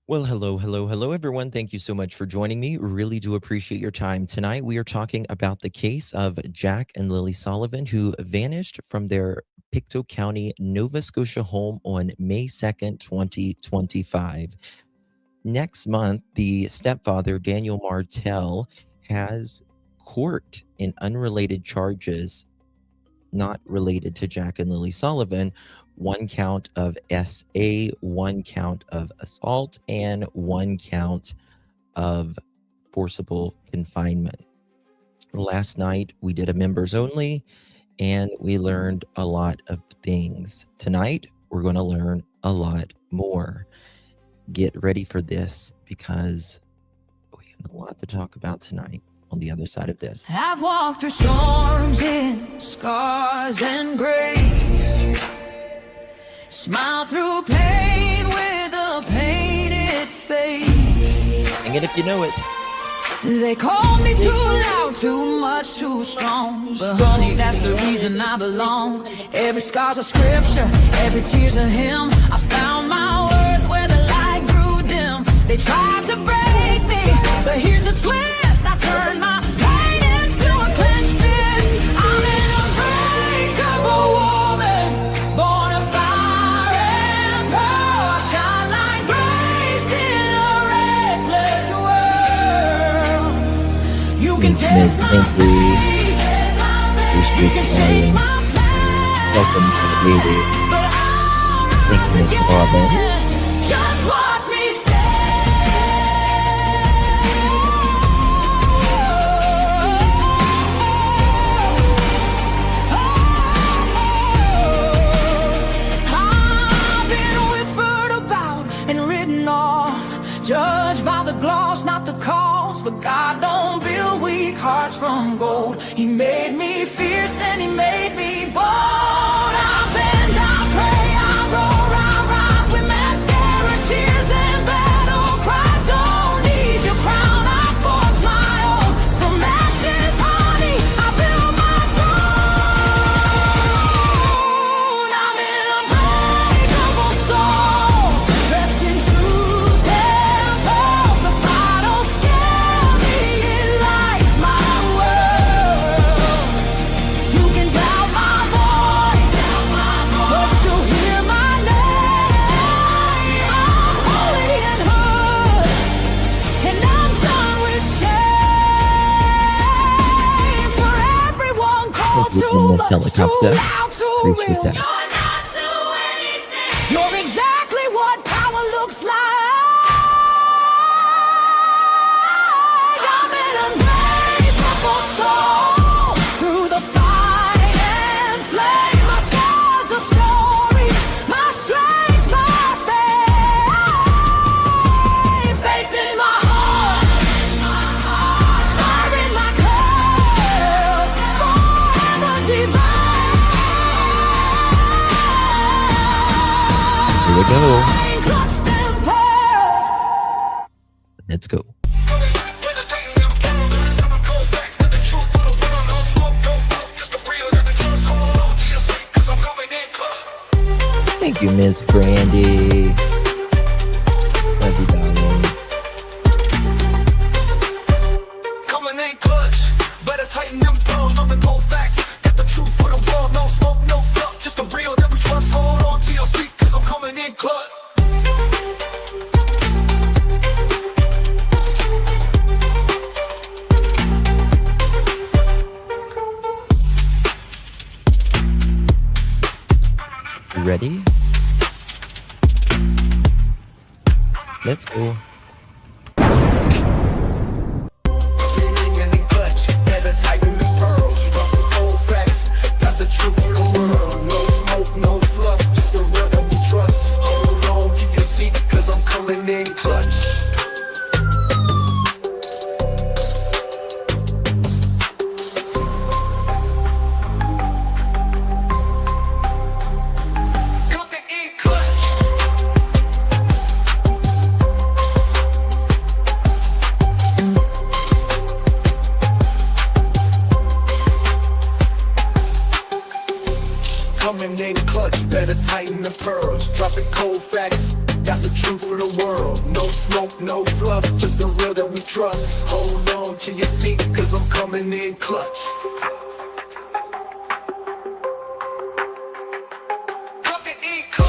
Well, hello, everyone. Thank you so much for joining me. Really do appreciate your time. Tonight, we are talking about the case of Jack and Lilly Sullivan, who vanished from their Pictou County, Nova Scotia home on May 2nd, 2025. Next month, the stepfather, Daniel Martell, has court in unrelated charges not related to Jack and Lilly Sullivan, one count of SA, one count of assault, and one count of forcible confinement. Last night, we did a members only, and we learned a lot of things. Tonight, we're going to learn a lot more. Get ready for this because we have a lot to talk about tonight on the other side of this. I've walked through storms in scars and grace, smile through pain with a painted face. Sing it if you know it. They call me too loud, too much, too strong, but honey, that's the reason I belong. Every scar's a scripture, every tear's a hymn. I found my worth where the light grew dim. They tried to break me, but here's a twist. I turn my pain into a clenched fist. I'm an unbreakable woman, born of fire and pearl. I shine like grace in a reckless world. You can test my faith, you can shake my plans, Welcome to the baby. but I'll rise again. Just watch me judged by the gloss, not the cause. But God don't build weak hearts from gold. He made me fierce and he made me bold. I bend, I pray, I roar, I rise with mascara, tears and battle cries. Don't need your crown, I forge my own. From ashes, honey, I build my throne. I'm an unbreakable soul, dressed in truth and pearls. The fire don't scare me, it lights my world. You can doubt my voice, but you'll hear my name. I'm holy and hood, and I'm done with shame. For everyone called Thank you, too Miss much, too Helicopter. loud, too Appreciate real. that. You're not to anything. You're exactly what power looks like. I'm an unbreakable soul, through the fight and flame. My scars are stories, my strength, my faith. Faith in my heart, fire in my curls, forever divine. Here we go. Clutch them pearls. Let's go. Thank you, Miss Brandy. Love you, darling. Coming in clutch, better tighten them pearls, dropping cold facts. Got the truth for the world, no smoke, no fluff. Just the real that we trust, hold on to your seat, cause I'm coming in clutch. You ready? Let's go. Coming in clutch, better tighten them pearls, dropping cold facts. Got the truth for the world, no smoke, no fluff. Just the real that we trust, hold on to your seat, cause I'm coming in clutch. Coming in clutch. Coming in clutch, better tighten the pearls. Dropping cold facts, got the truth for the world. No no fluff, just the real that we trust. Hold on to your seat, cause I'm coming in clutch. Coming in clutch.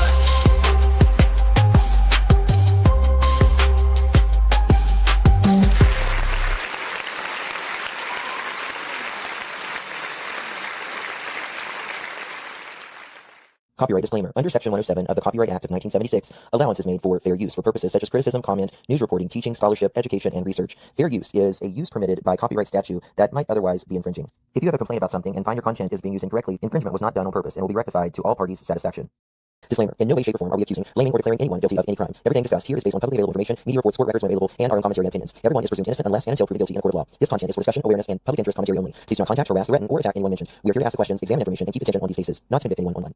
Copyright disclaimer. Under Section 107 of the Copyright Act of 1976, allowance is made for fair use for purposes such as criticism, comment, news reporting, teaching, scholarship, education, and research. Fair use is a use permitted by copyright statute that might otherwise be infringing. If you have a complaint about something and find your content is being used incorrectly, infringement was not done on purpose and will be rectified to all parties' satisfaction. Disclaimer. In no way, shape, or form are we accusing, blaming, or declaring anyone guilty of any crime. Everything discussed here is based on publicly available information, media reports, court records when available, and our own commentary and opinions. Everyone is presumed innocent unless and until proven guilty in a court of law. This content is for discussion, awareness, and public interest commentary only. Please do not contact, harass, threaten, or attack anyone mentioned. We are here to ask the questions, examine information, and keep attention on these cases, not to convict anyone online.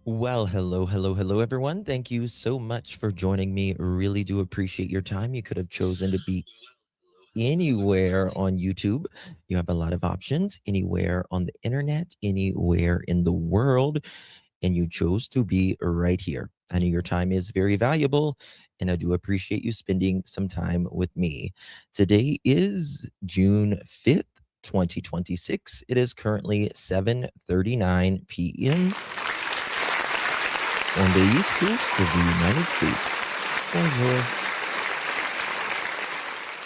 Well, hello, everyone. Thank you so much for joining me. Really do appreciate your time. You could have chosen to be anywhere on YouTube. You have a lot of options, anywhere on the internet, anywhere in the world, and you chose to be right here. I know your time is very valuable, and I do appreciate you spending some time with me. Today is June 5th, 2026. It is currently 7:39 p.m. on the East Coast of the United States. Bonjour.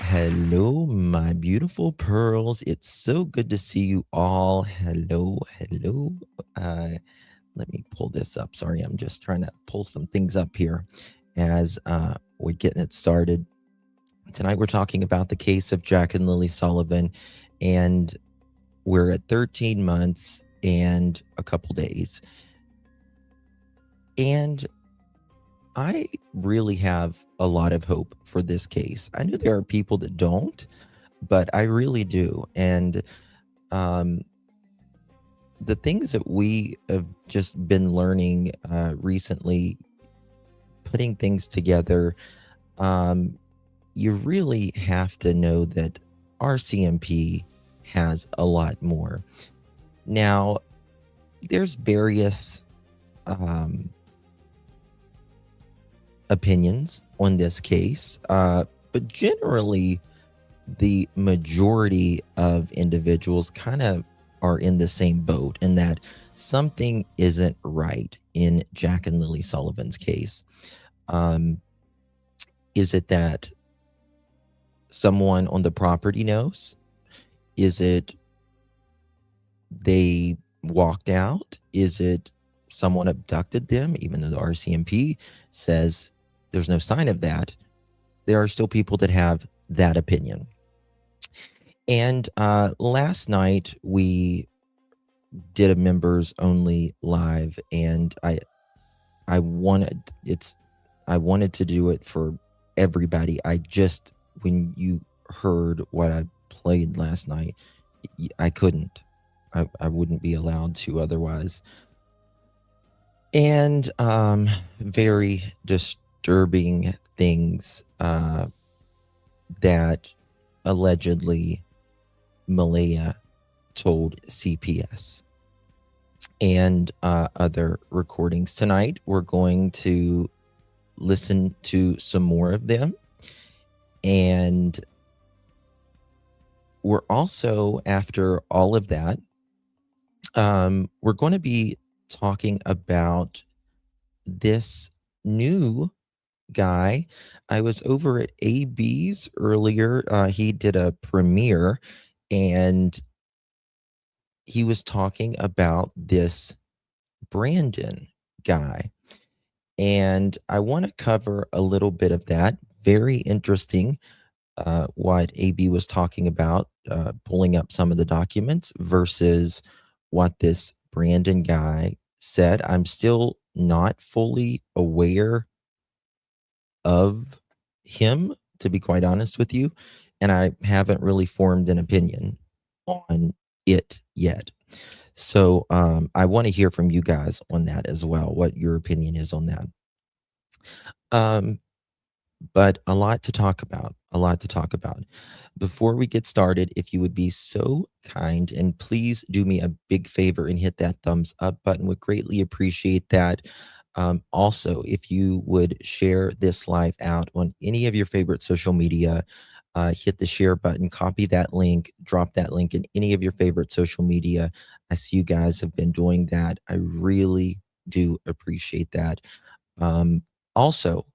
Hello, my beautiful pearls. It's so good to see you all. Hello. Let me pull this up. Sorry, I'm just trying to pull some things up here as we're getting it started. Tonight, we're talking about the case of Jack and Lilly Sullivan, and we're at 13 months and a couple days. And I really have a lot of hope for this case. I know there are people that don't, but I really do. And the things that we have just been learning recently, putting things together, you really have to know that RCMP has a lot more. Now, there's various opinions on this case, but generally the majority of individuals kind of are in the same boat in that something isn't right in Jack and Lilly Sullivan's case. Is it that someone on the property knows? Is it they walked out? Is it someone abducted them, even though the RCMP says there's no sign of that? There are still people that have that opinion. And last night we did a members only live, and I wanted to do it for everybody. When you heard what I played last night, I couldn't. I wouldn't be allowed to otherwise. And very disturbing things that allegedly Malaya told CPS, and other recordings. Tonight we're going to listen to some more of them, and we're also, after all of that, we're going to be talking about this new guy. I was over at AB's earlier. He did a premiere, and he was talking about this Brandon guy. And I want to cover a little bit of that. Very interesting. what AB was talking about, pulling up some of the documents versus what this Brandon guy said. I'm still not fully aware of him, to be quite honest with you, and I haven't really formed an opinion on it yet. So I want to hear from you guys on that as well, what your opinion is on that. Um, but a lot to talk about, a lot to talk about. Before we get started, if you would be so kind and please do me a big favor and hit that thumbs up button, would greatly appreciate that. Also, if you would share this live out on any of your favorite social media, hit the share button, copy that link, drop that link in any of your favorite social media. I see you guys have been doing that. I really do appreciate that. Also,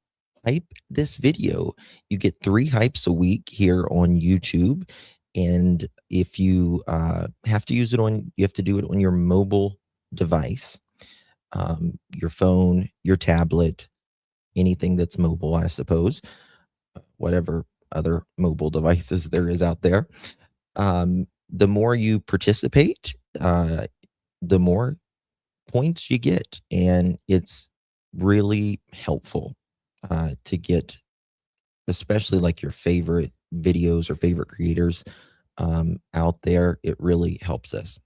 hype this video. You get 3 hypes a week here on YouTube, and if you have to use it on, you have to do it on your mobile device, your phone, your tablet, anything that's mobile, I suppose, whatever other mobile devices there is out there. The more you participate, the more points you get, and it's really helpful to get, especially like your favorite videos or favorite creators out there. It really helps us.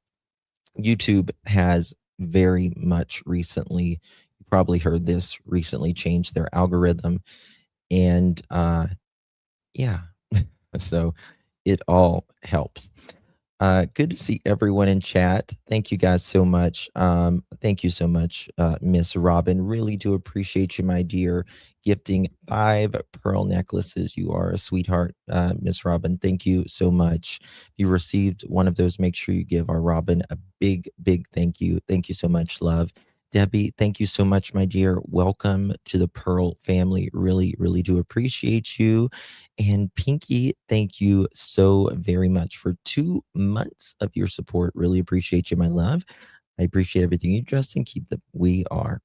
YouTube has very much recently, you probably heard this, recently changed their algorithm, and yeah, so it all helps. Good to see everyone in chat. Thank you guys so much. Thank you so much, Miss Robin. Really do appreciate you, my dear, gifting 5 pearl necklaces. You are a sweetheart, Miss Robin. Thank you so much. If you received one of those, make sure you give our Robin a big, big thank you. Thank you so much, love. Debbie, thank you so much, my dear. Welcome to the Pearl family. Really, really do appreciate you. And Pinky, thank you so very much for 2 months of your support. Really appreciate you, my love. I appreciate everything you, Justin. Keep the we are.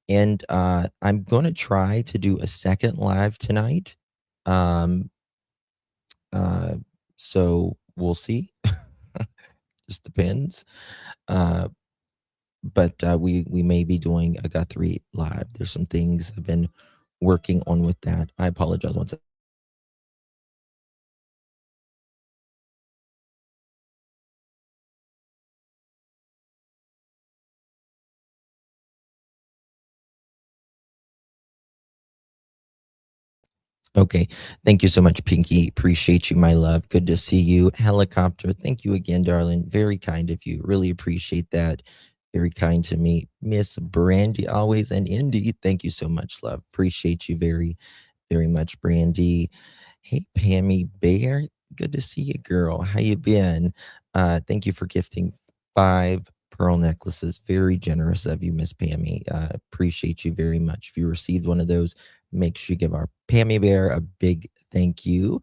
And I'm gonna try to do a second live tonight. Um uh so we'll see. Just depends. Uh but we may be doing a Guthrie live. There's some things I've been working on with that. I apologize once. Okay. Thank you so much, Pinky. Appreciate you, my love. Good to see you. Helicopter, thank you again, darling. Very kind of you. Really appreciate that. Very kind to me. Miss Brandy, always, and Indy, thank you so much, love. Appreciate you very, very much, Brandy. Hey, Pammy Bear. Good to see you, girl. How you been? Thank you for gifting 5 pearl necklaces. Very generous of you, Miss Pammy. Appreciate you very much. If you received one of those, make sure you give our Pammy Bear a big thank you.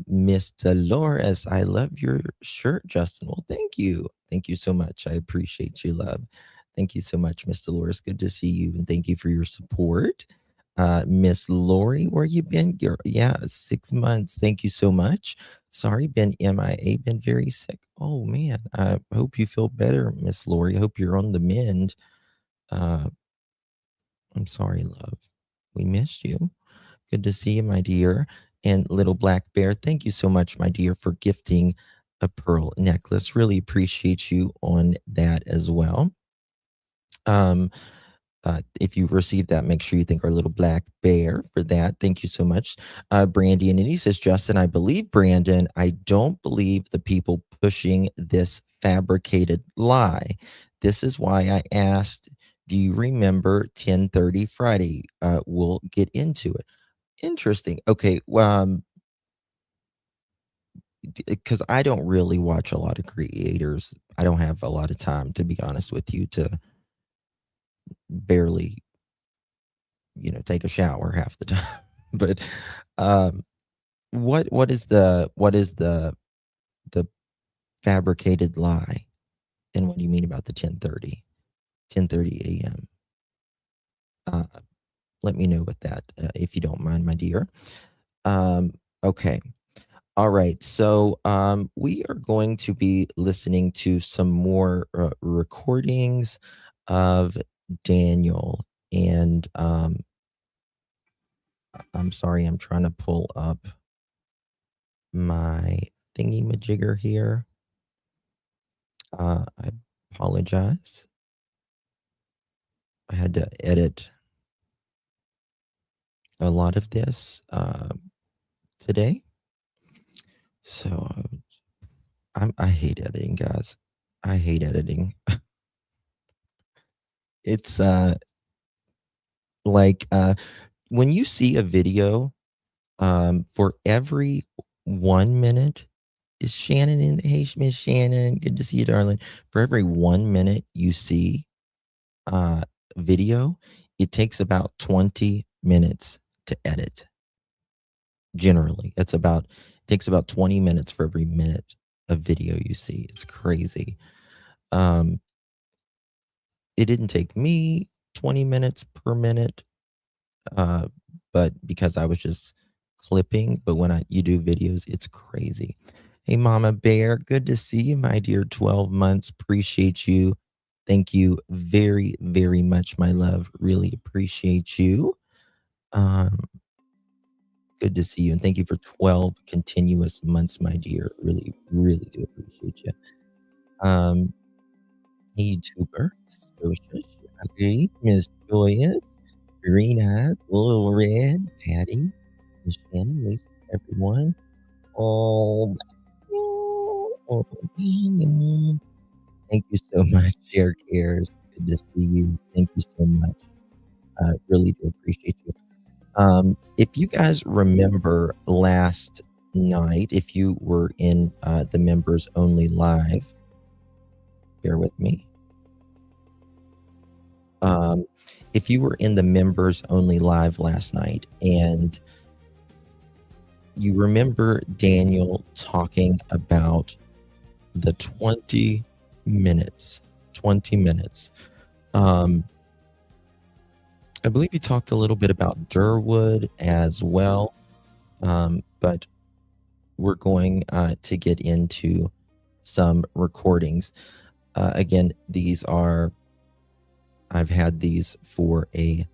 Miss Dolores, I love your shirt, Justin. Well, thank you. Thank you so much. I appreciate you, love. Thank you so much, Miss Dolores. Good to see you, and thank you for your support. Miss Lori, where you been, girl? Yeah, 6 months. Thank you so much. Sorry, been MIA, been very sick. Oh man, I hope you feel better, Miss Lori. I hope you're on the mend. Uh, I'm sorry, love. We missed you. Good to see you, my dear. And little black bear, thank you so much, my dear, for gifting a pearl necklace. Really appreciate you on that as well. Um, if you received that, make sure you thank our little black bear for that. Thank you so much. Brandy and he says, Justin, I believe Brandon. I don't believe the people pushing this fabricated lie. This is why I asked, do you remember 10:30 Friday? We'll get into it. Interesting. Okay. Because I don't really watch a lot of creators. I don't have a lot of time, to be honest with you, to barely take a shower half the time. But um, what is the fabricated lie, and what do you mean about the 10:30 a.m.? Uh, let me know with that if you don't mind, my dear. Okay. All right. So we are going to be listening to some more recordings of Daniel. And I'm sorry, I'm trying to pull up my thingy majigger here. I apologize. I had to edit a lot of this today. So I hate editing, guys. I hate editing. It's like when you see a video, for every 1 minute is Shannon in. Hey, Miss Shannon, good to see you, darling. For every 1 minute you see uh, video, it takes about 20 minutes to edit. Generally, it takes about 20 minutes for every minute of video you see. It's crazy. Um, it didn't take me 20 minutes per minute, uh, but because I was just clipping. But when you do videos, it's crazy. Hey, Mama Bear, good to see you, my dear. 12 months, appreciate you. Thank you very, very much, my love. Really appreciate you. Um, good to see you, and thank you for 12 continuous months, my dear. Really, really do appreciate you. Um, hey, YouTuber, Scotia, Shaggy, Miss Joyous, Green Eyes, Little Red, Patty, Miss Shannon, Lisa, everyone. Oh, oh, Daniel. Thank you so much, Share Cares. Good to see you. Thank you so much. Really do appreciate you. If you guys remember last night, if you were in the members only live, bear with me. If you were in the members only live last night and you remember Daniel talking about the 20 minutes, 20 minutes. I believe he talked a little bit about Durwood as well, but we're going to get into some recordings. Again, I've had these for a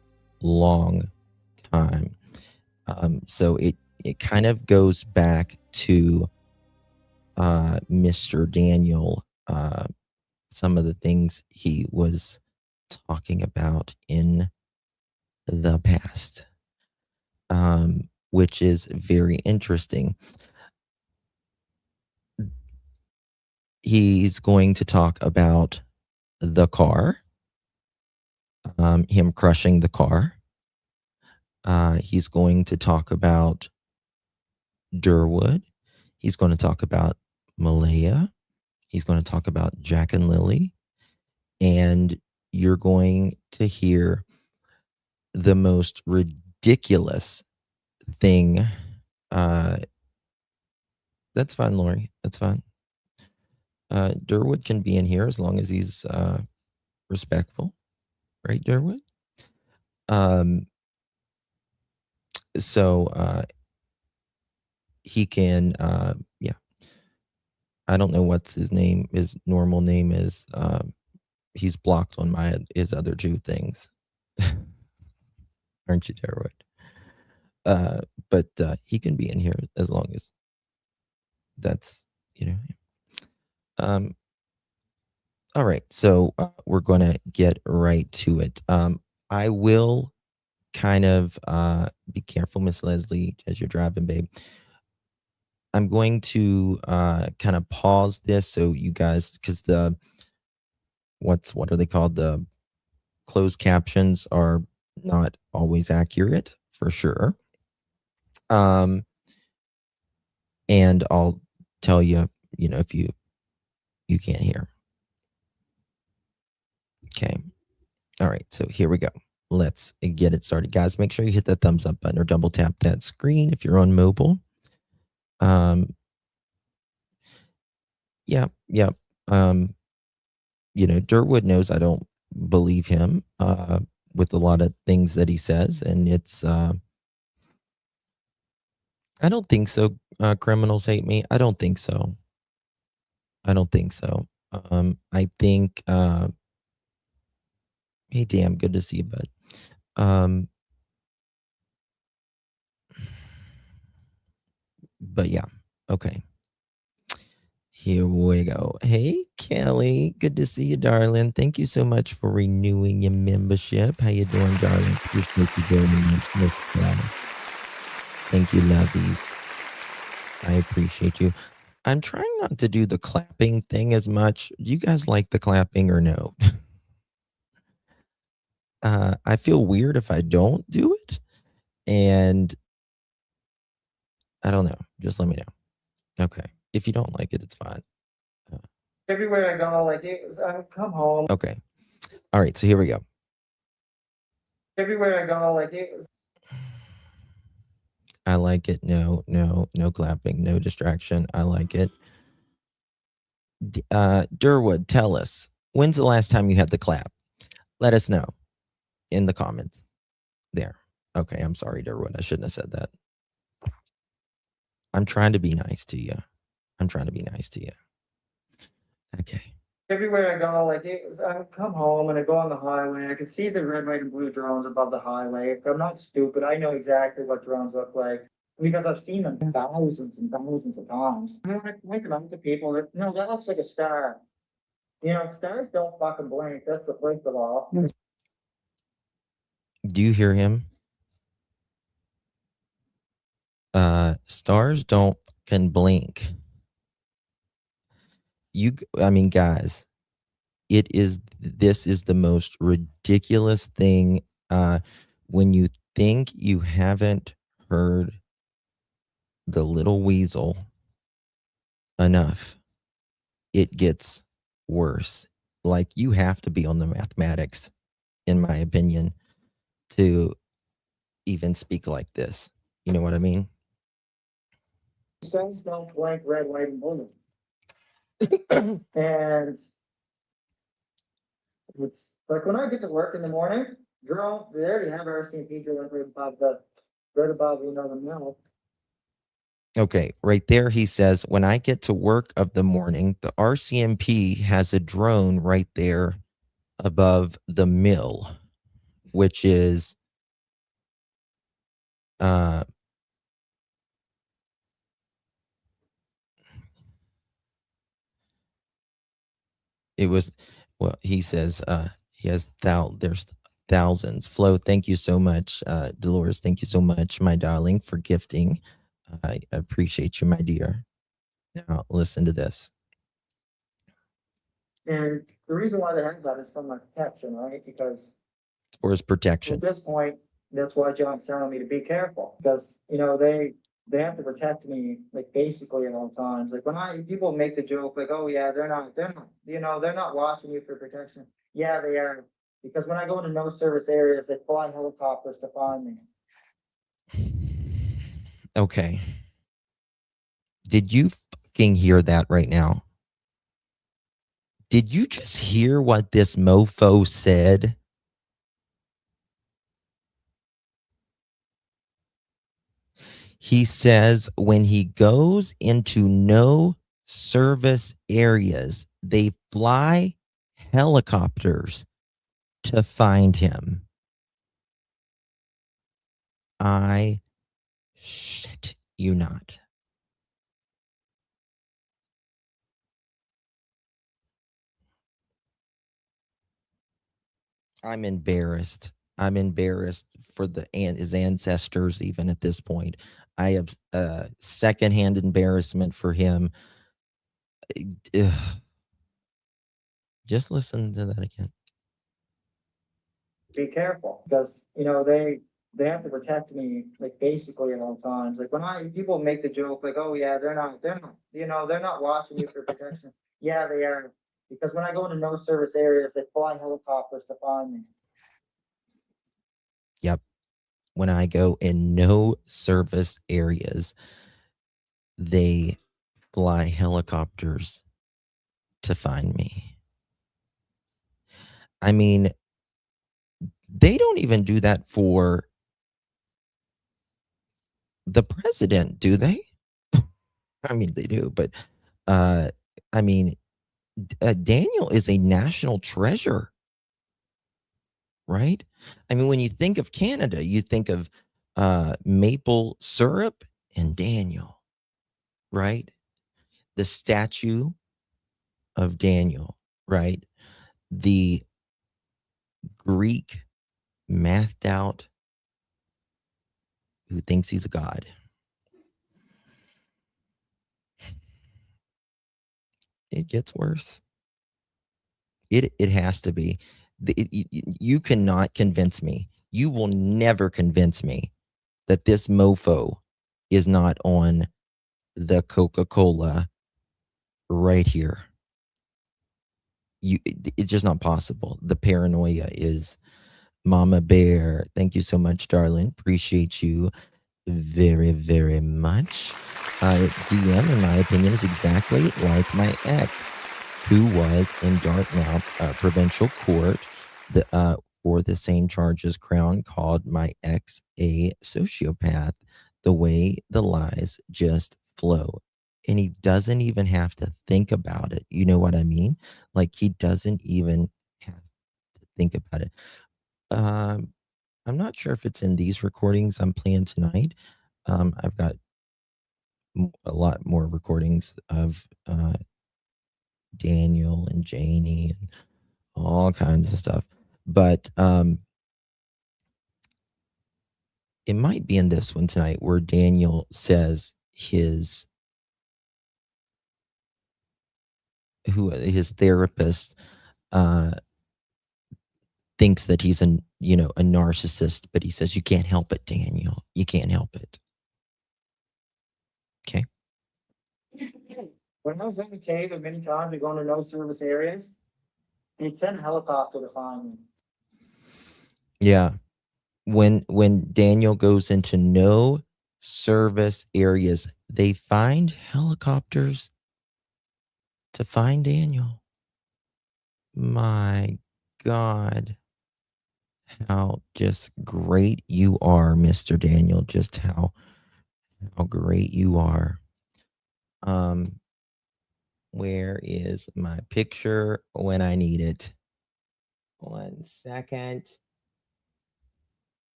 long time. So it kind of goes back to Mr. Daniel, some of the things he was talking about in the past, which is very interesting. He's going to talk about the car, him crushing the car. He's going to talk about Durwood. He's going to talk about Malaya. He's going to talk about Jack and Lilly. And you're going to hear the most ridiculous thing. That's fine, Lori. That's fine. Durwood can be in here as long as he's respectful, right, Durwood? So he can, yeah. I don't know what's his name. His normal name is. He's blocked on his other two things. Aren't you, Durwood? But he can be in here as long as that's, all right, so we're going to get right to it. I will kind of be careful, Miss Leslie, as you're driving, babe. I'm going to kind of pause this so you guys, because what are they called? The closed captions are not always accurate, for sure. And I'll tell you, if you can't hear. Okay. All right. So here we go. Let's get it started. Guys, make sure you hit that thumbs up button or double tap that screen if you're on mobile. Yeah. Durwood knows I don't believe him with a lot of things that he says. And it's I don't think so. Criminals hate me. I don't think so. I don't think so. I think, hey, damn, good to see you, bud. Um, but yeah, okay. Here we go. Hey, Kelly, good to see you, darling. Thank you so much for renewing your membership. How you doing, darling? Appreciate you very much, Miss Kelly. Thank you, lovies. I appreciate you. I'm trying not to do the clapping thing as much. Do you guys like the clapping or no? I feel weird if I don't do it, and I don't know. Just let me know. Okay. If you don't like it, it's fine. Everywhere I go, like I come home. Okay. All right. So here we go. Everywhere I go, like I like it. No clapping, no distraction. I like it. Durwood, tell us, when's the last time you had the clap? Let us know in the comments there. Okay, I'm sorry, Durwood. I shouldn't have said that. I'm trying to be nice to you. Okay. everywhere I go, like I come home and I go on the highway. I can see the red, white, and blue drones above the highway. If I'm not stupid, I know exactly what drones look like because I've seen them thousands and thousands of times. I'm like looking up to people that no, that looks like a star. You know, stars don't fucking blink. That's the first of all. Do you hear him? Stars don't can blink. I mean, guys, this is the most ridiculous thing. When you think you haven't heard the little weasel enough, it gets worse. Like, you have to be on the mathematics, in my opinion, to even speak like this. You know what I mean? Stars don't blink red, white, and blue. And it's like when I get to work in the morning, drone, they already have RCMP drilling right above, you know, the mill. Okay, right there he says, when I get to work of the morning, the RCMP has a drone right there above the mill, which is it was, well, he says he has there's thousands. Flo, thank you so much. Dolores, thank you so much, my darling, for gifting. I appreciate you, my dear. Now listen to this. And the reason why they have that is from my protection, right? Because For his protection. at this point, that's why John's telling me to be careful because you know they have to protect me like basically at all times. Like when people make the joke like, oh yeah, they're not, you know, they're not watching you for protection. Yeah, they are. Because when I go into no service areas, they fly helicopters to find me. Okay. Did you fucking hear that right now? Did you just hear what this mofo said? He says when he goes into no service areas, they fly helicopters to find him. I shit you not. I'm embarrassed. I'm embarrassed for his ancestors. Even at this point, I have secondhand embarrassment for him. Ugh. Just listen to that again. Be careful because you know they have to protect me like basically at all times. Like when people make the joke like, oh yeah, they're not, you know, they're not watching you for protection. Yeah, they are. Because when I go into no service areas, they fly helicopters to find me. Yep. When I go in no service areas, they fly helicopters to find me. I mean, they don't even do that for the president, do they? I mean, they do, but I mean, Daniel is a national treasure, right? I mean, when you think of Canada, you think of maple syrup and Daniel, right? The statue of Daniel, right? The Greek mathed out who thinks he's a god. It gets worse. It has to be. You cannot convince me. You will never convince me that this mofo is not on the Coca-Cola right here. It's just not possible. The paranoia is Mama Bear. Thank you so much, darling. Appreciate you very, very much. DM, in my opinion, is exactly like my ex, who was in Dartmouth Provincial Court for the same charges. Crown called my ex a sociopath. The way the lies just flow. And he doesn't even have to think about it. You know what I mean? Like, he doesn't even have to think about it. I'm not sure if it's in these recordings I'm playing tonight. I've got a lot more recordings of Daniel and Janie and all kinds of stuff, but it might be in this one tonight where Daniel says his therapist thinks that he's a narcissist, but he says, you can't help it, Daniel. You can't help it. Okay. When I was in the cave, there many times we go into no service areas, and he'd send a helicopter to find me. Yeah. When Daniel goes into no service areas, they find helicopters to find Daniel. My God. How just great you are, Mr. Daniel. Just how great you are. Where is my picture when I need it? 1 second.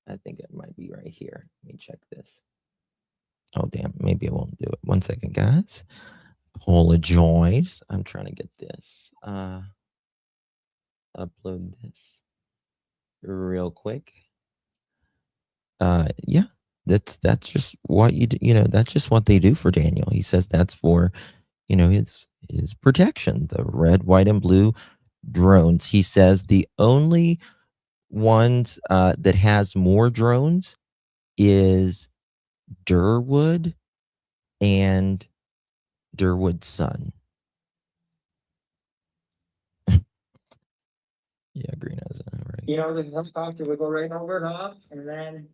I think it might be right here. Let me check this. Oh, damn. Maybe it won't do it. 1 second, guys. Apologize. I'm trying to get this. Upload this real quick. Yeah. That's just what that's just what they do for Daniel. He says that's for, his protection, the red, white, and blue drones. He says the only ones that has more drones is Durwood and Durwood's son. Yeah, green has it, right. The helicopter would go right over top, and then,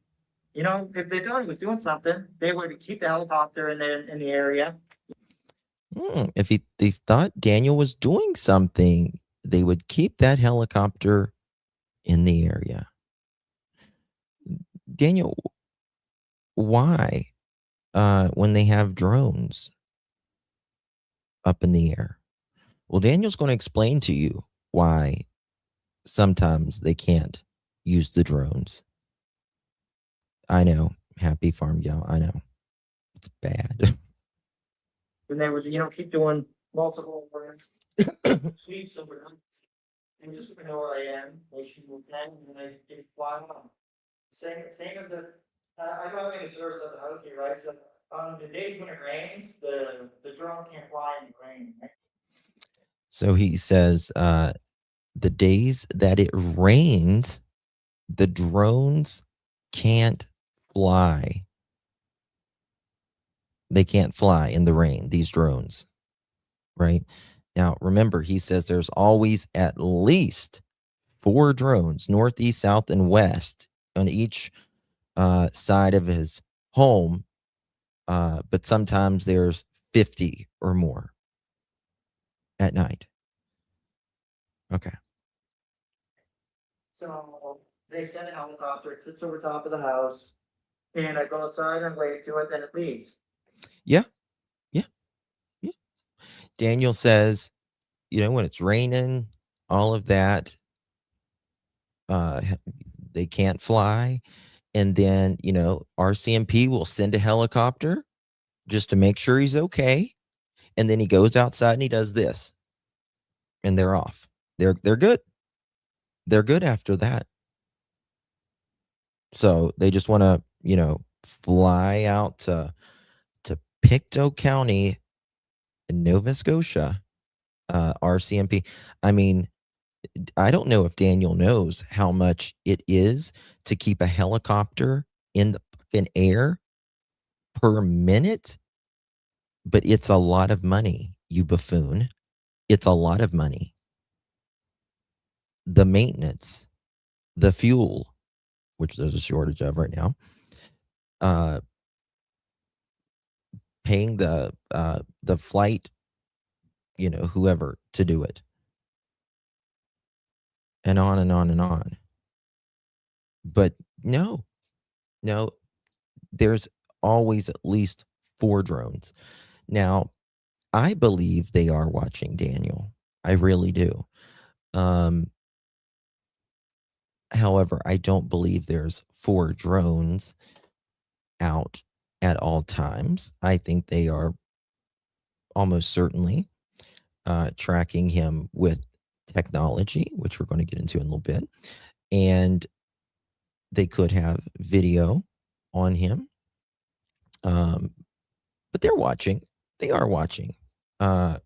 if they thought he was doing something, they would keep the helicopter in the area. If they thought Daniel was doing something, they would keep that helicopter in the area. Daniel, why, when they have drones up in the air? Well, Daniel's going to explain to you why sometimes they can't use the drones. I know, happy farm gal. I know, it's bad. And they would, keep doing multiple sweeps over them. And just know where I am, they should move down, and they fly on. Same as I don't have any service at the house here, right? So on the days when it rains, the drone can't fly in the rain, right? So he says, the days that it rains, the drones can't fly. They can't fly in the rain, these drones, right? Now, remember, he says there's always at least 4 drones, north, east, south, and west, on each side of his home. But sometimes there's 50 or more at night. Okay. So they send a helicopter, it sits over top of the house. and I go outside and wave to it, then it leaves. Yeah, yeah, yeah. Daniel says, when it's raining, all of that, they can't fly. And then, RCMP will send a helicopter just to make sure he's okay. And then he goes outside and he does this, and they're off. They're good. They're good after that. So they just want to, fly out to Pictou County in Nova Scotia, RCMP. I mean, I don't know if Daniel knows how much it is to keep a helicopter in the fucking air per minute, but it's a lot of money, you buffoon. It's a lot of money. The maintenance, the fuel, which there's a shortage of right now, paying the flight, whoever to do it, and on and on and on. But no, there's always at least 4 drones. Now, I believe they are watching Daniel. I really do. However, I don't believe there's 4 drones out at all times. I think they are almost certainly tracking him with technology, which we're going to get into in a little bit. And they could have video on him. But they're watching. They are watching. I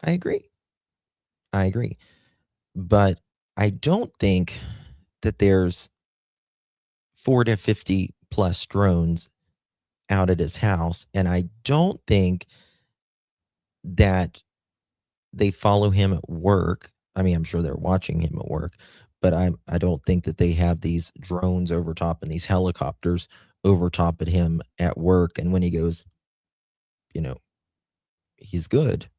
agree. But I don't think that there's 4 to 50 plus drones out at his house. And I don't think that they follow him at work. I mean, I'm sure they're watching him at work, but I don't think that they have these drones over top and these helicopters over top at him at work. And when he goes, he's good.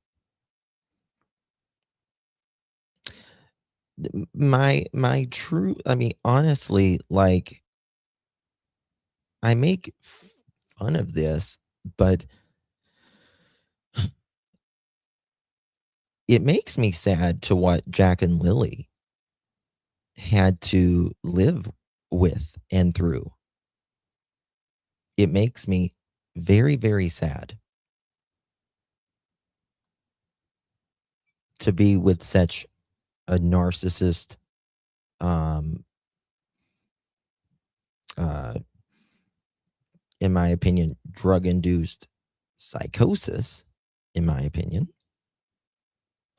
My true, I mean, honestly, like, I make fun of this, but it makes me sad to what Jack and Lilly had to live with and through. It makes me very, very sad to be with such a narcissist, in my opinion, drug-induced psychosis, in my opinion.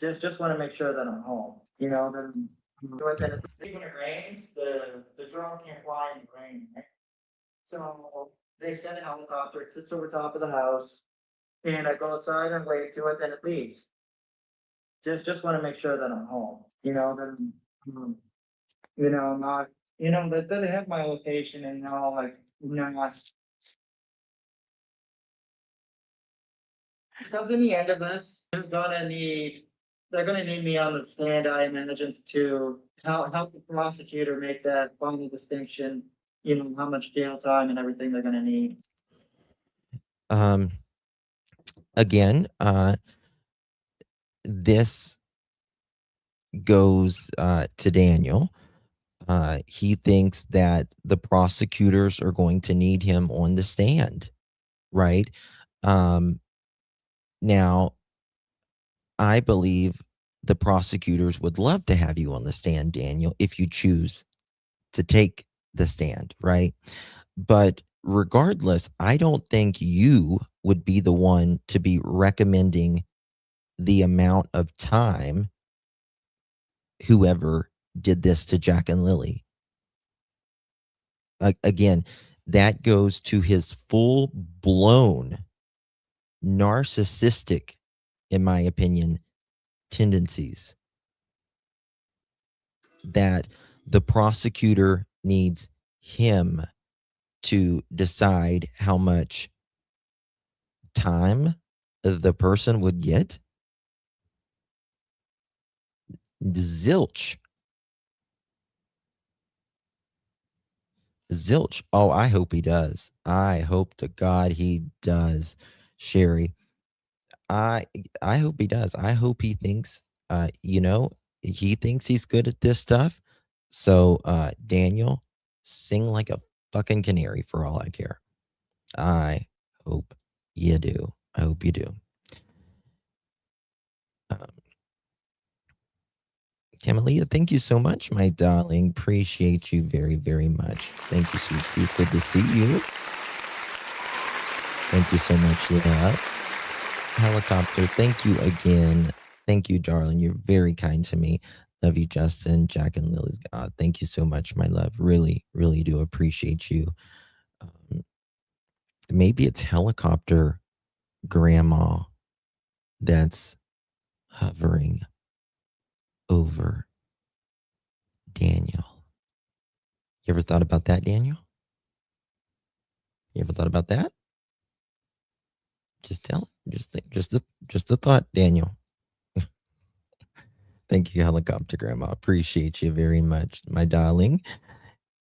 Just want to make sure that I'm home. Then when it rains, the drone can't fly in the rain. Right? So they send a helicopter, it sits over top of the house, and I go outside and wave to it, then it leaves. Just want to make sure that I'm home. Then not that they have my location and like not. Because in the end of this, they're gonna need me on the stand, I imagine, to help the prosecutor make that final distinction, how much jail time and everything they're gonna need. Again, this goes to Daniel. He thinks that the prosecutors are going to need him on the stand, right? Now, I believe the prosecutors would love to have you on the stand, Daniel, if you choose to take the stand, right? But regardless, I don't think you would be the one to be recommending the amount of time whoever did this to Jack and Lilly. Again, that goes to his full-blown narcissistic, in my opinion, tendencies that the prosecutor needs him to decide how much time the person would get. Zilch. Zilch. Oh, I hope he does. I hope to God he does, Sherry. I I hope he does. I hope he thinks, he thinks he's good at this stuff. So, Daniel, sing like a fucking canary for all I care. I hope you do. I hope you do. Um, Tamalia, thank you so much, my darling. Appreciate you very, very much. Thank you, sweetie. It's good to see you. Thank you so much, love. Helicopter, thank you again. Thank you, darling. You're very kind to me. Love you, Justin, Jack and Lily's God. Thank you so much, my love. Really, really do appreciate you. Maybe it's helicopter grandma that's hovering over Daniel. You ever thought about that, Daniel? You ever thought about that? Just tell him. Just think. Just a thought, Daniel. Thank you, helicopter grandma. Appreciate you very much, my darling.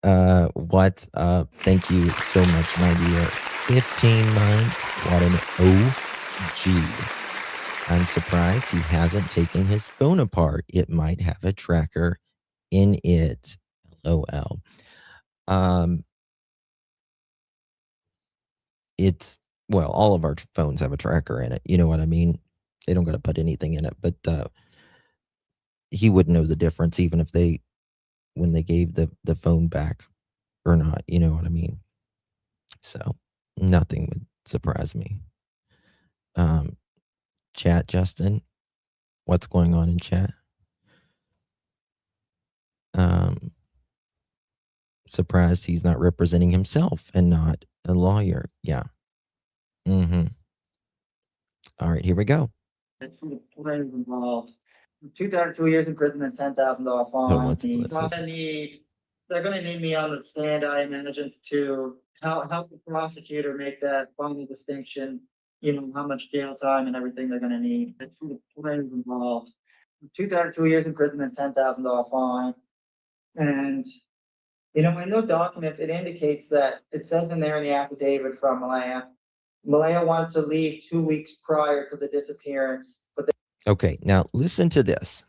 What's up? Thank you so much, my dear. 15 months. What an OG. I'm surprised he hasn't taken his phone apart. It might have a tracker in it. LOL. It's all of our phones have a tracker in it. You know what I mean? They don't got to put anything in it, but he wouldn't know the difference even if when they gave the phone back or not. You know what I mean? So nothing would surprise me. Chat, Justin, what's going on in chat? Surprised he's not representing himself and not a lawyer. Yeah. All right, here we go. It's for the players involved. 2 years in prison and $10,000 fine. let's listen. They're gonna need me on the stand, I imagine, to help the prosecutor make that final distinction. You know, how much jail time and everything they're gonna need. It's for the players involved. 2 years in prison and $10,000 fine. And, in those documents, it indicates that, it says in there in the affidavit from Malaya wanted to leave 2 weeks prior to the disappearance, but Okay, now listen to this.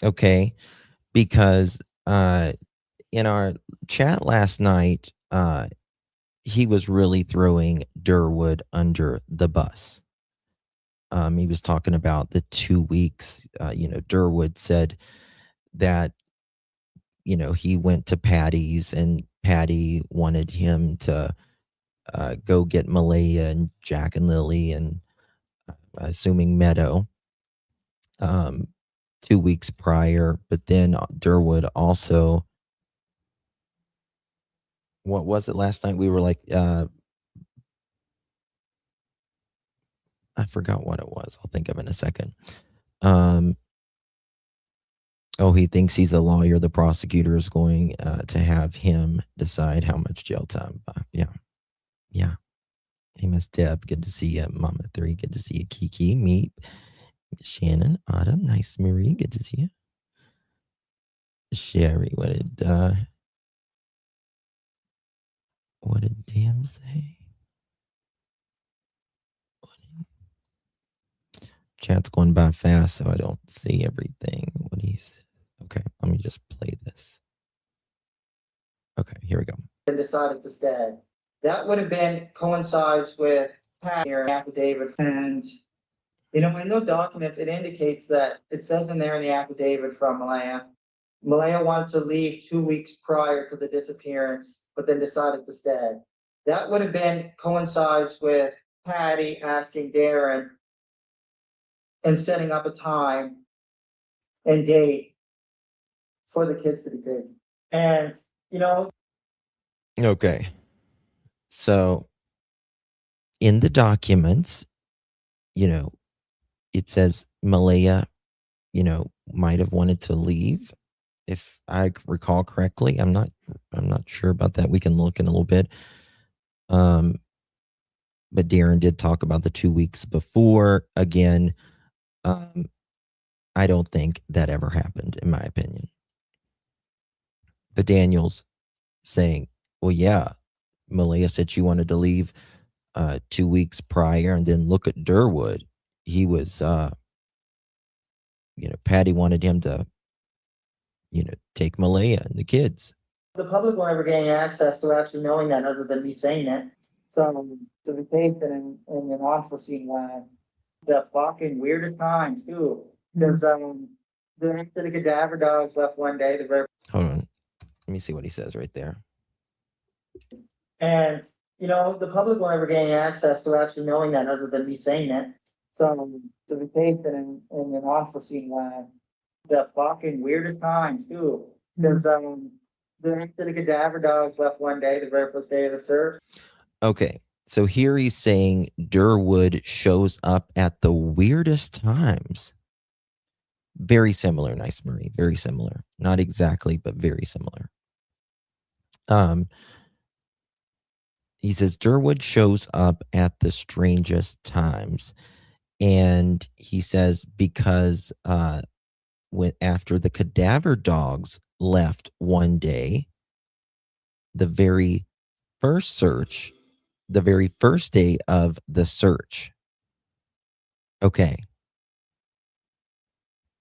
Okay, because in our chat last night, he was really throwing Durwood under the bus. He was talking about the 2 weeks. Durwood said that, he went to Patty's and Patty wanted him to go get Malaya and Jack and Lily and assuming Meadow 2 weeks prior. But then Durwood also, what was it last night? We were like, I forgot what it was. I'll think of it in a second. He thinks he's a lawyer. The prosecutor is going to have him decide how much jail time. Yeah. Hey, Miss Deb, good to see you. Mama 3, good to see you. Kiki, Meep, Shannon, Autumn, nice. Marie, good to see you. Sherry, what did Tam say? Chat's going by fast, so I don't see everything. What do you say? Okay, let me just play this. Okay, here we go. And decided to stay. That would have been coincides with your affidavit. And, in those documents, it indicates that, it says in there in the affidavit from Malaya wanted to leave 2 weeks prior to the disappearance, but then decided to stay. That would have been coincides with Patty asking Darren and setting up a time and date for the kids to be taken. And, Okay. So in the documents, it says Malaya, might have wanted to leave. If I recall correctly, I'm not sure about that. We can look in a little bit. But Darren did talk about the 2 weeks before. Again, I don't think that ever happened, in my opinion. But Daniel's saying Well, yeah, Malia said she wanted to leave 2 weeks prior, and then look at Durwood. He was, Patty wanted him to, take Malaya and the kids. The public won't ever gain access to actually knowing that other than me saying it. So, to the case and in an unforeseen way, the fucking weirdest times too. There's, the cadaver dogs left one day, the very, Hold on. Let me see what he says right there. and, the public won't ever gain access to actually knowing that other than me saying it. So, to the case and in an unforeseen way, the fucking weirdest times too. There's, the cadaver dogs left one day, the very first day of the search. Okay, so here he's saying Durwood shows up at the weirdest times. Very similar, Nice Marie. Very similar. Not exactly, but very similar. He says Durwood shows up at the strangest times, and he says because when after the cadaver dogs left one day, the very first search, the very first day of the search. Okay.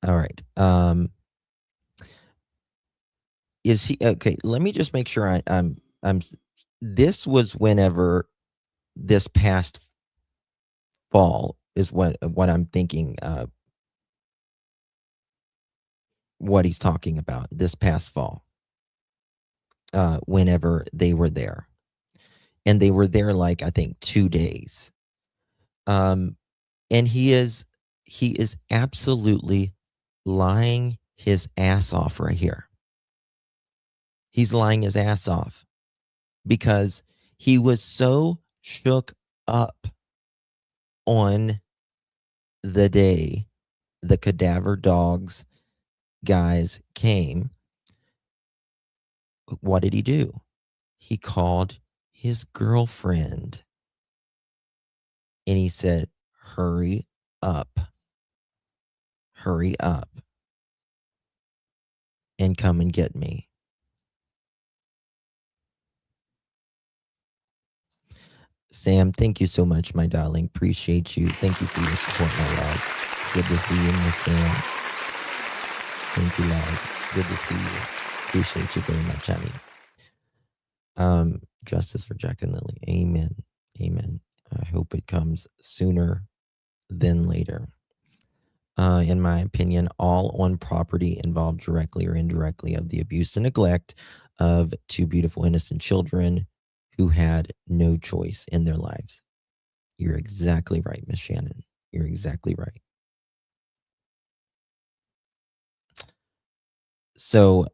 All right. Is he okay? Let me just make sure I'm. This was whenever this past fall is what I'm thinking. What he's talking about this past fall. Whenever they were there, and they were there like I think 2 days. And he is absolutely lying his ass off right here. He's lying his ass off because he was so shook up on the day the cadaver dogs guys came. What did he do? He called his girlfriend and he said, hurry up, and come and get me. Sam, thank you so much, my darling. Appreciate you. Thank you for your support, my love. Good to see you, Miss Sam. Thank you, love. Good to see you. Appreciate you very much, honey. Justice for Jack and Lilly. Amen. Amen. I hope it comes sooner than later. In my opinion, all on property involved directly or indirectly of the abuse and neglect of two beautiful, innocent children who had no choice in their lives. You're exactly right, Miss Shannon. You're exactly right. So,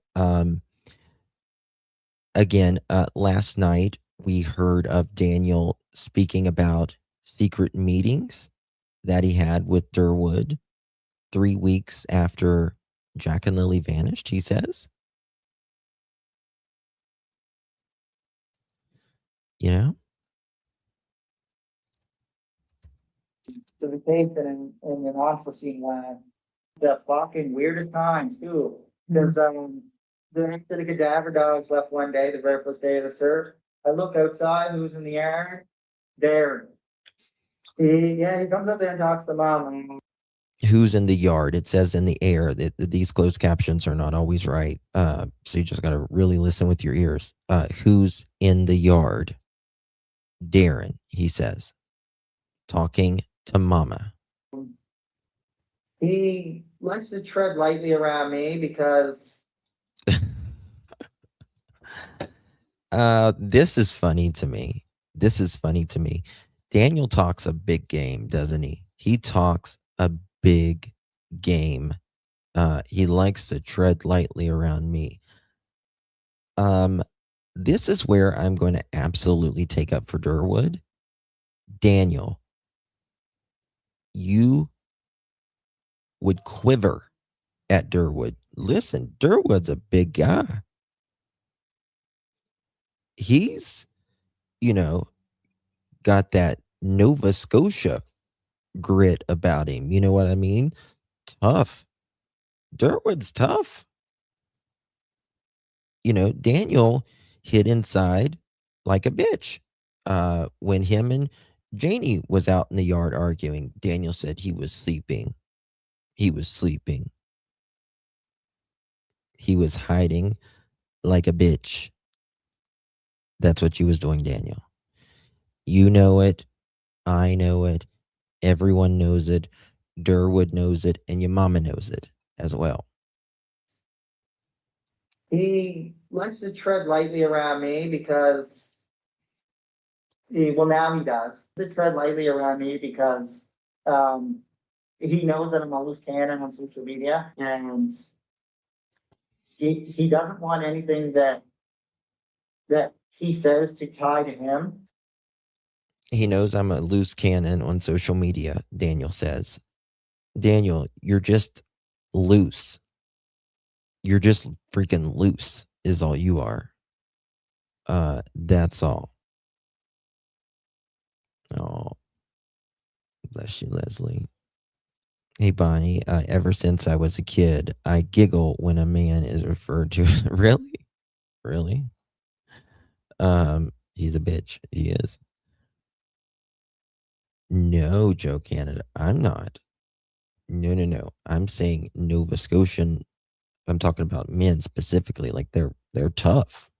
again, last night we heard of Daniel speaking about secret meetings that he had with Durwood 3 weeks after Jack and Lilly vanished, he says. You know? To the case and in an unforeseen way, the fucking weirdest times too. There's, the cadaver dogs left one day, the very first day of the search. I look outside, who's in the yard? Darren. He comes up there and talks to mom. Who's in the yard? It says in the air. These closed captions are not always right. So you just got to really listen with your ears. Who's in the yard? Darren, he says, talking to mama. He likes to tread lightly around me because this is funny to me. Daniel talks a big game, doesn't he? He talks a big game. He likes to tread lightly around me. This is where I'm going to absolutely take up for Durwood. Daniel, you would quiver at Durwood. Listen, Durwood's a big guy. He's, got that Nova Scotia grit about him. You know what I mean? Tough. Durwood's tough. Daniel, hid inside like a bitch. When him and Janie was out in the yard arguing, Daniel said he was sleeping. He was sleeping. He was hiding like a bitch. That's what you was doing, Daniel. You know it. I know it. Everyone knows it. Durwood knows it, and your mama knows it as well. He likes to tread lightly around me because well, now he does. To tread lightly around me because he knows that I'm always canon on social media, and he doesn't want anything that he says to tie to him. He knows I'm a loose cannon on social media, Daniel says. Daniel, you're just loose. You're just freaking loose, is all you are. That's all. Oh, bless you, Leslie. Hey, Bonnie, ever since I was a kid, I giggle when a man is referred to. Really? Really? He's a bitch. He is. No, Joe Canada, I'm not. No. I'm saying Nova Scotian. I'm talking about men specifically. Like they're tough.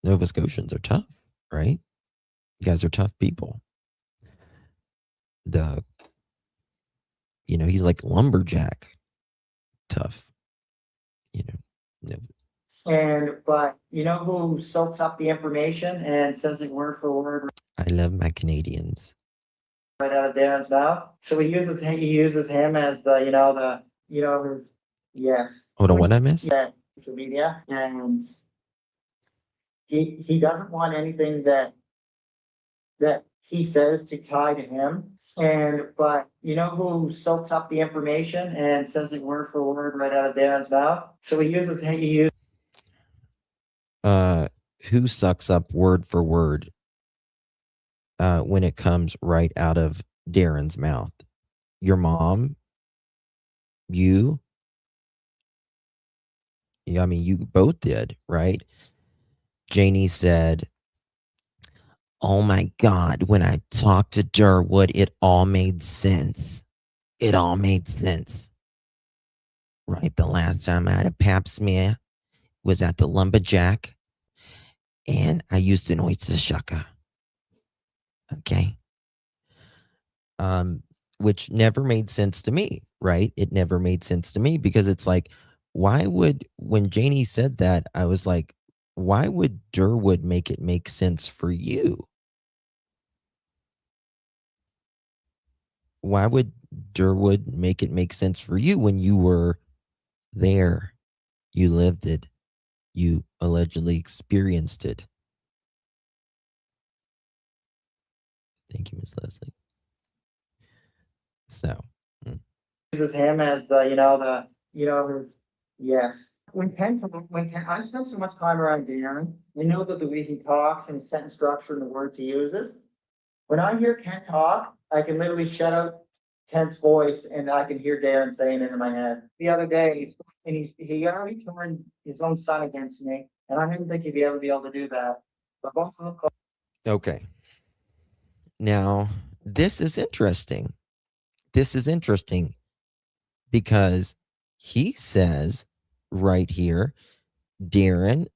Nova Scotians are tough, right? You guys are tough people. He's like lumberjack tough. No. But you know who soaks up the information and says it word for word I love my Canadians. right out of Darren's mouth? So he uses him as his yes. Hold on, what I missed? Yeah, social media, and he doesn't want anything that he says to tie to him. But you know who soaks up the information and says it word for word right out of Darren's mouth? So he uses who sucks up word for word when it comes right out of Darren's mouth? Your mom? You? Yeah, I mean, you both did, right? Janie said, "Oh my God, when I talked to Durwood, it all made sense. It all made sense." Right? The last time I had a pap smear was at the Lumberjack, and I used an oyster shucker. Okay. Which never made sense to me, right? It never made sense to me because it's like, when Janie said that, I was like, why would Durwood make it make sense for you? Why would Durwood make it make sense for you when you were there? You lived it. You allegedly experienced it. Thank you, Miss Leslie. So. Uses him as his yes. When I spend so much time around Darren, I know that the way he talks and his sentence structure and the words he uses. When I hear Kent talk, I can literally shut out Kent's voice and I can hear Darren saying it in my head. The other day, he already turned his own son against me, and I didn't think he'd ever be able to do that. But both of them. Okay. Now, this is interesting. This is interesting because he says right here, Darren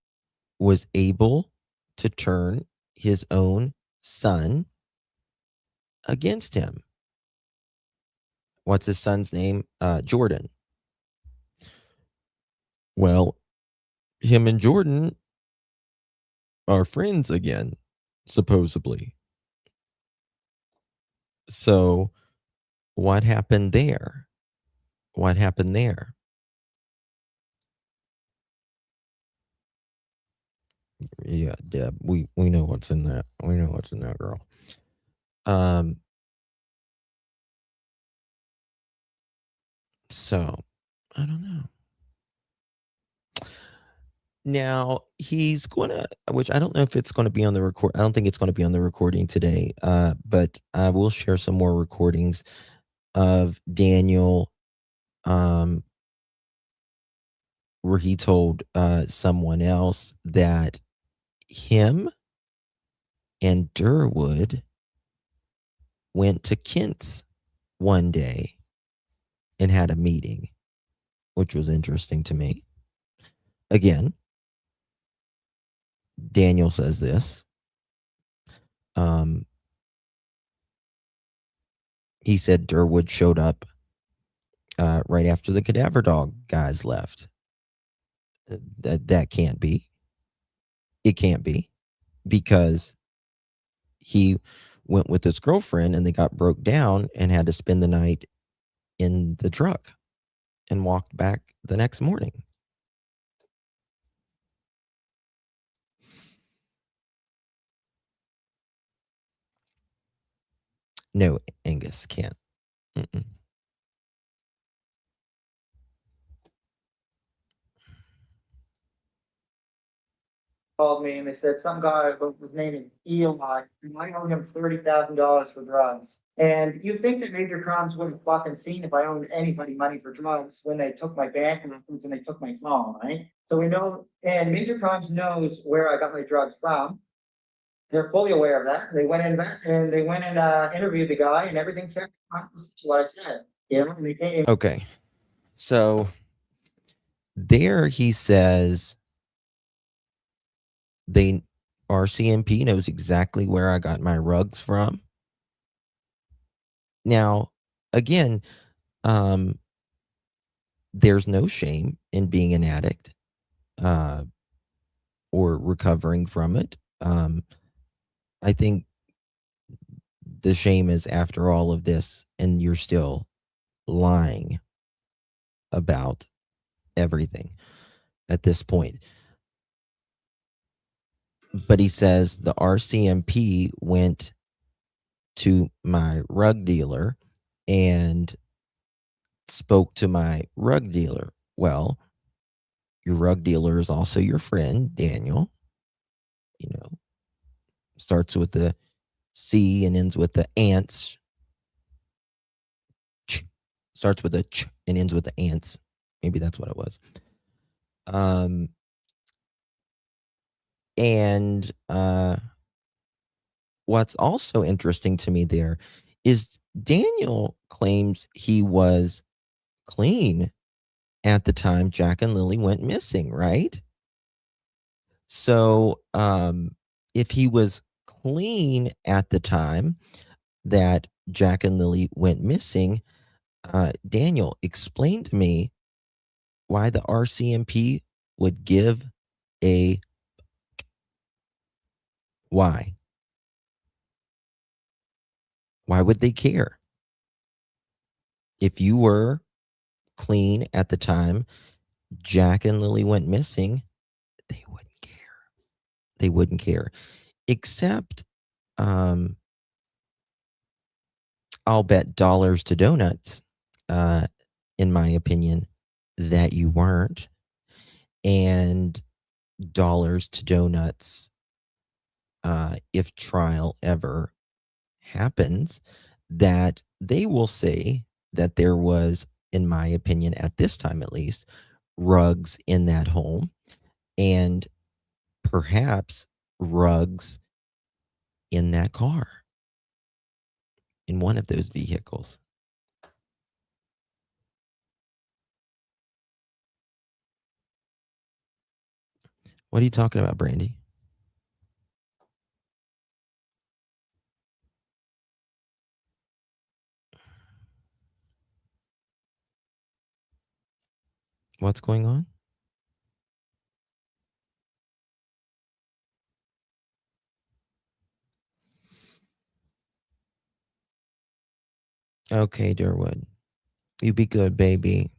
was able to turn his own son against him. What's his son's name? Jordan. Well, him and Jordan are friends again, supposedly. So what happened there? What happened there? Yeah, Deb, we know what's in that. We know what's in that, girl. So I don't know. Now he's gonna, which I don't know if it's gonna be on the record. I don't think it's gonna be on the recording today. But I will share some more recordings of Daniel, where he told someone else that him and Durwood went to Kent's one day and had a meeting, which was interesting to me. Again, Daniel says this. He said Durwood showed up right after the cadaver dog guys left. That can't be. It can't be, because he went with his girlfriend and they got broke down and had to spend the night in the truck and walked back the next morning. No, Angus can't. Mm-mm. Called me and they said some guy was named Eli, and I owe him $30,000 for drugs. And you think that major crimes would have fucking seen if I owed anybody money for drugs when they took my bank records and they took my phone, right? So we know, and major crimes knows where I got my drugs from. They're fully aware of that. They went in back and they went and interviewed the guy and everything checked out what I said. You know, and they came. Okay. So there he says they RCMP knows exactly where I got my rugs from. Now, again, there's no shame in being an addict or recovering from it. I think the shame is after all of this and you're still lying about everything at this point. But he says the RCMP went to my rug dealer and spoke to my rug dealer. Well, your rug dealer is also your friend, Daniel. You know, starts with the C and ends with the ants. Starts with a ch and ends with the ants. Maybe that's what it was. And what's also interesting to me there is Daniel claims he was clean at the time Jack and Lily went missing, right? So, if he was clean at the time that Jack and Lily went missing, Daniel, explain to me why the RCMP would give a why? Why would they care? If you were clean at the time Jack and Lily went missing, they wouldn't care. They wouldn't care. Except, I'll bet dollars to donuts, in my opinion, that you weren't. And dollars to donuts, if trial ever happens, that they will say that there was, in my opinion, at this time at least, rugs in that home and perhaps rugs in that car, in one of those vehicles. What are you talking about, Brandy? What's going on? Okay, Durwood. You be good, baby.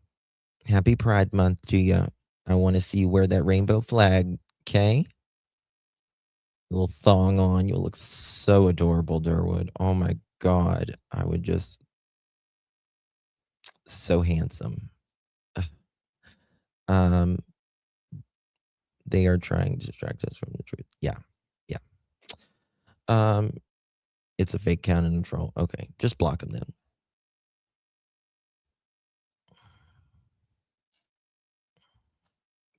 Happy Pride Month to you. I want to see you wear that rainbow flag, okay? Little thong on. You'll look so adorable, Durwood. Oh my God. I would just. So handsome. Um, they are trying to distract us from the truth. Yeah. Yeah. It's a fake count and troll. Okay. Just block him then.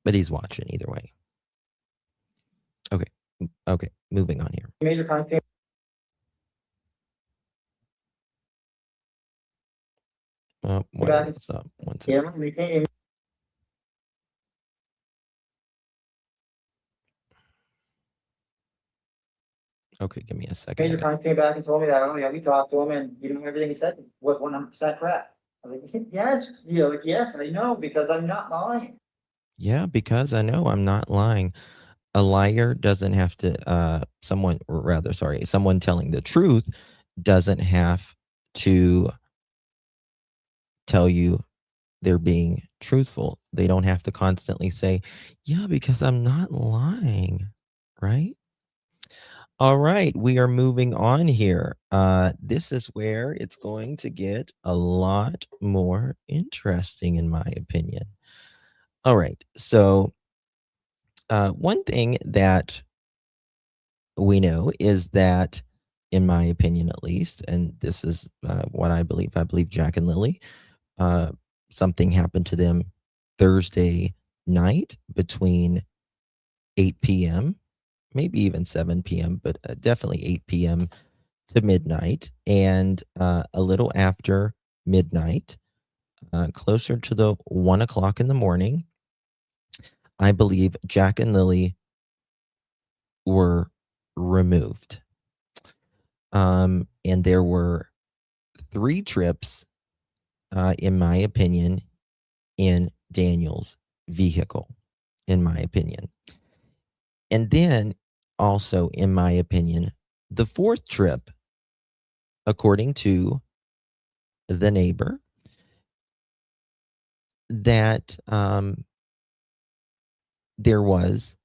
But he's watching either way. Okay. Okay, moving on here. Major constable. What's up? One second. Yeah, we can't. Okay, give me a second. Major Cons came back and told me that, oh yeah, we talked to him and you know, everything he said was 100% correct. I was like, yes, you know, like, yes, I know, because I'm not lying. Yeah, because I know I'm not lying. A liar doesn't have to, someone telling the truth doesn't have to tell you they're being truthful. They don't have to constantly say, yeah, because I'm not lying, right? All right, we are moving on here. This is where it's going to get a lot more interesting, in my opinion. All right, so one thing that we know is that, in my opinion at least, and this is what I believe Jack and Lilly, something happened to them Thursday night between 8 p.m., maybe even 7 p.m., but definitely 8 p.m. to midnight. And a little after midnight, closer to the 1 o'clock in the morning, I believe Jack and Lilly were removed. And there were 3 trips, in my opinion, in Daniel's vehicle, in my opinion. And then also, in my opinion, the 4th trip, according to the neighbor, that there was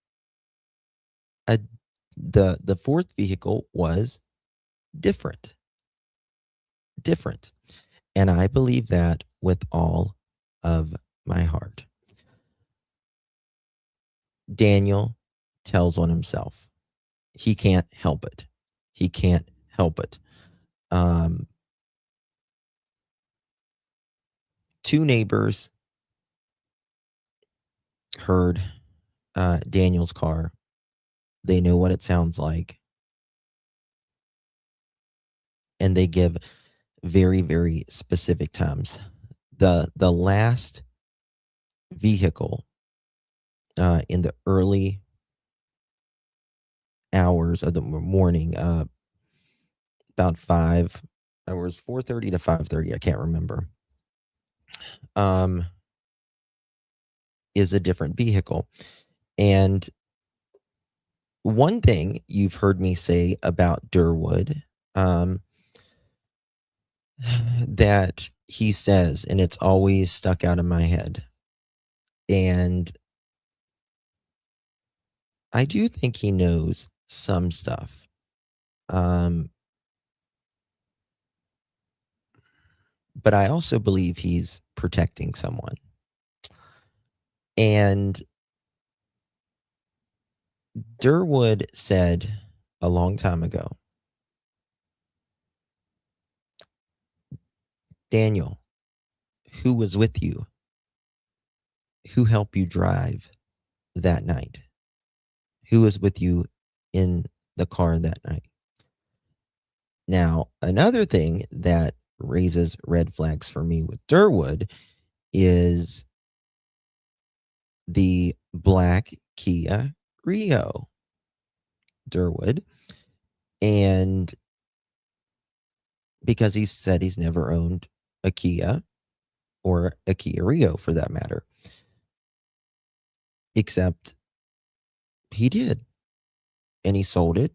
the 4th vehicle was different. And I believe that with all of my heart. Daniel tells on himself. He can't help it. He can't help it. 2 neighbors heard Daniel's car. They know what it sounds like. And they give very, very specific times. The last vehicle in the early hours of the morning, about 5 hours, 4:30 to 5:30, I can't remember, is a different vehicle. And one thing you've heard me say about Durwood, that he says, and it's always stuck out in my head, and I do think he knows some stuff. But I also believe he's protecting someone. And Durwood said a long time ago, Daniel, who was with you? Who helped you drive that night? Who was with you in the car that night? Now, another thing that raises red flags for me with Durwood is the black Kia Rio. Durwood. And because he said he's never owned a Kia or a Kia Rio for that matter. Except he did. And he sold it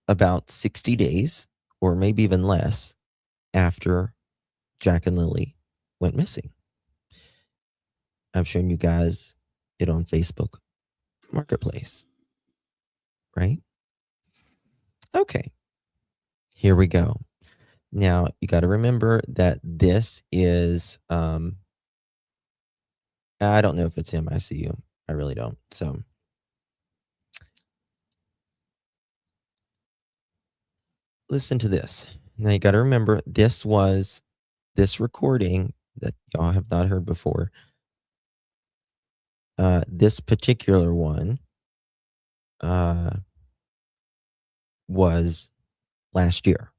about 60 days or maybe even less after Jack and Lilly went missing. I've shown you guys it on Facebook Marketplace, right? Okay, here we go. Now, you got to remember that this is, I don't know if it's MICU. I really don't. So, listen to this. Now, you got to remember this recording that y'all have not heard before This particular one was last year.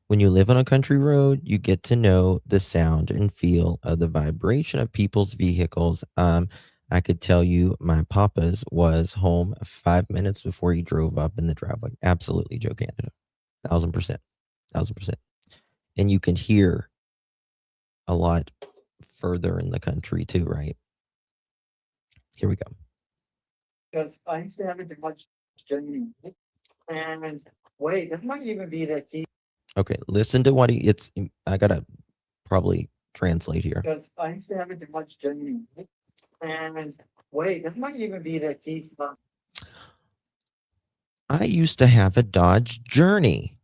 When you live on a country road, you get to know the sound and feel of the vibration of people's vehicles. I could tell you my papa's was home 5 minutes before he drove up in the driveway. Absolutely, Joe Canada. 1,000%. 1,000%. And you can hear a lot further in the country too, right? Here we go. Because I used to have a Dodge Journey. And wait, this might even be the key. Okay, listen to what I gotta probably translate here. Because I used to have a Dodge Journey. And wait, this might even be the key spot. I used to have a Dodge Journey,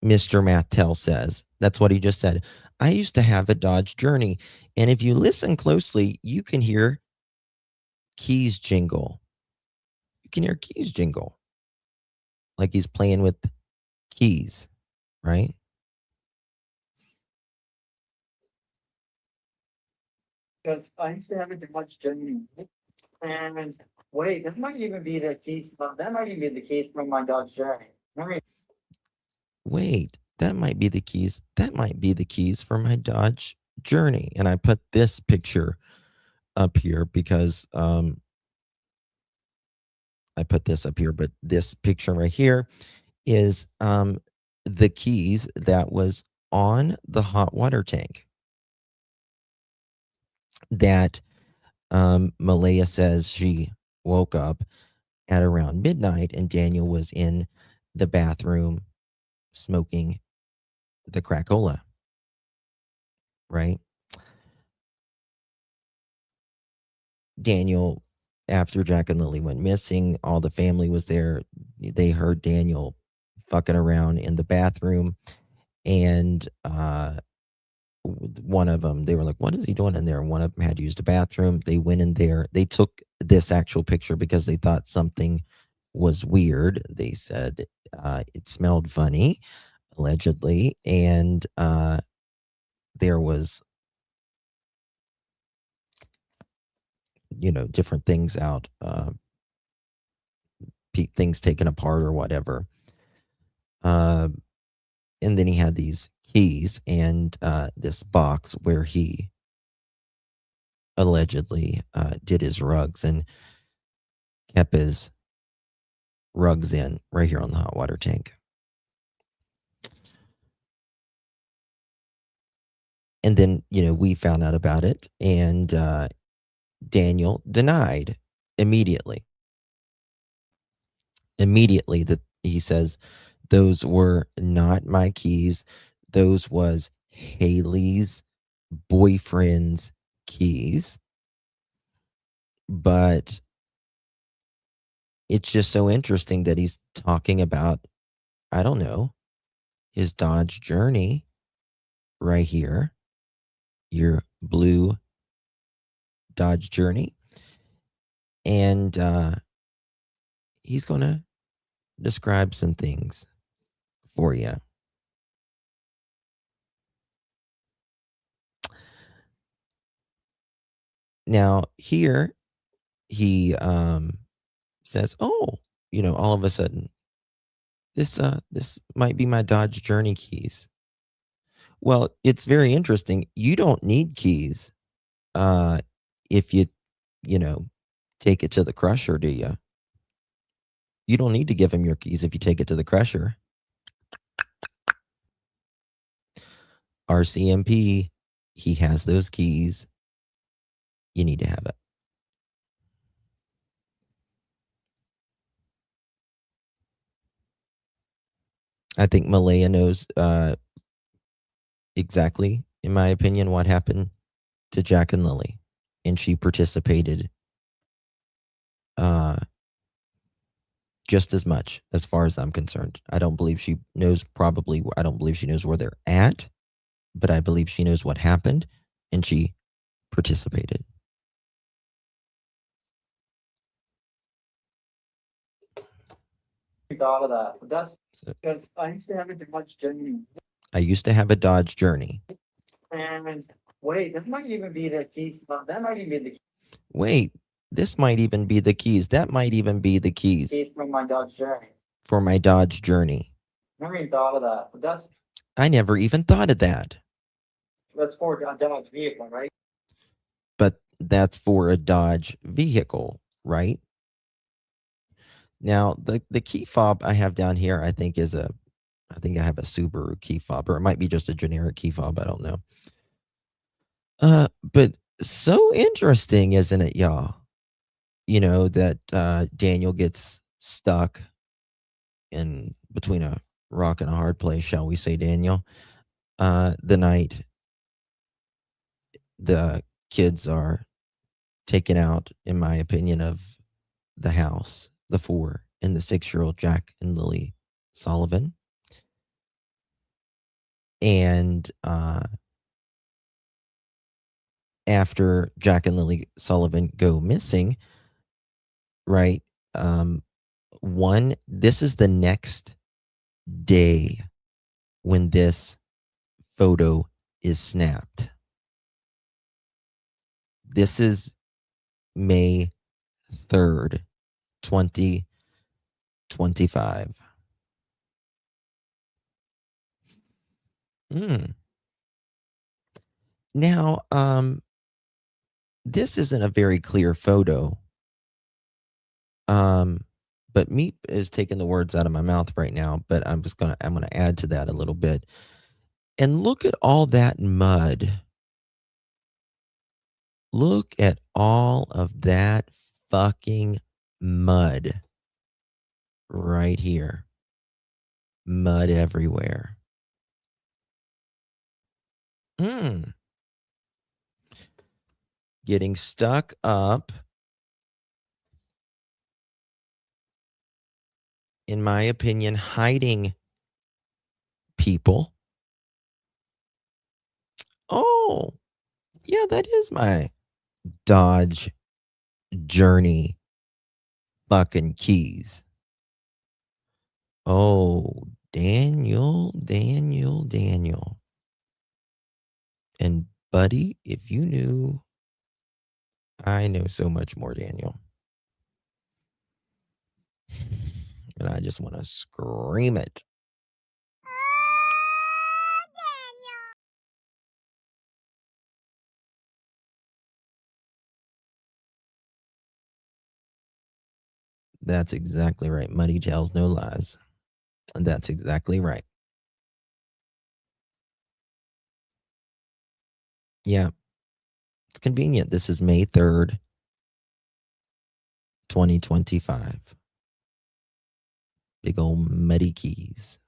Mr. Martell says. That's what he just said. I used to have a Dodge Journey. And if you listen closely, you can hear keys jingle. You can hear keys jingle. Like he's playing with keys, right? Because I used to have a Dodge Journey. And wait, this might even be the key spot. That might even be the case from my Dodge Journey. Wait, that might be the keys. That might be the keys for my Dodge Journey. And I put this picture up here because I put this up here, but this picture right here is the keys that was on the hot water tank that Malaya says she woke up at around midnight and Daniel was in the bathroom smoking the cracola, right? Daniel, after Jack and Lily went missing, all the family was there. They heard Daniel fucking around in the bathroom, and one of them, they were like, "What is he doing in there?" And one of them had used a bathroom. They went in there. They took this actual picture because they thought something was weird. They said it smelled funny, allegedly, and there was, different things out, things taken apart or whatever. And then he had these keys and this box where he allegedly did his rugs and kept his rugs in right here on the hot water tank. And then, we found out about it, and Daniel denied immediately. Immediately, that he says, those were not my keys. Those was Haley's boyfriend's keys. But it's just so interesting that he's talking about, I don't know, his Dodge Journey right here, your blue Dodge Journey. And he's going to describe some things for you. Now, here he says, "Oh, all of a sudden, this might be my Dodge Journey keys." Well, it's very interesting. You don't need keys if you take it to the crusher, do you? You don't need to give him your keys if you take it to the crusher. RCMP, he has those keys. You need to have it. I think Malaya knows exactly, in my opinion, what happened to Jack and Lily, and she participated just as much, as far as I'm concerned. I don't believe she knows where they're at, but I believe she knows what happened, and she participated. Thought of that, but that's because I used to have a Dodge Journey. I used to have a Dodge Journey. And wait, this might even be the key. That might even be the Wait, this might even be the keys. That might even be the keys key from my Dodge Journey. for my Dodge Journey. Never even thought of that. But I never even thought of that. that's for a Dodge vehicle, right? But that's for a Dodge vehicle, right? Now, the key fob I have down here, I think I have a Subaru key fob, or it might be just a generic key fob. I don't know. But so interesting, isn't it, y'all? You know, that Daniel gets stuck in between a rock and a hard place, shall we say, Daniel? The night the kids are taken out, in my opinion, of the house, the 4 and the 6-year-old Jack and Lilly Sullivan. And after Jack and Lilly Sullivan go missing, right? This is the next day when this photo is snapped. This is May 3rd, 2025. Now, this isn't a very clear photo. But Meep is taking the words out of my mouth right now, but I'm gonna add to that a little bit. And look at all that mud. Look at all of that fucking mud right here. Mud everywhere. Getting stuck up, in my opinion, hiding people. Oh, yeah, that is my Dodge Journey fucking keys. Oh, Daniel. And buddy, if you knew, I know so much more, Daniel. And I just want to scream it. That's exactly right. Money tells no lies. And that's exactly right. Yeah. It's convenient. This is May 3rd, 2025. Big old muddy keys.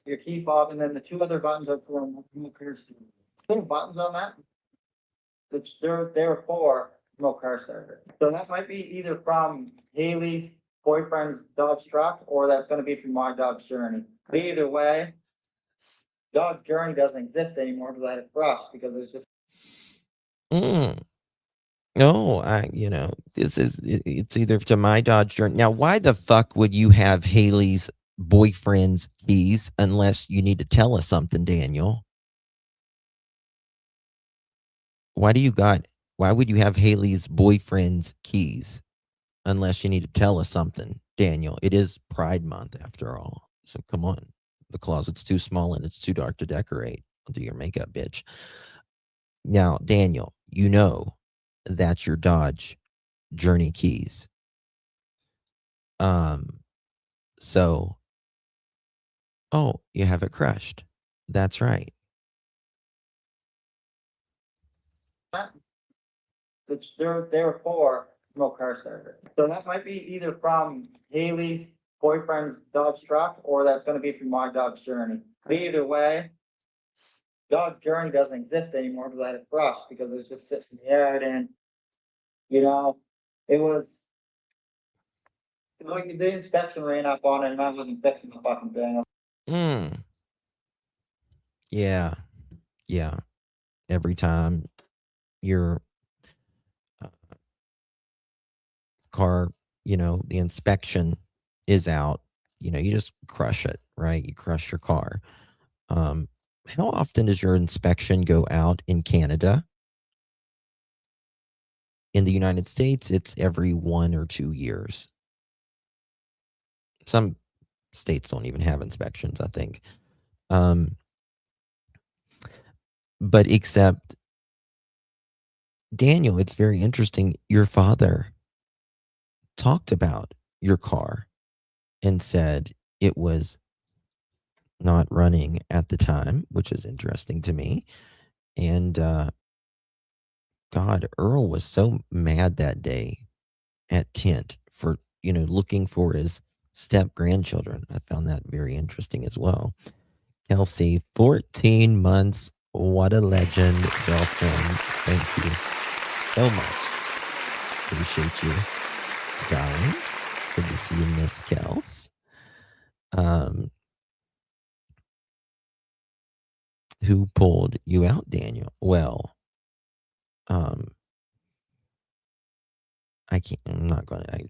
Your key fob, and then the 2 other buttons are for remote car starter. Little buttons on that. They're for remote car starter. So that might be either from Haley's boyfriend's Dodge truck, or that's going to be from my Dodge Journey. But either way, Dodge Journey doesn't exist anymore because I had it crushed because it's just. No, it's either to my Dodge Journey. Now, why the fuck would you have Haley's boyfriend's keys unless you need to tell us something, Daniel? Why would you have Haley's boyfriend's keys unless you need to tell us something, Daniel? It is Pride Month after all. So come on. The closet's too small and it's too dark to decorate. I'll do your makeup, bitch. Now, Daniel, you know that's your Dodge Journey keys. So, oh, you have it crushed. That's right. They're for remote car starter. So that might be either from Haley's boyfriend's Dodge truck, or that's going to be from my Dodge Journey. But either way, Dodge Journey doesn't exist anymore because I had it crushed because it was just sitting in the yard, and it was like the inspection ran up on it, and I wasn't fixing the fucking thing. Yeah. Every time your car, the inspection is out, you just crush it, right? You crush your car. How often does your inspection go out in Canada? In the United States, it's every 1 or 2 years. Some states don't even have inspections, I think. But except Daniel, it's very interesting. Your father talked about your car and said it was not running at the time, which is interesting to me. And God, Earl was so mad that day at Tent for, looking for his step grandchildren. I found that very interesting as well. Kelsey, 14 months. What a legend, girlfriend. Thank you so much. Appreciate you, darling. Good to see you, Miss Kels. Who pulled you out, Daniel? Well, I'm not going to,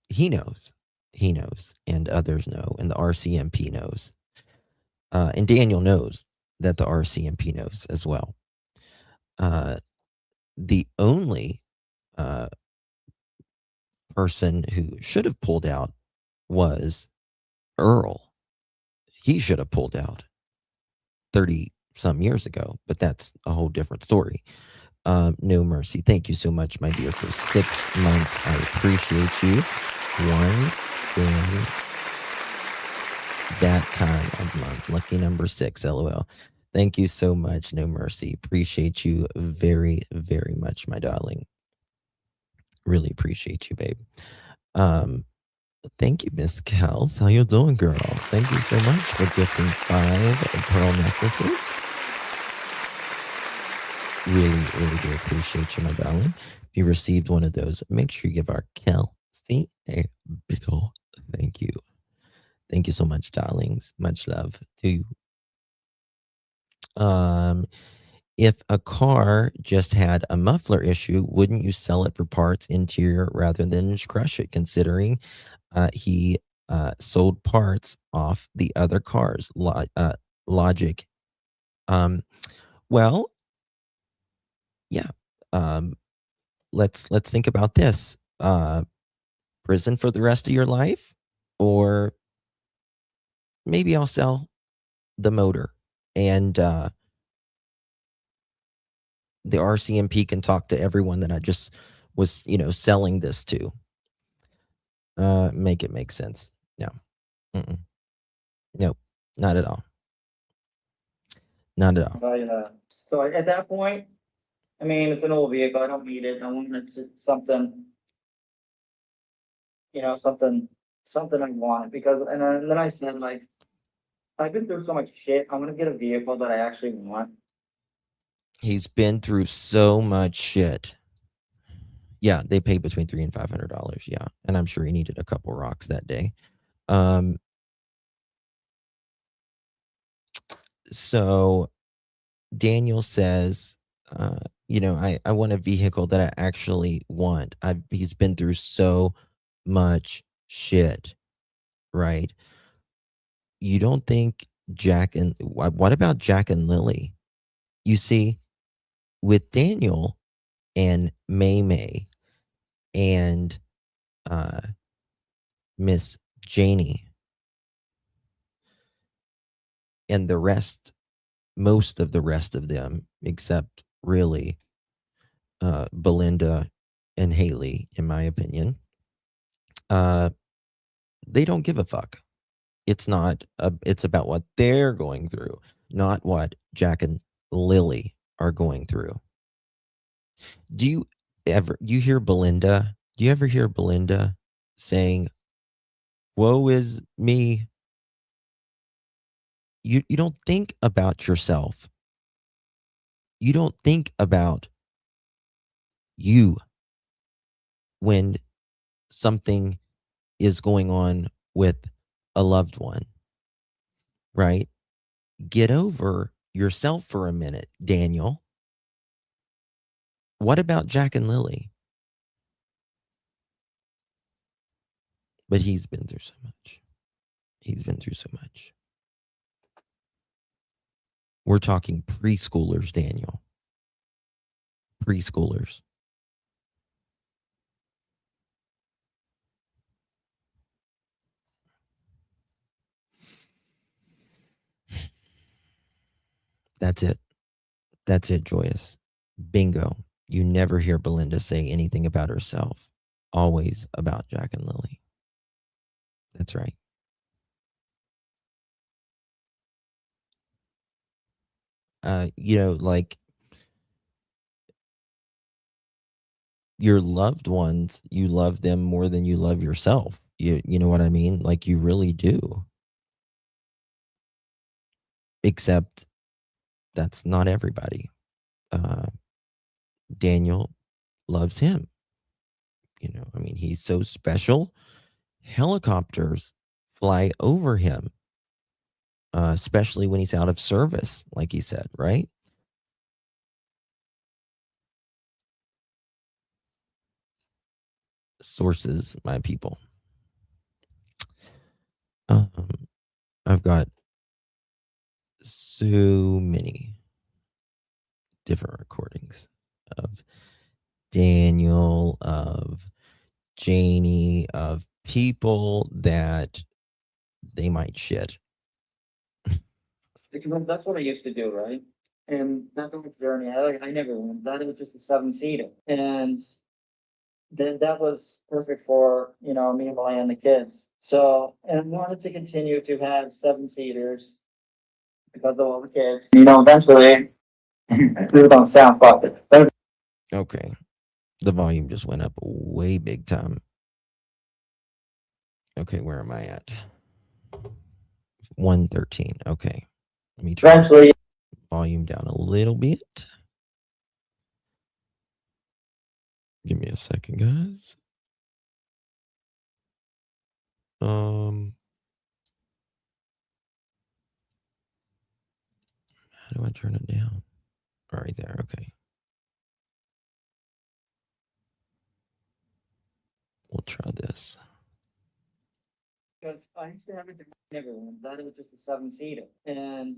he knows. He knows, and others know, and the RCMP knows. And Daniel knows that the RCMP knows as well. The only person who should have pulled out was Earl. He should have pulled out 30 some years ago, but that's a whole different story. No Mercy, thank you so much, my dear, for 6 months. I appreciate you. One in that time of month. Lucky number 6, LOL. Thank you so much, No Mercy. Appreciate you very, very much, my darling. Really appreciate you, babe. Thank you, Miss Kels. How you doing, girl? Thank you so much for gifting 5 pearl necklaces. Really, really do appreciate you, my darling. If you received one of those, make sure you give our Kelsey a big ol' thank you. Thank you so much, darlings. Much love to you. If a car just had a muffler issue, wouldn't you sell it for parts, interior, rather than just crush it, considering he sold parts off the other cars? Logic. Well, yeah. Let's think about this. Prison for the rest of your life, or maybe I'll sell the motor, and the RCMP can talk to everyone that I just was, selling this to. Make it make sense. No. Mm-mm. Nope. Not at all. Not at all. I'll tell you that. So at that point, I mean, it's an old vehicle. I don't need it. I want it to something, something I want because, and then I said, like, I've been through so much shit. I'm gonna get a vehicle that I actually want. He's been through so much shit. Yeah, they paid between $300 and $500. Yeah, and I'm sure he needed a couple rocks that day. So Daniel says, I want a vehicle that I actually want. He's been through so much shit, right? You don't think what about Jack and Lilly? You see, with Daniel and May and Miss Janie and most of the rest of them, except really Belinda and Haley, in my opinion, they don't give a fuck. It's about what they're going through, not what Jack and Lilly are going through. Do you hear Belinda? Do you ever hear Belinda saying, "Woe is me"? You don't think about yourself. You don't think about you when something is going on with a loved one, right? Get over yourself for a minute, Daniel. What about Jack and Lilly? But he's been through so much. He's been through so much. We're talking preschoolers, Daniel. Preschoolers. That's it. That's it, Joyous. Bingo. You never hear Belinda say anything about herself. Always about Jack and Lilly. That's right. Like your loved ones, you love them more than you love yourself. You know what I mean? Like you really do. Except that's not everybody. Uh, Daniel loves him. I mean, he's so special. Helicopters fly over him, especially when he's out of service, like he said, right? Sources, my people. I've got so many different recordings of Daniel, of Janie, of people that they might shit. Because that's what I used to do, right? And that was journey. I never went. That was just a 7-seater, and then that was perfect for me and Malay and the kids. So, and I wanted to continue to have 7-seaters because of all the kids. Eventually, this is gonna sound fucked, but Okay. The volume just went up way big time. Okay, where am I at? 113. Okay. Let me turn eventually, volume down a little bit. Give me a second, guys. How do I turn it down? All right, there. Okay. We'll try this. because I used to have a never went. That was just a 7-seater, and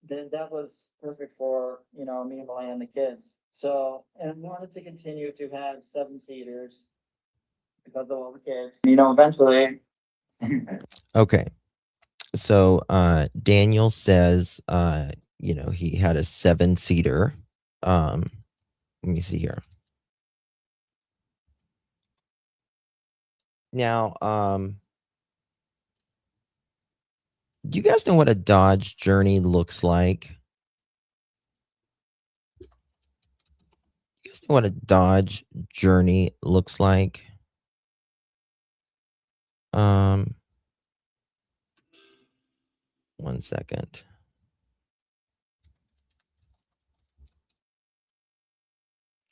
then that was perfect for me and Malay and the kids. So, and I wanted to continue to have 7-seaters because of all the kids. Eventually. Okay. So Daniel says he had a 7-seater. Let me see here. Now, do you guys know what a Dodge Journey looks like? You guys know what a Dodge Journey looks like? One second.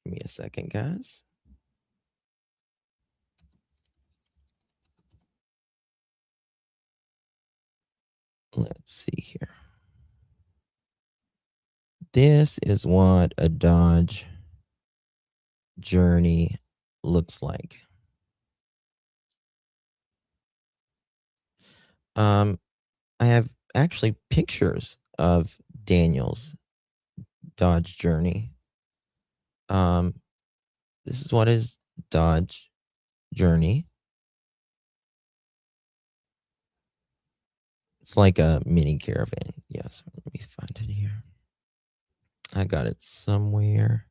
Give me a second, guys. Let's see here. This is what a Dodge Journey looks like. I have actually pictures of Daniel's Dodge Journey. This is what his Dodge Journey. It's like a mini caravan. Yes, let me find it here. I got it somewhere.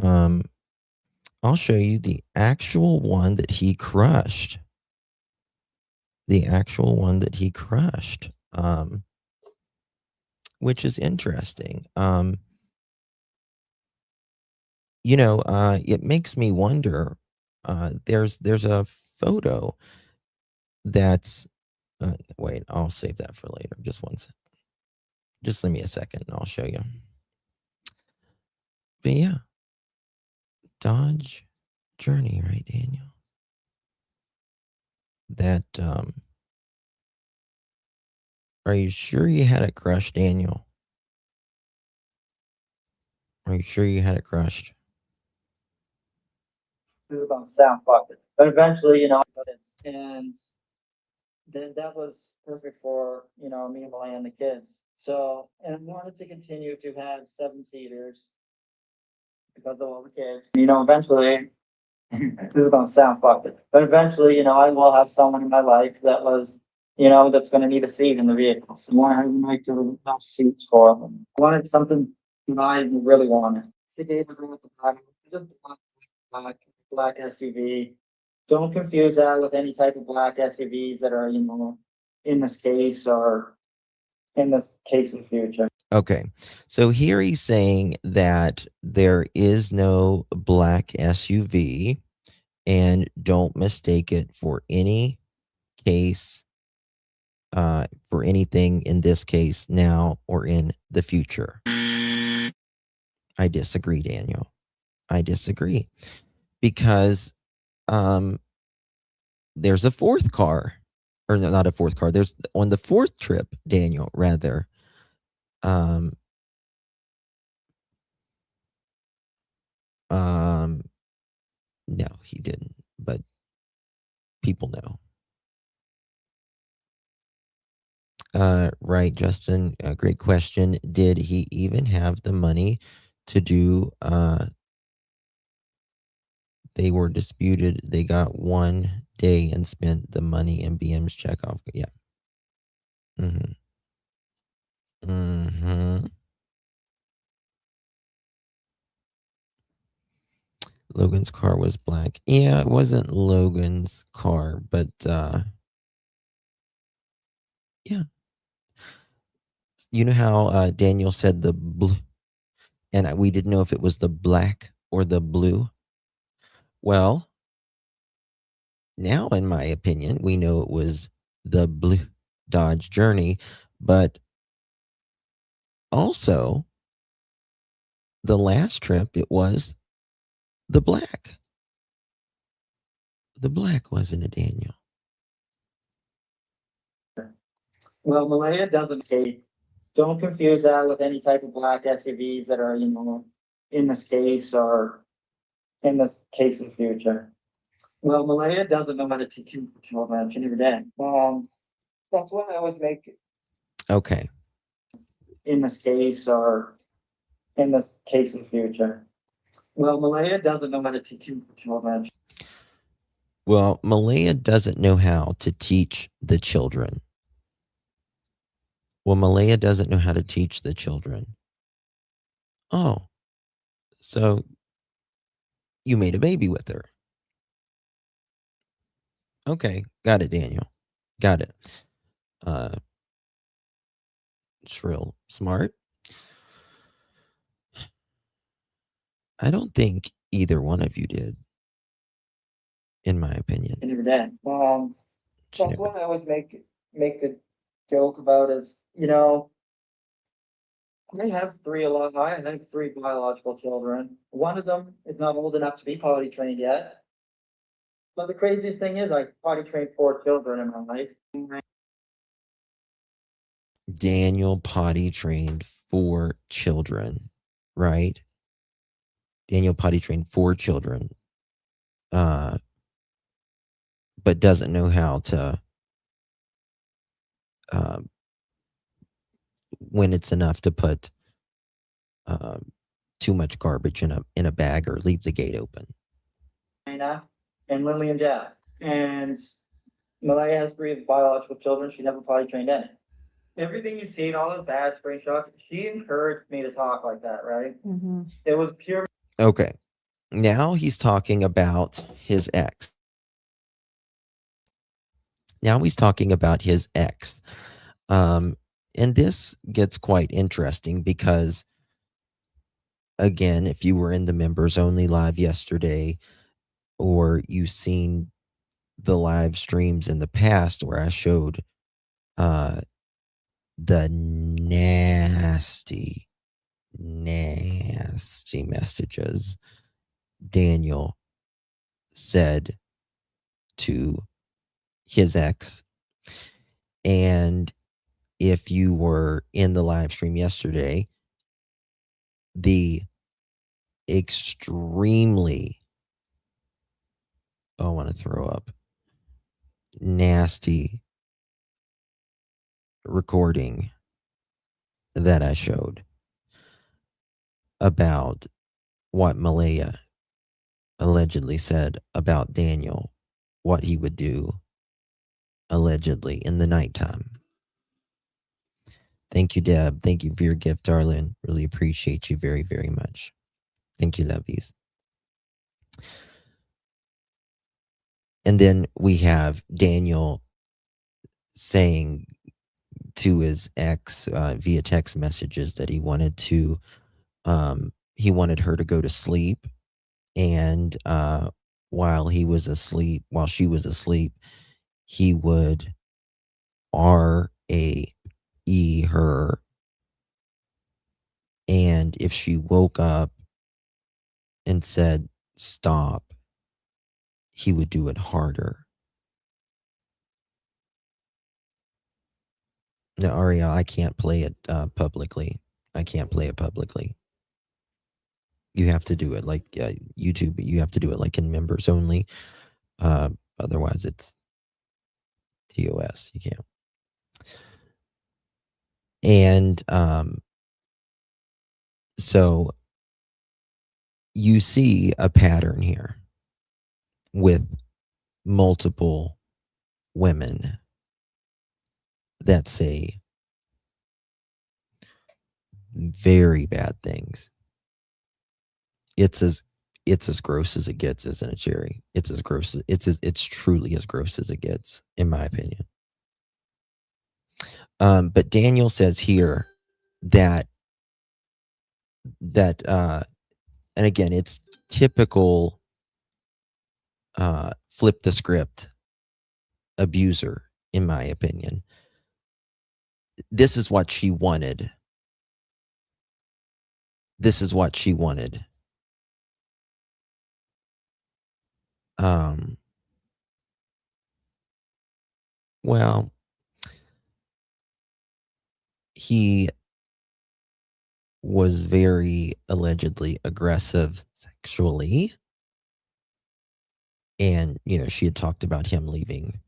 I'll show you the actual one that he crushed. The actual one that he crushed. Which is interesting. It makes me wonder. There's a photo that's. Wait, I'll save that for later. Just one second. Just leave me a second, and I'll show you. But yeah, Dodge Journey, right, Daniel? That. Are you sure you had it crushed, Daniel? Are you sure you had it crushed? This is gonna sound fucked, but eventually, and then that was perfect for, me and Malaya and the kids. So, and I wanted to continue to have 7-seaters because of all the kids. Eventually, this is gonna sound fucked, but eventually, I will have someone in my life that was, that's gonna need a seat in the vehicle. So I wanna have like enough seats for them. I wanted something that I really wanted. She gave it at the back, just black SUV. Don't confuse that with any type of black SUVs that are, in this case or in this case in the future. Okay. So here he's saying that there is no black SUV, and don't mistake it for any case, for anything in this case now or in the future. I disagree, Daniel. I disagree because there's a fourth car, or no, not a fourth car. There's on the fourth trip, Daniel, rather. Um, no, he didn't, but people know. Right, Justin. Great question. Did he even have the money to do? They were disputed. They got 1 day and spent the money in BM's checkoff. Yeah. Mm-hmm. Mm-hmm. Logan's car was black. Yeah, it wasn't Logan's car, but yeah. You know how Daniel said the blue, and we didn't know if it was the black or the blue? Well, now, in my opinion, we know it was the blue Dodge Journey, but also the last trip, it was the black. The black, wasn't it, Daniel? Well, Malaya doesn't say, don't confuse that with any type of black SUVs that are, in this case or in this case in the future. Well, Malaya doesn't know how to teach you for children. She never did. That's what I always make Okay. in this case or in this case in the future. Well, Malaya doesn't know how to teach you for children. Well, Malaya doesn't know how to teach the children. Well, Malaya doesn't know how to teach the children. Oh, so you made a baby with her. Okay, got it, Daniel. Got it. It's real smart. I don't think either one of you did, in my opinion. She never did. She That's never- what I always make the joke about is, I have three biological children. One of them is not old enough to be potty trained yet. But the craziest thing is I potty trained 4 children in my life. Daniel potty trained 4 children, right? Daniel potty trained 4 children, but doesn't know how to, when it's enough to put too much garbage in a bag or leave the gate open. Dana and Lily and Jack. And Malaya has 3 biological children. She never potty trained any. Everything you see in all those bad screenshots, she encouraged me to talk like that, right? It was pure. Okay. Now he's talking about his ex. Now he's talking about his ex. And this gets quite interesting because, again, if you were in the members only live yesterday, or you've seen the live streams in the past where I showed the nasty messages Daniel said to his ex. And if you were in the live stream yesterday, the extremely, I want to throw up, nasty recording that I showed about what Malaya allegedly said about Daniel, what he would do allegedly in the nighttime. Thank you, Deb. Thank you for your gift, darling. Really appreciate you very, very much. Thank you, lovies. And then we have Daniel saying to his ex via text messages that he wanted her to go to sleep, and while she was asleep, he would RAE her, and if she woke up and said stop, he would do it harder. Now, Ariel, I can't play it publicly. I can't play it publicly. You have to do it like YouTube. You have to do it like in members only. Otherwise, it's TOS. You can't. And so you see a pattern here with multiple women that say very bad things. It's as gross as it gets, isn't it, Jerry? It's truly as gross as it gets, in my opinion. But Daniel says here that and again, it's typical flip the script abuser, in my opinion. This is what she wanted. Well, he was very allegedly aggressive sexually. And, she had talked about him leaving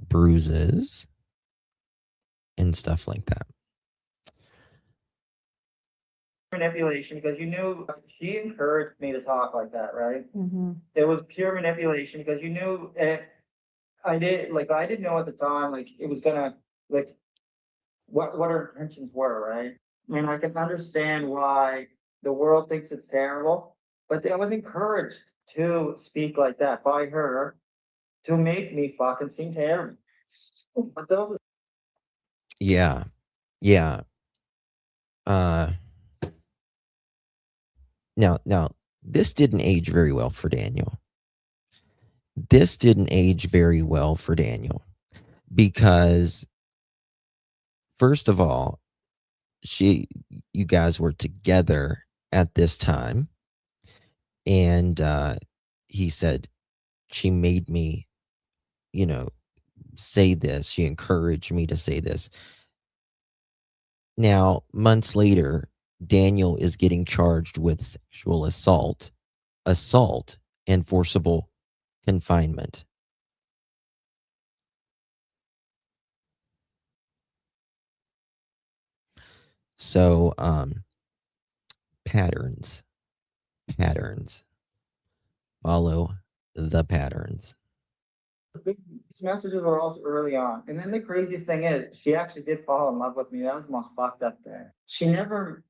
bruises and stuff like that. Manipulation, because you knew she encouraged me to talk like that, right? It was pure manipulation because you knew I didn't know at the time, like, it was gonna, like, what her intentions were, right? And I can understand why the world thinks it's terrible, but I was encouraged to speak like that by her to make me fucking seem terrible. But those Yeah. Now, this didn't age very well for Daniel. Because, first of all, you guys were together at this time, and he said she made me, say this. She encouraged me to say this. Now, months later, Daniel is getting charged with sexual assault, and forcible confinement. So, patterns. Follow the patterns. these messages were also early on. And then the craziest thing is she actually did fall in love with me. That was the most fucked up thing. She never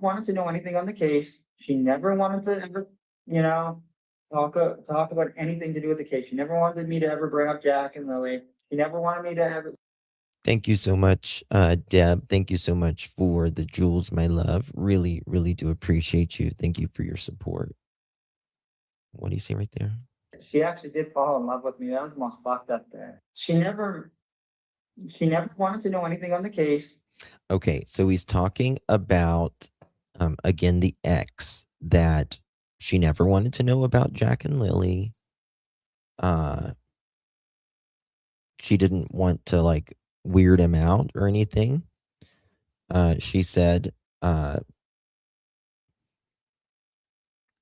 wanted to know anything on the case. She never wanted to ever, talk about anything to do with the case. She never wanted me to ever bring up Jack and Lily. She never wanted me to ever. Thank you so much, Deb. Thank you so much for the jewels, my love. Really, really do appreciate you. Thank you for your support. What do you see right there? She actually did fall in love with me. That was the most fucked up thing. She never wanted to know anything on the case. Okay, so he's talking about, again, the ex that she never wanted to know about Jack and Lily. She didn't want to, like, weird him out or anything. She said,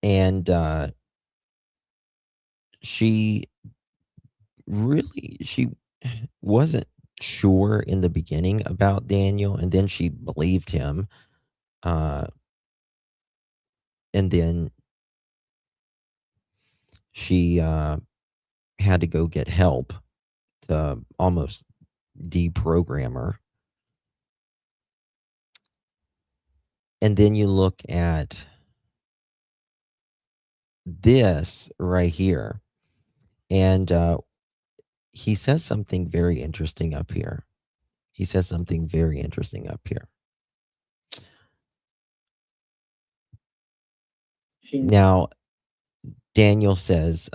and she wasn't sure in the beginning about Daniel, and then she believed him. And then she had to go get help to almost deprogram her. And then you look at this right here, and he says something very interesting up here. He says something very interesting up here. Now, Daniel says,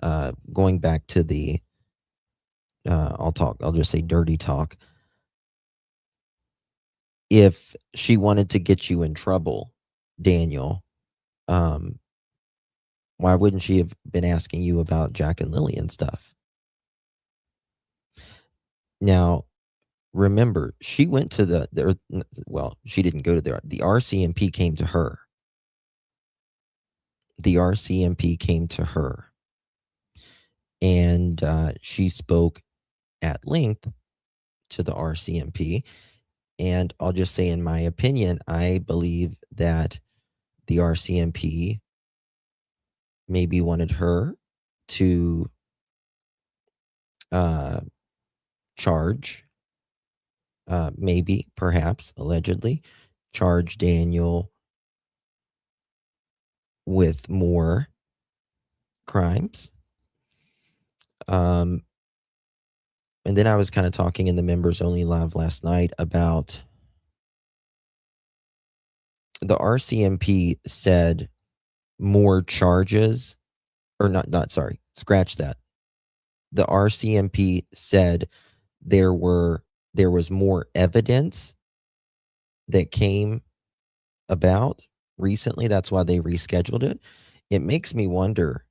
going back to the, I'll just say dirty talk. If she wanted to get you in trouble, Daniel, why wouldn't she have been asking you about Jack and Lilly and stuff? Now, remember, she went to she didn't go to the RCMP came to her. The RCMP came to her, and she spoke at length to the RCMP. And I'll just say, in my opinion, I believe that the RCMP maybe wanted her to charge, maybe, perhaps, allegedly, charge Daniel with more crimes. And then I was kind of talking in the members only live last night about the RCMP said more charges, or not, sorry, scratch that. The RCMP said there was more evidence that came about recently. That's why they rescheduled it. It makes me wonder,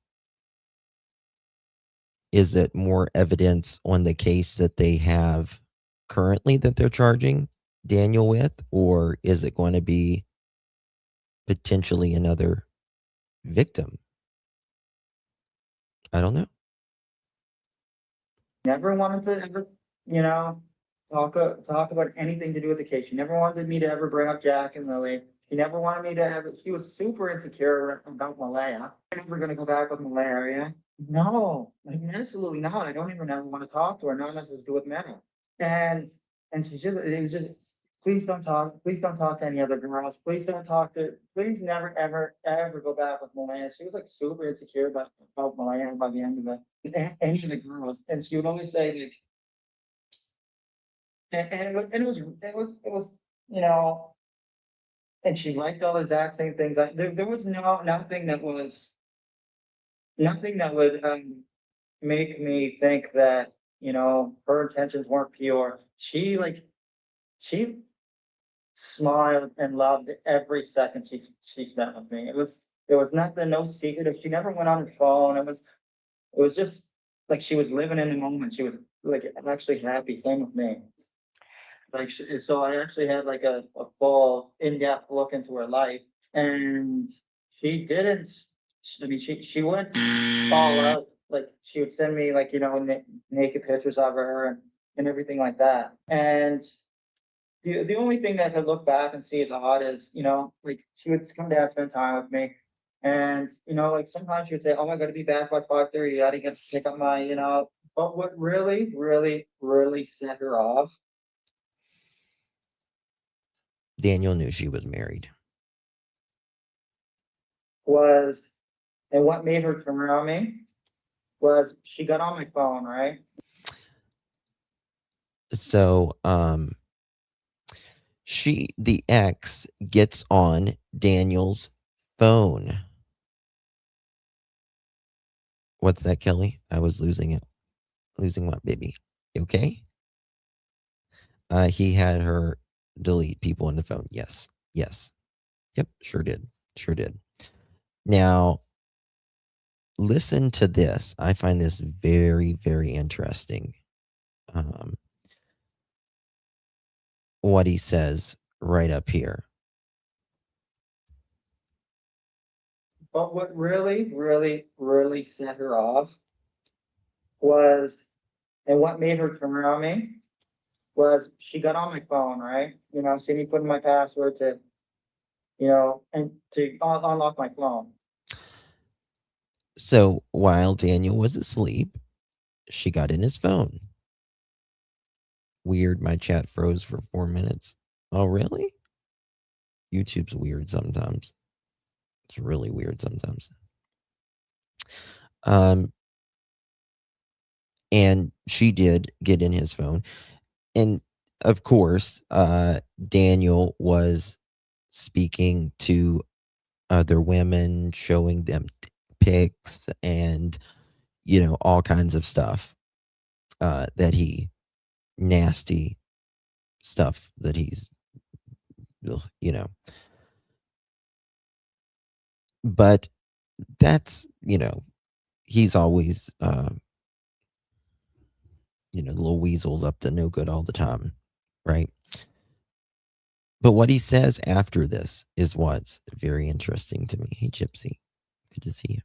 is it more evidence on the case that they have currently that they're charging Daniel with, or is it going to be potentially another victim? I don't know. Never wanted to ever, talk about anything to do with the case. She never wanted me to ever bring up Jack and Lilly. She never wanted me to ever, she was super insecure about Malaya. I'm never gonna go back with Malaya. No, like absolutely not. I don't even ever want to talk to her, not unless it's to do with Meta. And she's just, it was just, please don't talk to any other girls. Please never, ever go back with Malaya. She was like super insecure about Malaya by the end of it. Any of the girls. And she would always say like, it was, and she liked all the exact same things. There was nothing that would make me think that, her intentions weren't pure. She smiled and loved every second she spent with me. There was nothing, no secret. She never went on her phone. It was just like she was living in the moment. She was like actually happy. Same with me. So I actually had like a full in-depth look into her life, and she didn't. I mean, she went all out. Like she would send me like naked pictures of her and everything like that. And the only thing that I could look back and see as odd is like she would come down and spend time with me, and like sometimes she would say, "Oh, I got to be back by 5:30. I got to pick up my." But what really, really, really set her off. Daniel knew she was married. Was and what made her turn on me was she got on my phone, right? So, the ex gets on Daniel's phone. What's that, Kelly? I was losing it. Losing what, baby? You okay? He had her delete people on the phone. Yes. Yep, sure did. Now, listen to this. I find this very, very interesting. What he says right up here. But what really, really, really set her off was, and what made her turn on me was she got on my phone, right? See me putting my password to, and to unlock my phone. So while Daniel was asleep, she got in his phone. Weird, my chat froze for 4 minutes. Oh, really? YouTube's weird sometimes. It's really weird sometimes. And she did get in his phone. And of course, Daniel was speaking to other women, showing them pics and, all kinds of stuff nasty stuff that he's, but that's, he's always, little weasels up to no good all the time, right? But what he says after this is what's very interesting to me. Hey, Gypsy, good to see you.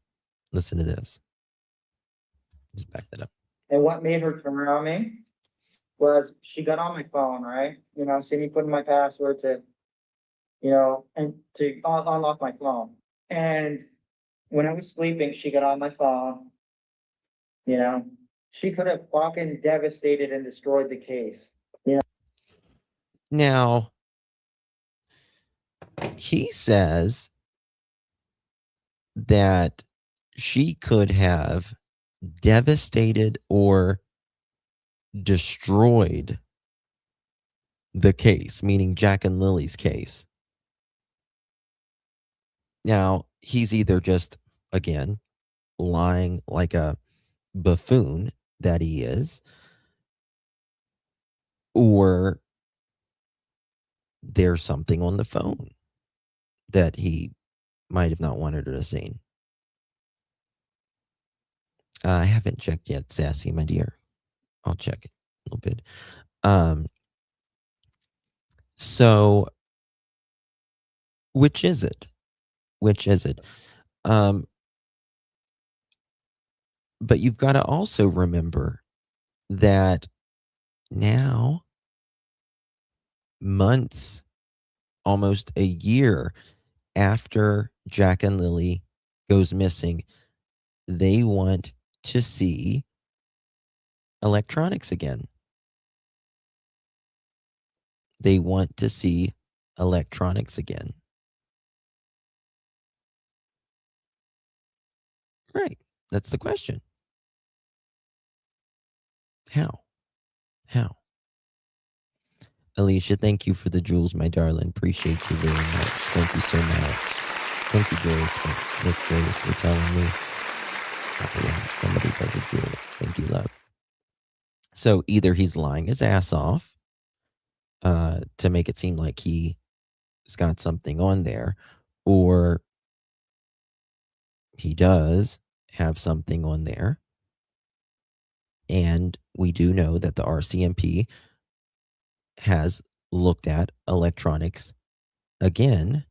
Listen to this. Just back that up. And what made her turn on me was she got on my phone, right? See me putting my password to, and to unlock my phone. And when I was sleeping, she got on my phone. She could have fucking devastated and destroyed the case. Now, he says that she could have devastated or destroyed the case, meaning Jack and Lily's case. Now, he's either just, again, lying like a buffoon that he is, or there's something on the phone that he might have not wanted her to see. I haven't checked yet, Sassy, my dear. I'll check it a little bit. So, which is it? Which is it? But you've got to also remember that now, months, almost a year after Jack and Lily goes missing, they want to see electronics again. They want to see electronics again. Right. That's the question. How? How? Alicia, thank you for the jewels, my darling. Appreciate you very much. Thank you so much. Thank you, Joyce, Miss Joyce, for telling me. Oh, yeah, somebody does a jewel. Thank you, love. So either he's lying his ass off to make it seem like he's got something on there, or he does have something on there. And we do know that the RCMP has looked at electronics again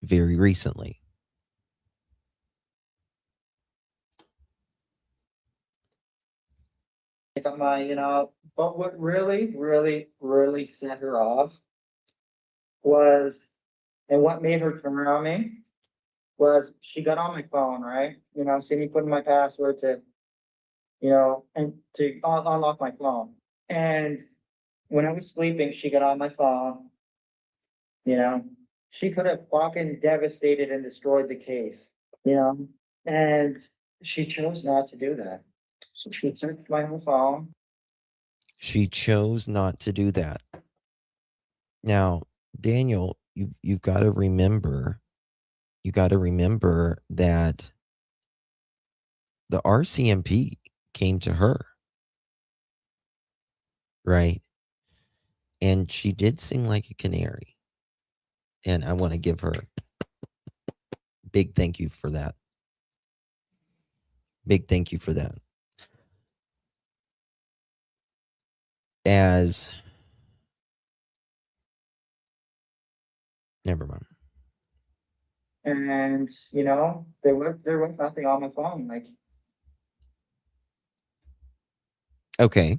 very recently. But what really, really, really set her off was, and what made her turn on me was she got on my phone, right? See me putting my password to, and to unlock my phone. And when I was sleeping, she got on my phone. She could have fucking devastated and destroyed the case, and she chose not to do that. So she searched my whole phone. She chose not to do that. Now, Daniel, you've got to remember, that the RCMP came to her, right? And she did sing like a canary. And I want to give her big thank you for that. Big thank you for that. Never mind. And there was nothing on my phone. Like, Okay.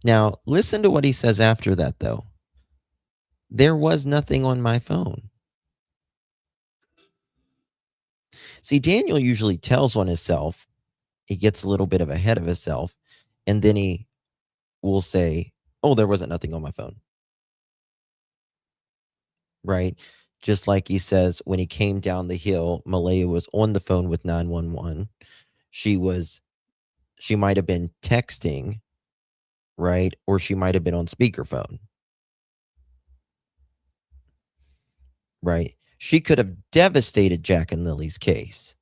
Now, listen to what he says after that, though. There was nothing on my phone. See, Daniel usually tells on himself. He gets a little bit of ahead of himself, and then he will say, "Oh, there wasn't nothing on my phone." Right? Just like he says when he came down the hill, Malaya was on the phone with 911. She might have been texting, right? Or she might have been on speakerphone, right? She could have devastated Jack and Lily's case,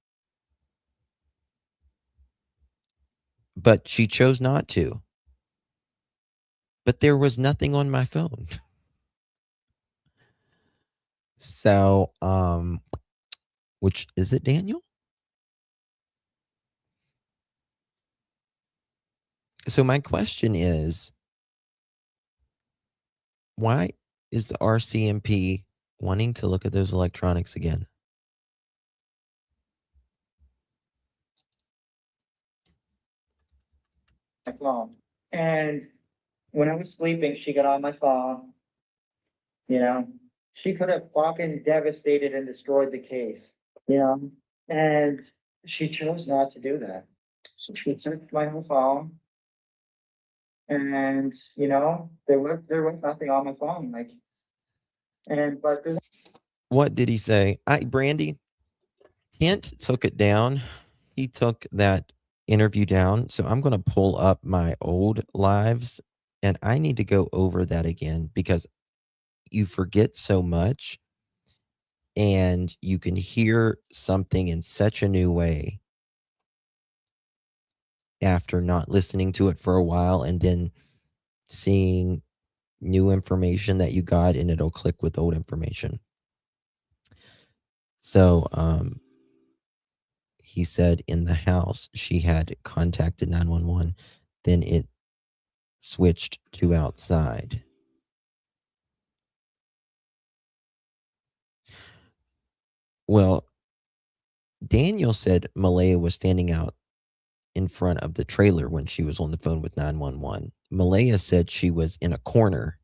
but she chose not to. But there was nothing on my phone. So, which is it, Daniel? So my question is, why is the RCMP wanting to look at those electronics again? My phone. And when I was sleeping, she got on my phone, you know, she could have fucking devastated and destroyed the case, you know, and she chose not to do that. So she took my whole phone and, there was nothing on my phone, like, but there's What did he say? Brandy, Kent took it down. He took that interview down. So I'm going to pull up my old lives and I need to go over that again because you forget so much and you can hear something in such a new way after not listening to it for a while and then seeing new information that you got and it'll click with old information. So, he said in the house she had contacted 911, then it switched to outside. Well, Daniel said Malaya was standing out in front of the trailer when she was on the phone with 911. Malaya said she was in a corner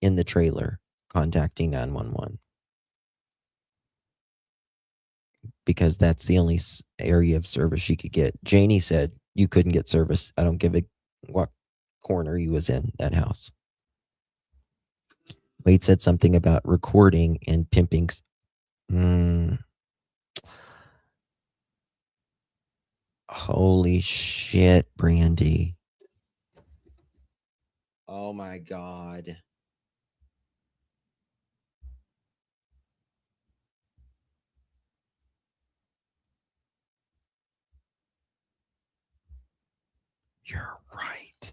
in the trailer contacting 911 because that's the only area of service she could get. Janie said you couldn't get service. I don't give a what corner you was in that house. Wade said something about recording and pimping. Holy shit, Brandy. Oh my God. You're right.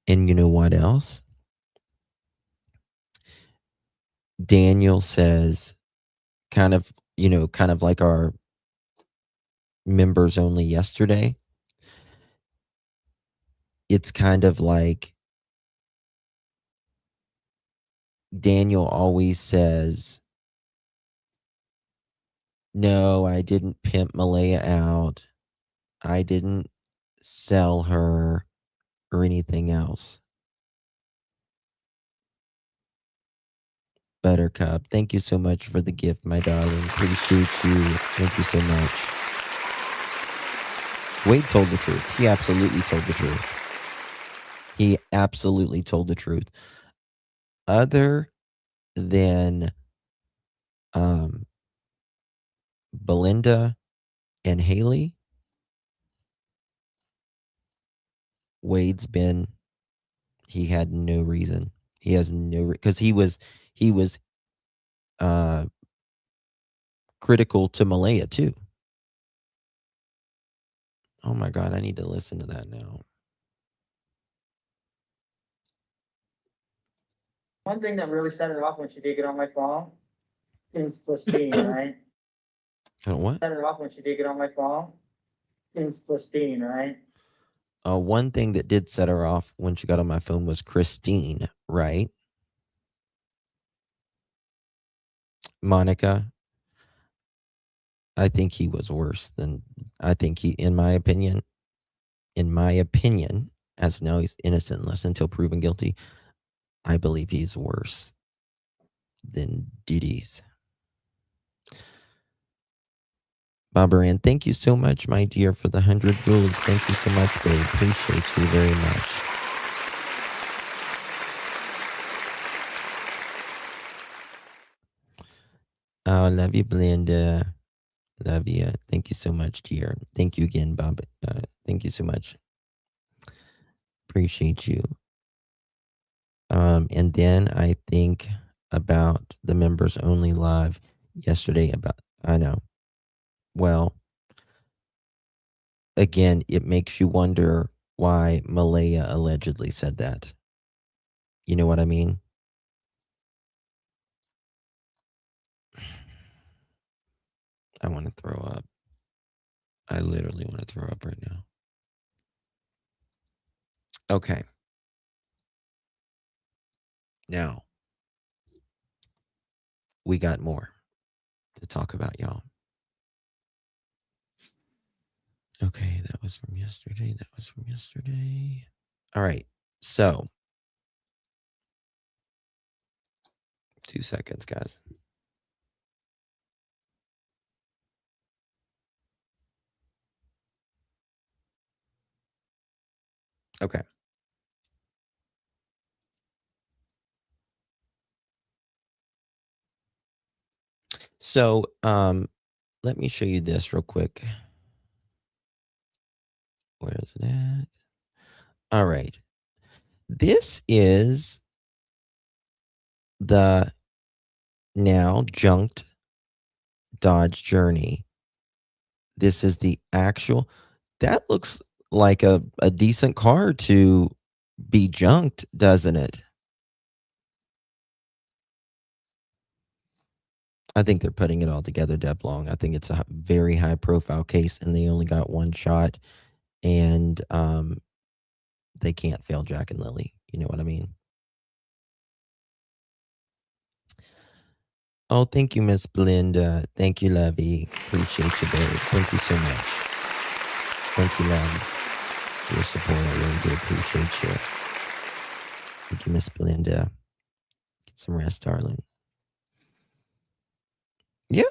And you know what else? Daniel says, kind of like our members only yesterday. It's kind of like Daniel always says, no, I didn't pimp Malaya out. I didn't sell her or anything else. Buttercup, thank you so much for the gift, my darling. Appreciate you. Thank you so much. Wade told the truth. He absolutely told the truth. He absolutely told the truth. Other than Belinda and Haley, Wade's been, he had no reason. He has no, because he was critical to Malaya too. Oh my God, I need to listen to that now. one thing that really set it off when she did get on my phone is Christine, right? What? Set it off when she did get on my phone is Christine, right? One thing that did set her off when she got on my phone was Christine, right? Monica, I think he was worse than, in my opinion, in my opinion, as now he's innocent unless until proven guilty, I believe he's worse than Diddy's. Babaran, thank you so much, my dear, for the 100 rules. Thank you so much, babe. Appreciate you very much. Oh, love you, Belinda. Love you. Thank you so much, dear. Thank you again, Bob. Thank you so much. Appreciate you. And then I think about the members only live yesterday about, I know. Well, again, it makes you wonder why Malaya allegedly said that. You know what I mean? I want to throw up. I literally want to throw up right now. Okay. Now, we got more to talk about, y'all. Okay, that was from yesterday. That was from yesterday. All right. So, 2 seconds, guys. Okay. So, let me show you this real quick. Where is it at? All right. This is the now junked Dodge Journey. This is the actual, that looks like a decent car to be junked, doesn't it? I think they're putting it all together, Deb Long. I think it's a very high profile case and they only got one shot and they can't fail Jack and Lilly. You know what I mean? Oh, thank you, Miss Belinda. Thank you, Lovey. Appreciate you, babe. Thank you so much. Thank you, loves. Your support. I really do appreciate you. Thank you, Miss Belinda. Get some rest, darling. Yeah.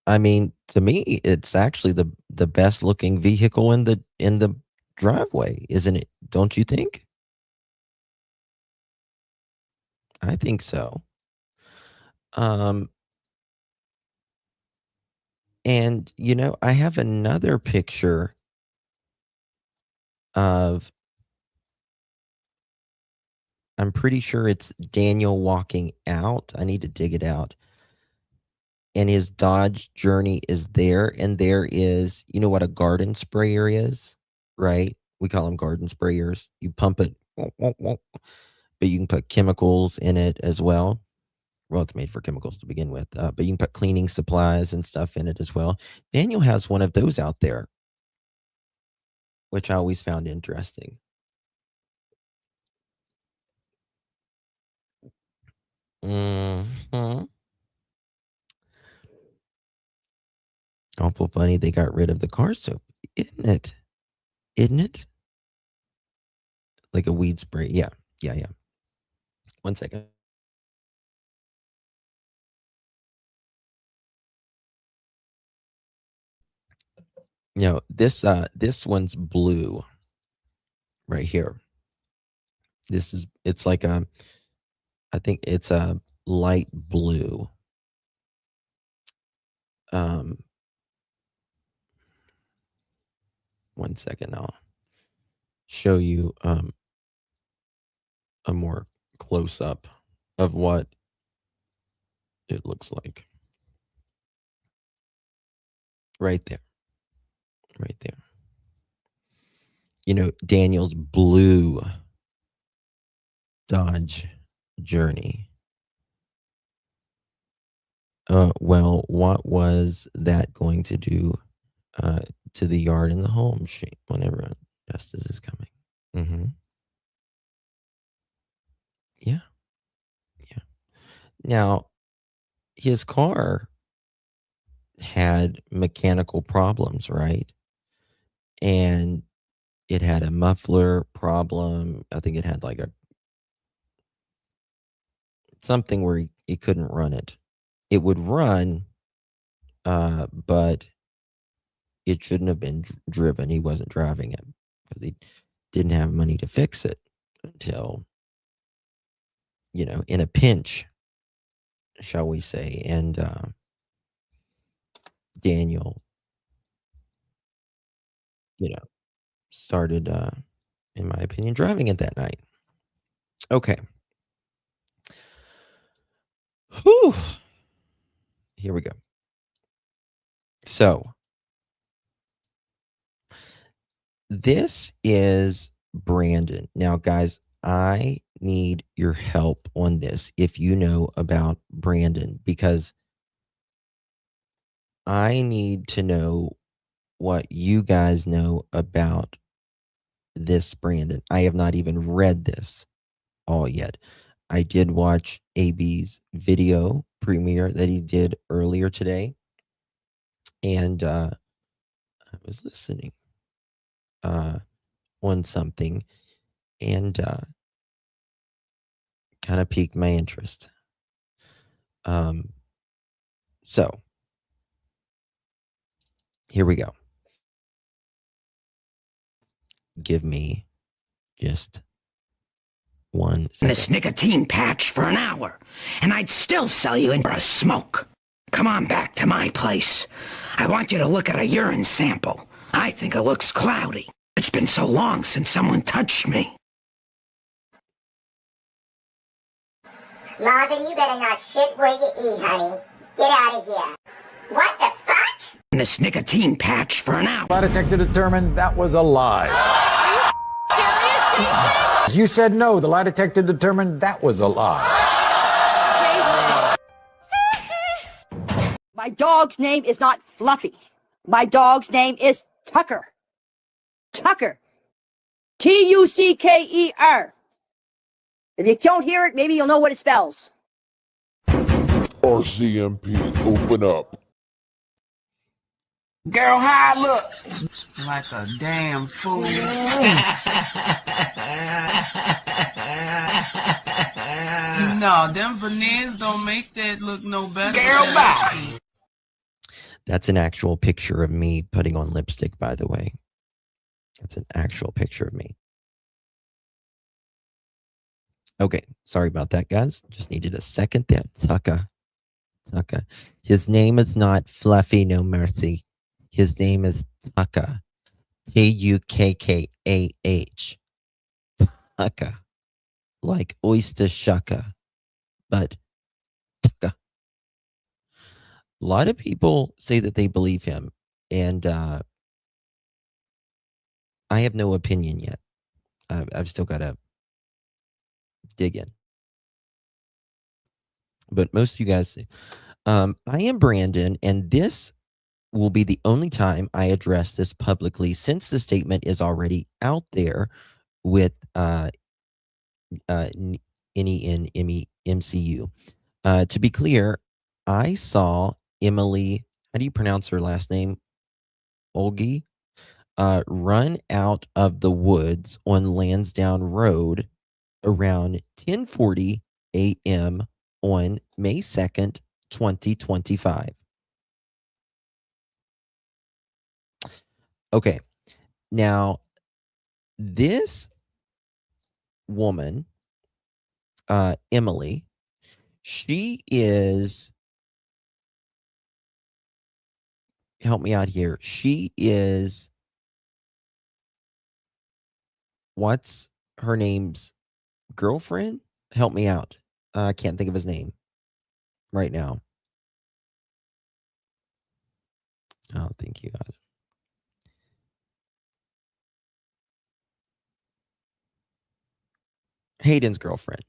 I mean, to me, it's actually the best looking vehicle in the driveway, isn't it? Don't you think? I think so. And you know, I have another picture of, I'm pretty sure it's Daniel walking out. I need to dig it out. And his Dodge Journey is there, and there is, you know what a garden sprayer is, right? We call them garden sprayers. You pump it, but you can put chemicals in it as well. Well, it's made for chemicals to begin with, but you can put cleaning supplies and stuff in it as well. Daniel has one of those out there, which I always found interesting. Hmm. Awful funny they got rid of the car soap, isn't it? Isn't it? Like a weed spray. Yeah. Yeah. Yeah. 1 second. You know, this one's blue right here. It's like I think it's a light blue. Um 1 second, I'll show you a more close up of what it looks like. Right there. Right there. You know, Daniel's blue Dodge Journey. Well, what was that going to do to the yard and the home shape whenever justice is coming? Mm-hmm. Yeah. Yeah. Now, his car had mechanical problems, right? And it had a muffler problem. I think it had like something where it couldn't run it. It would run, but it shouldn't have been driven. He wasn't driving it because he didn't have money to fix it until, in a pinch, shall we say. And Daniel, started, in my opinion, driving it that night. Okay. Whew. Here we go. So, this is Brandon. Now, guys, I need your help on this if you know about Brandon, because I need to know what you guys know about this Brandon. I have not even read this all yet. I did watch AB's video premiere that he did earlier today, and I was listening on something, and kind of piqued my interest. So here we go. Give me just 1 second. This nicotine patch for an hour, and I'd still sell you in for a smoke. Come on back to my place. I want you to look at a urine sample. I think it looks cloudy. It's been so long since someone touched me. Marvin, you better not shit where you eat, honey. Get out of here. What the fuck? This nicotine patch for an hour. Lie detector determined that was a lie. You said no. The lie detector determined that was a lie. My dog's name is not Fluffy. My dog's name is Tucker. Tucker. Tucker. If you don't hear it, maybe you'll know what it spells. RCMP, open up. Girl, how I look? Like a damn fool. No, them veneers don't make that look no better. Girl, bye. That's an actual picture of me putting on lipstick, by the way. That's an actual picture of me. Okay, sorry about that, guys. Just needed a second there. Tucker. His name is not Fluffy No Mercy. His name is Tucker. Tukkah. Tucker. Like oyster shucker. But Tucker. A lot of people say that they believe him. And I have no opinion yet. I've still got to dig in. But most of you guys say, I am Brandon, and this will be the only time I address this publicly, since the statement is already out there with MCU. To be clear, I saw Emily, how do you pronounce her last name? Olgi, run out of the woods on Lansdowne Road around 10:40 a.m. on May 2nd, 2025. Okay, now this woman, Emily, she is, help me out here. She is, what's her name's girlfriend? Help me out. I can't think of his name right now. Oh, thank you. Hayden's girlfriend.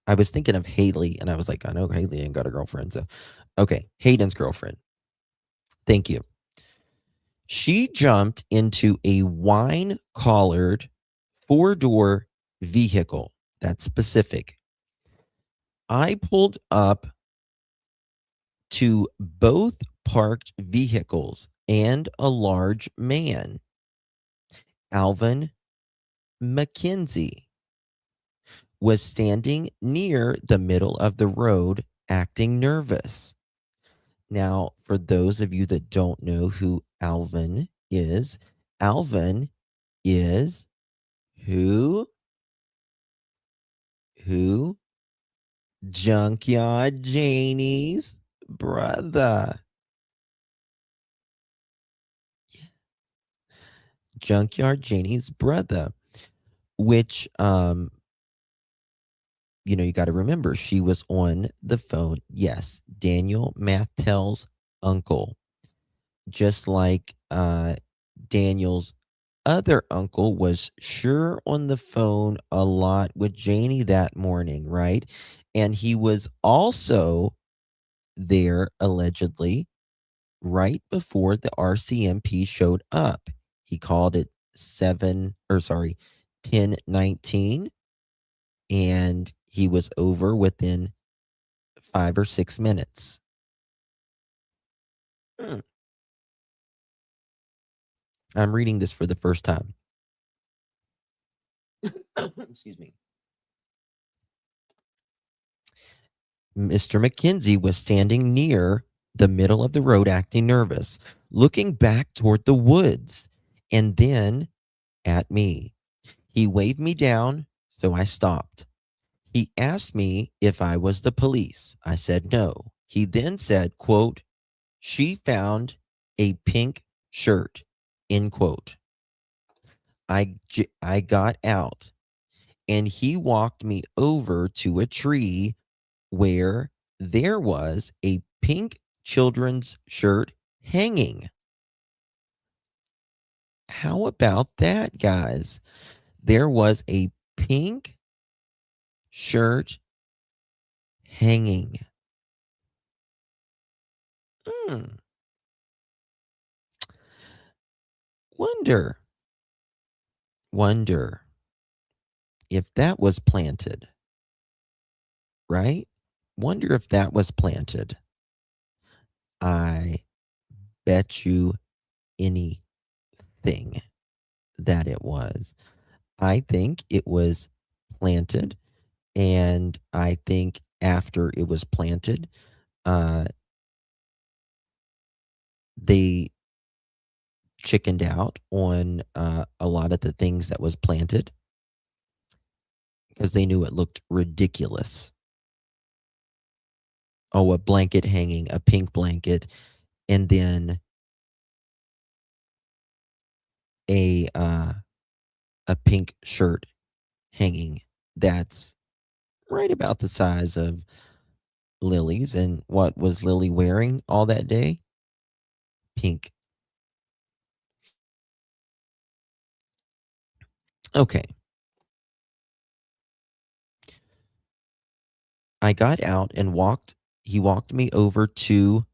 I was thinking of Haley, and I was like, I know Haley ain't got a girlfriend. So, okay, Hayden's girlfriend. Thank you. She jumped into a wine-collared 4-door vehicle. That's specific. I pulled up to both parked vehicles and a large man, Alvin McKenzie, was standing near the middle of the road acting nervous. Now, for those of you that don't know who Alvin is who? Who? Junkyard Janie's brother. Junkyard Janie's brother, which you got to remember, she was on the phone. Yes, Daniel Martell's uncle, just like Daniel's other uncle was sure on the phone a lot with Janie that morning, right? And he was also there allegedly right before the RCMP showed up. He called it 10:19, and he was over within 5 or 6 minutes. I'm reading this for the first time. Excuse me. Mr. McKenzie was standing near the middle of the road acting nervous, looking back toward the woods and then at me. He waved me down, so I stopped. He asked me if I was the police. I said no. He then said, quote, "She found a pink shirt," end quote. I got out and he walked me over to a tree where there was a pink children's shirt hanging. How about that, guys? There was a pink shirt hanging. Wonder if that was planted, right? Wonder if that was planted. I bet you anything that it was. I think it was planted, and I think after it was planted, they chickened out on a lot of the things that was planted because they knew it looked ridiculous. Oh, a blanket hanging, a pink blanket, and then a pink shirt hanging that's right about the size of Lily's. And what was Lily wearing all that day? Pink. Okay. I got out and he walked me over to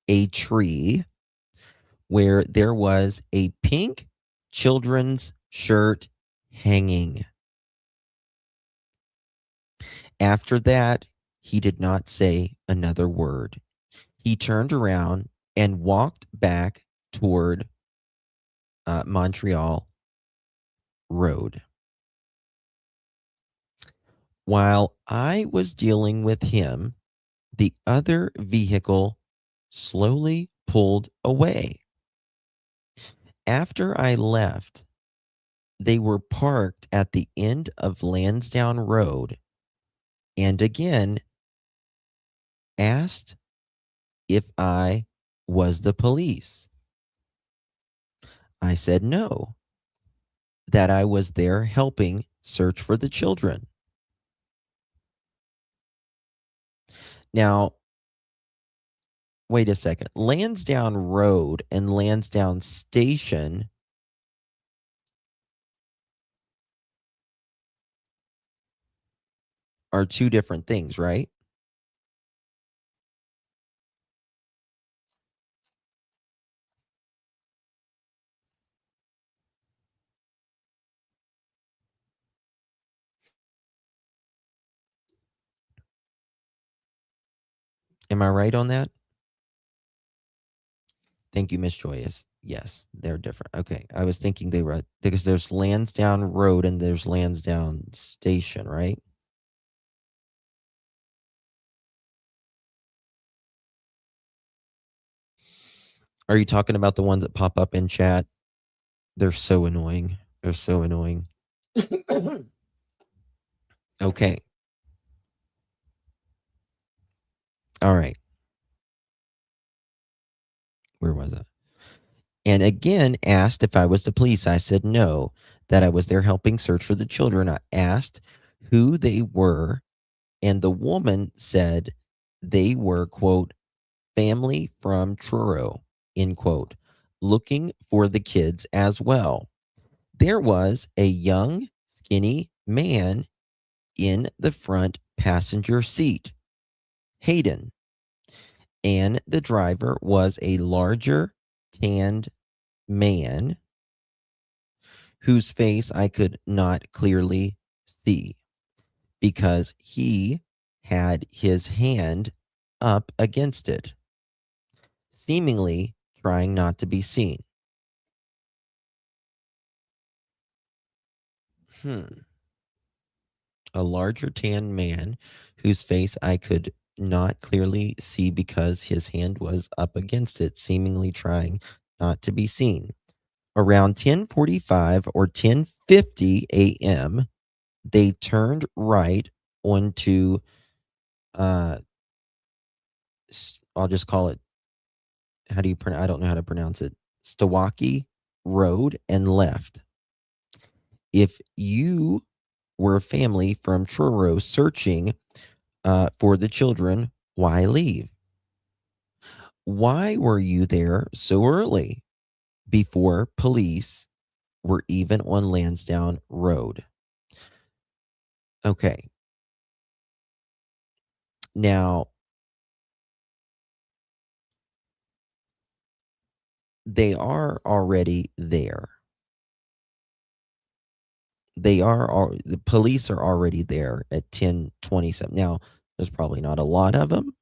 a tree where there was a pink children's shirt hanging. After that, he did not say another word. He turned around and walked back toward Montreal Road. While I was dealing with him, the other vehicle slowly pulled away. After I left, they were parked at the end of Lansdowne Road and again asked if I was the police. I said no, that I was there helping search for the children. Now, wait a second. Lansdowne Road and Lansdowne Station are two different things, right? Am I right on that? Thank you, Miss Joyous. Yes, they're different. Okay, I was thinking they were because there's Lansdowne Road and there's Lansdowne Station, right? Are you talking about the ones that pop up in chat? They're so annoying. They're so annoying. Okay. All right. Where was I? And again, asked if I was the police. I said no, that I was there helping search for the children. I asked who they were, and the woman said they were, quote, family from Truro, end quote, looking for the kids as well. There was a young, skinny man in the front passenger seat, Hayden, and the driver was a larger, tanned man whose face I could not clearly see because he had his hand up against it, seemingly trying not to be seen. A larger tan man whose face I could not clearly see because his hand was up against it, seemingly trying not to be seen. Around 10:45 or 10:50 a.m., they turned right onto, I'll just call it, how do you pronounce? I don't know how to pronounce it. Stawaki Road and left. If you were a family from Truro searching for the children, why leave? Why were you there so early before police were even on Lansdowne Road? Okay. Now, they are already there. The police are already there at 10:27. Now, there's probably not a lot of them.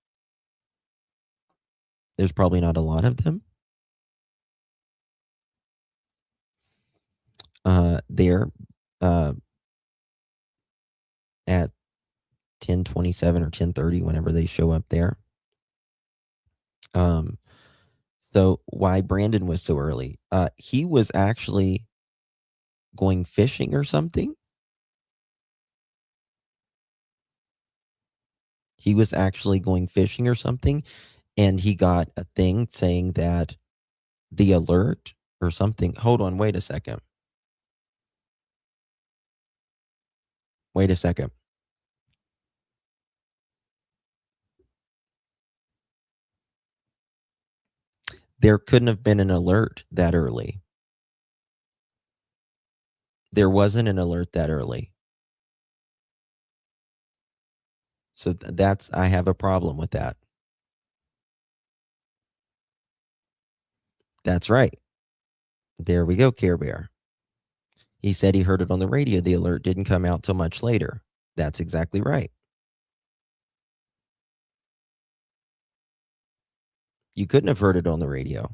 They're at 10:27 or 10:30 whenever they show up there. So why Brandon was so early? He was actually going fishing or something. And he got a thing saying that the alert or something. Hold on, wait a second. There couldn't have been an alert that early. There wasn't an alert that early. So I have a problem with that. That's right. There we go, Care Bear. He said he heard it on the radio. The alert didn't come out till much later. That's exactly right. You couldn't have heard it on the radio.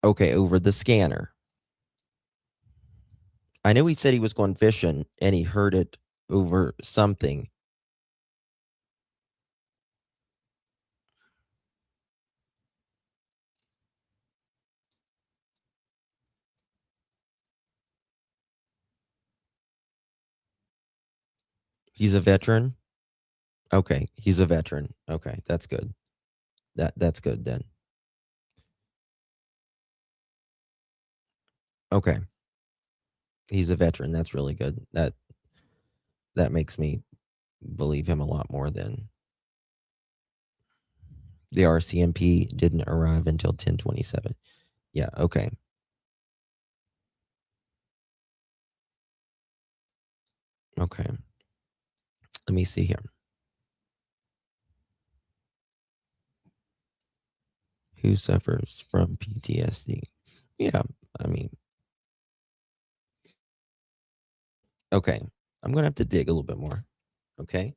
Okay, over the scanner. I know he said he was going fishing and he heard it over something. He's a veteran? Okay, he's a veteran. Okay, that's good. That's good then. Okay. He's a veteran. That's really good. That makes me believe him a lot more than the RCMP didn't arrive until 10:27. Yeah, okay. Okay. Let me see here. Who suffers from PTSD? Yeah, I mean, okay. I'm going to have to dig a little bit more. Okay.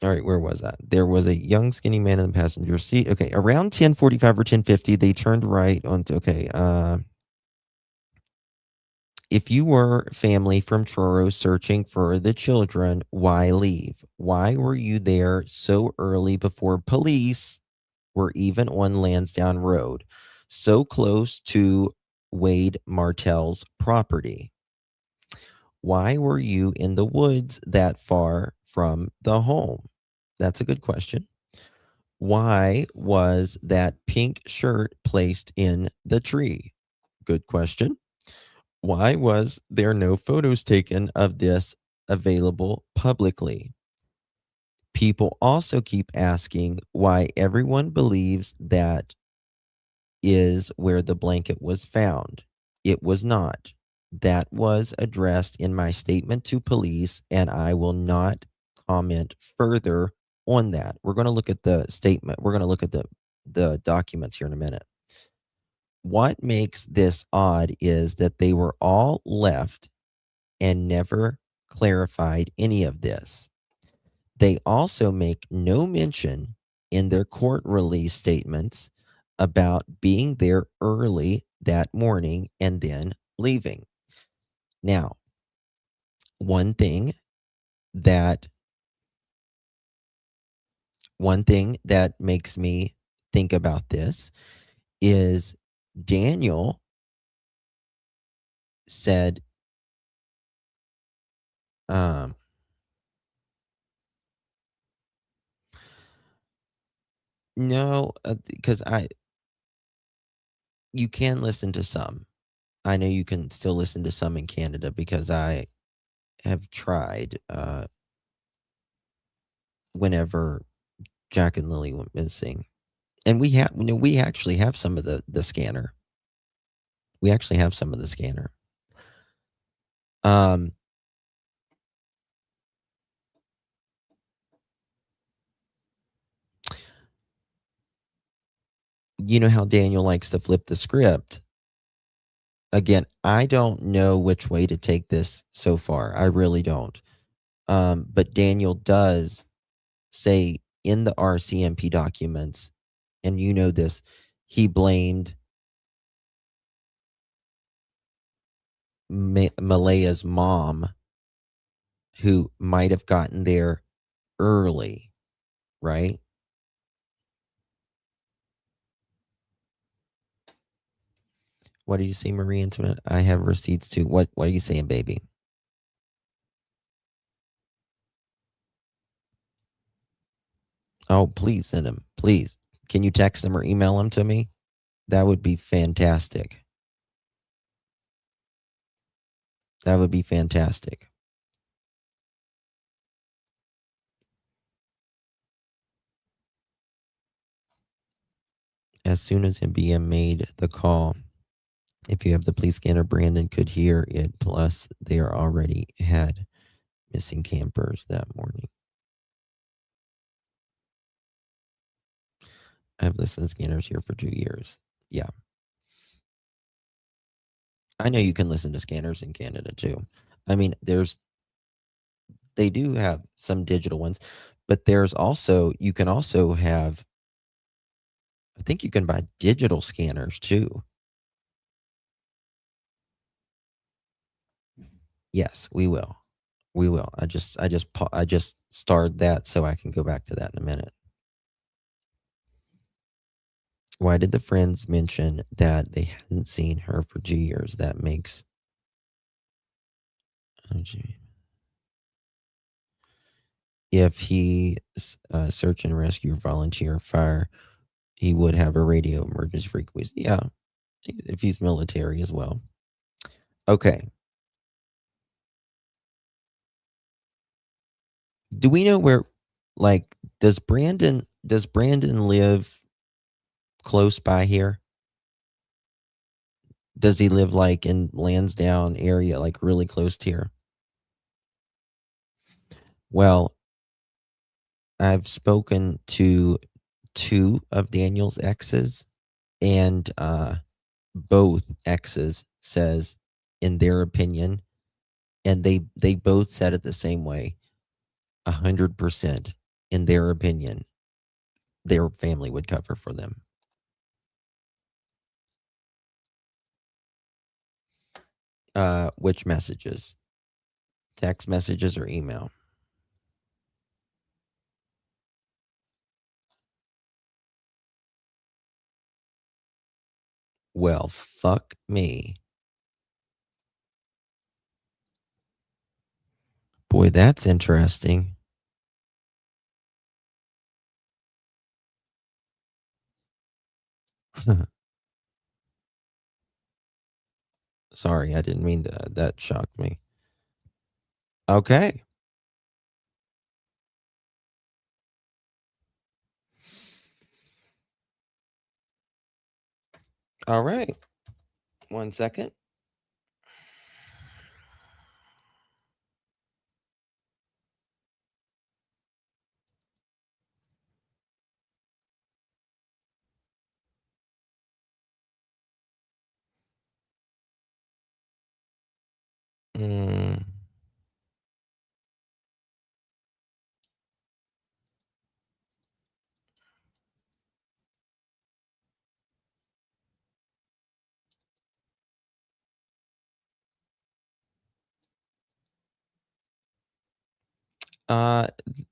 All right, where was that? There was a young skinny man in the passenger seat. Okay, around 10:45 or 10:50, they turned right onto, okay, if you were family from Truro searching for the children, why leave? Why were you there so early before police were even on Lansdowne Road, so close to Wade Martell's property? Why were you in the woods that far from the home? That's a good question. Why was that pink shirt placed in the tree? Good question. Why was there no photos taken of this available publicly? People also keep asking why everyone believes that is where the blanket was found. It was not. That was addressed in my statement to police, and I will not comment further on that. We're going to look at the statement. We're going to look at the documents here in a minute. What makes this odd is that they were all left and never clarified any of this. They also make no mention in their court release statements about being there early that morning and then leaving. Now, one thing that makes me think about this is Daniel said, no, because you can listen to some. I know you can still listen to some in Canada because I have tried whenever Jack and Lilly went missing. And we actually have some of the scanner. We actually have some of the scanner. You know how Daniel likes to flip the script. Again, I don't know which way to take this so far. I really don't. But Daniel does say in the RCMP documents, and you know this, he blamed Malaya's mom, who might have gotten there early, right? What do you say, Marie Antoinette? I have receipts too. What are you saying, baby? Oh, please send them. Please. Can you text them or email them to me? That would be fantastic. That would be fantastic. As soon as MBM made the call, if you have the police scanner, Brandon could hear it. Plus, they already had missing campers that morning. I've listened to scanners here for 2 years. Yeah. I know you can listen to scanners in Canada too. I mean, they do have some digital ones, but you can also have, I think you can buy digital scanners too. Yes, we will. We will. I just started that so I can go back to that in a minute. Why did the friends mention that they hadn't seen her for 2 years? That makes. Oh, gee. If he search and rescue volunteer fire, he would have a radio emergency frequency. Yeah, if he's military as well. Okay. Do we know where? Like, does Brandon live close by here? Does he live like in Lansdowne area, like really close to here? Well, I've spoken to 2 of Daniel's exes, and both exes says, in their opinion, and they both said it the same way, 100%. in their opinion, their family would cover for them. Which messages? Text messages or email? Well, fuck me. Boy, that's interesting. Sorry, I didn't mean to. That shocked me. Okay. All right. 1 second. Mm.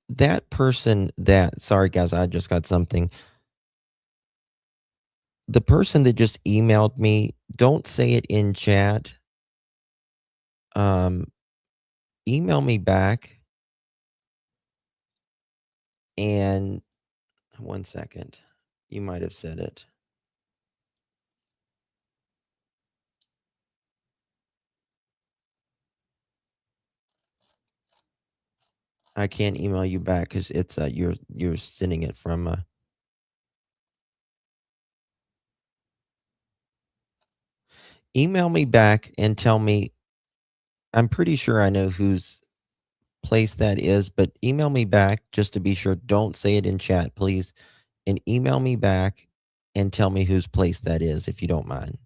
That person that sorry guys, I just got something. The person that just emailed me, don't say it in chat. Email me back and 1 second. You might have said it. I can't email you back because it's you're sending it from email me back and tell me. I'm pretty sure I know whose place that is, but email me back just to be sure. Don't say it in chat, please. And email me back and tell me whose place that is, if you don't mind.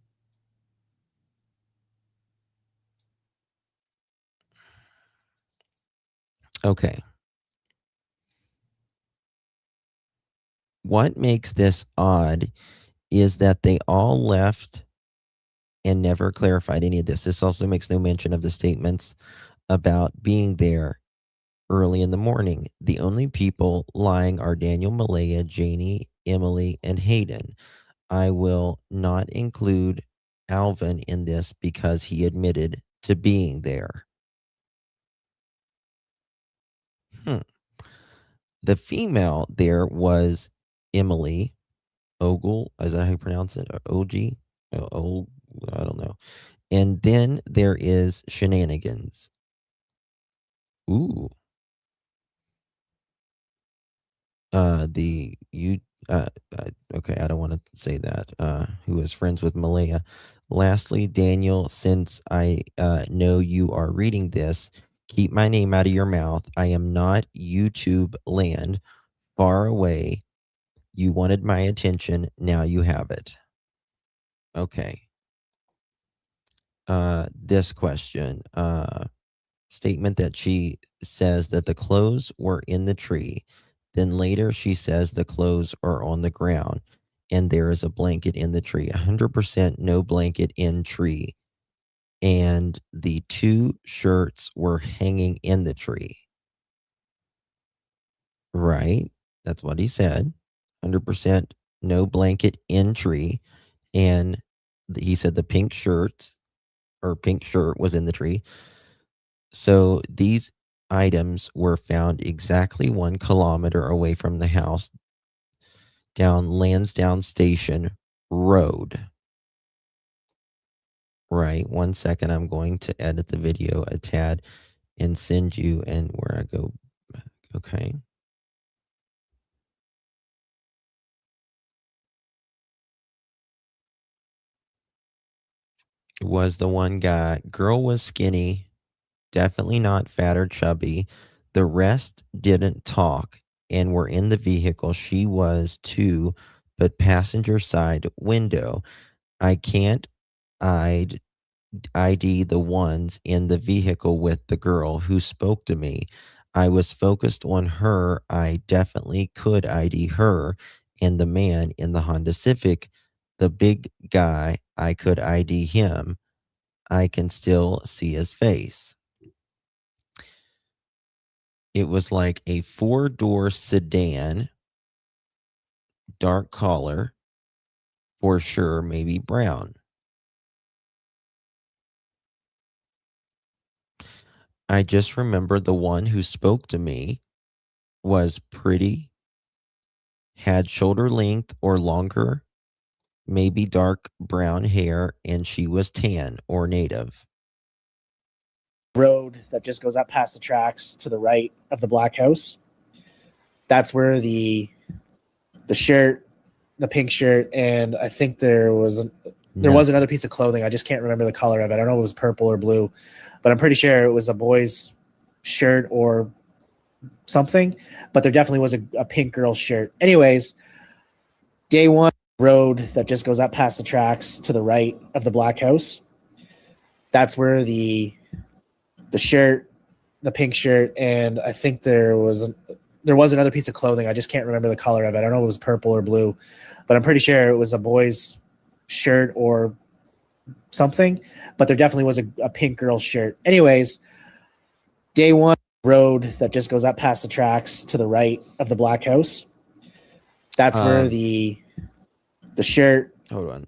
Okay. What makes this odd is that they all left and never clarified any of this. This also makes no mention of the statements about being there early in the morning. The only people lying are Daniel, Malaya, Janie, Emily, and Hayden. I will not include Alvin in this because he admitted to being there. The female there was Emily Ogle. Is that how you pronounce it? Or OG? I don't know. And then there is Shenanigans. Ooh. Okay, I don't want to say that. Who is friends with Malaya. Lastly, Daniel, since I know you are reading this, keep my name out of your mouth. I am not YouTube land, far away. You wanted my attention, now you have it. Okay. This question, statement that she says that the clothes were in the tree. Then later she says the clothes are on the ground and there is a blanket in the tree. 100% no blanket in tree. And the 2 shirts were hanging in the tree. Right? That's what he said. 100% no blanket in tree. And he said the pink shirt was in the tree. So these items were found exactly 1 kilometer away from the house down Lansdowne Station Road. Right. 1 second. I'm going to edit the video a tad and send you and where I go. Okay. It was the one guy. Girl was skinny, definitely not fat or chubby. The rest didn't talk and were in the vehicle. She was too, but passenger side window. I can't ID the ones in the vehicle with the girl who spoke to me. I was focused on her. I definitely could ID her and the man in the Honda Civic, the big guy, I could ID him. I can still see his face. It was like a 4-door sedan, dark color, for sure, maybe brown. I just remember the one who spoke to me was pretty, had shoulder length or longer, maybe dark brown hair, and she was tan or native. Road that just goes up past the tracks to the right of the black house. That's where the shirt, the pink shirt, and I think there was another piece of clothing. I just can't remember the color of it. I don't know if it was purple or blue, but I'm pretty sure it was a boy's shirt or something. But there definitely was a pink girl shirt. Anyways, day one, road that just goes up past the tracks to the right of the black house. That's where the shirt, the pink shirt, and I think there was another piece of clothing. I just can't remember the color of it. I don't know if it was purple or blue, but I'm pretty sure it was a boy's shirt or something. But there definitely was a pink girl shirt. Anyways, day one, road that just goes up past the tracks to the right of the black house. That's where the shirt. Hold on.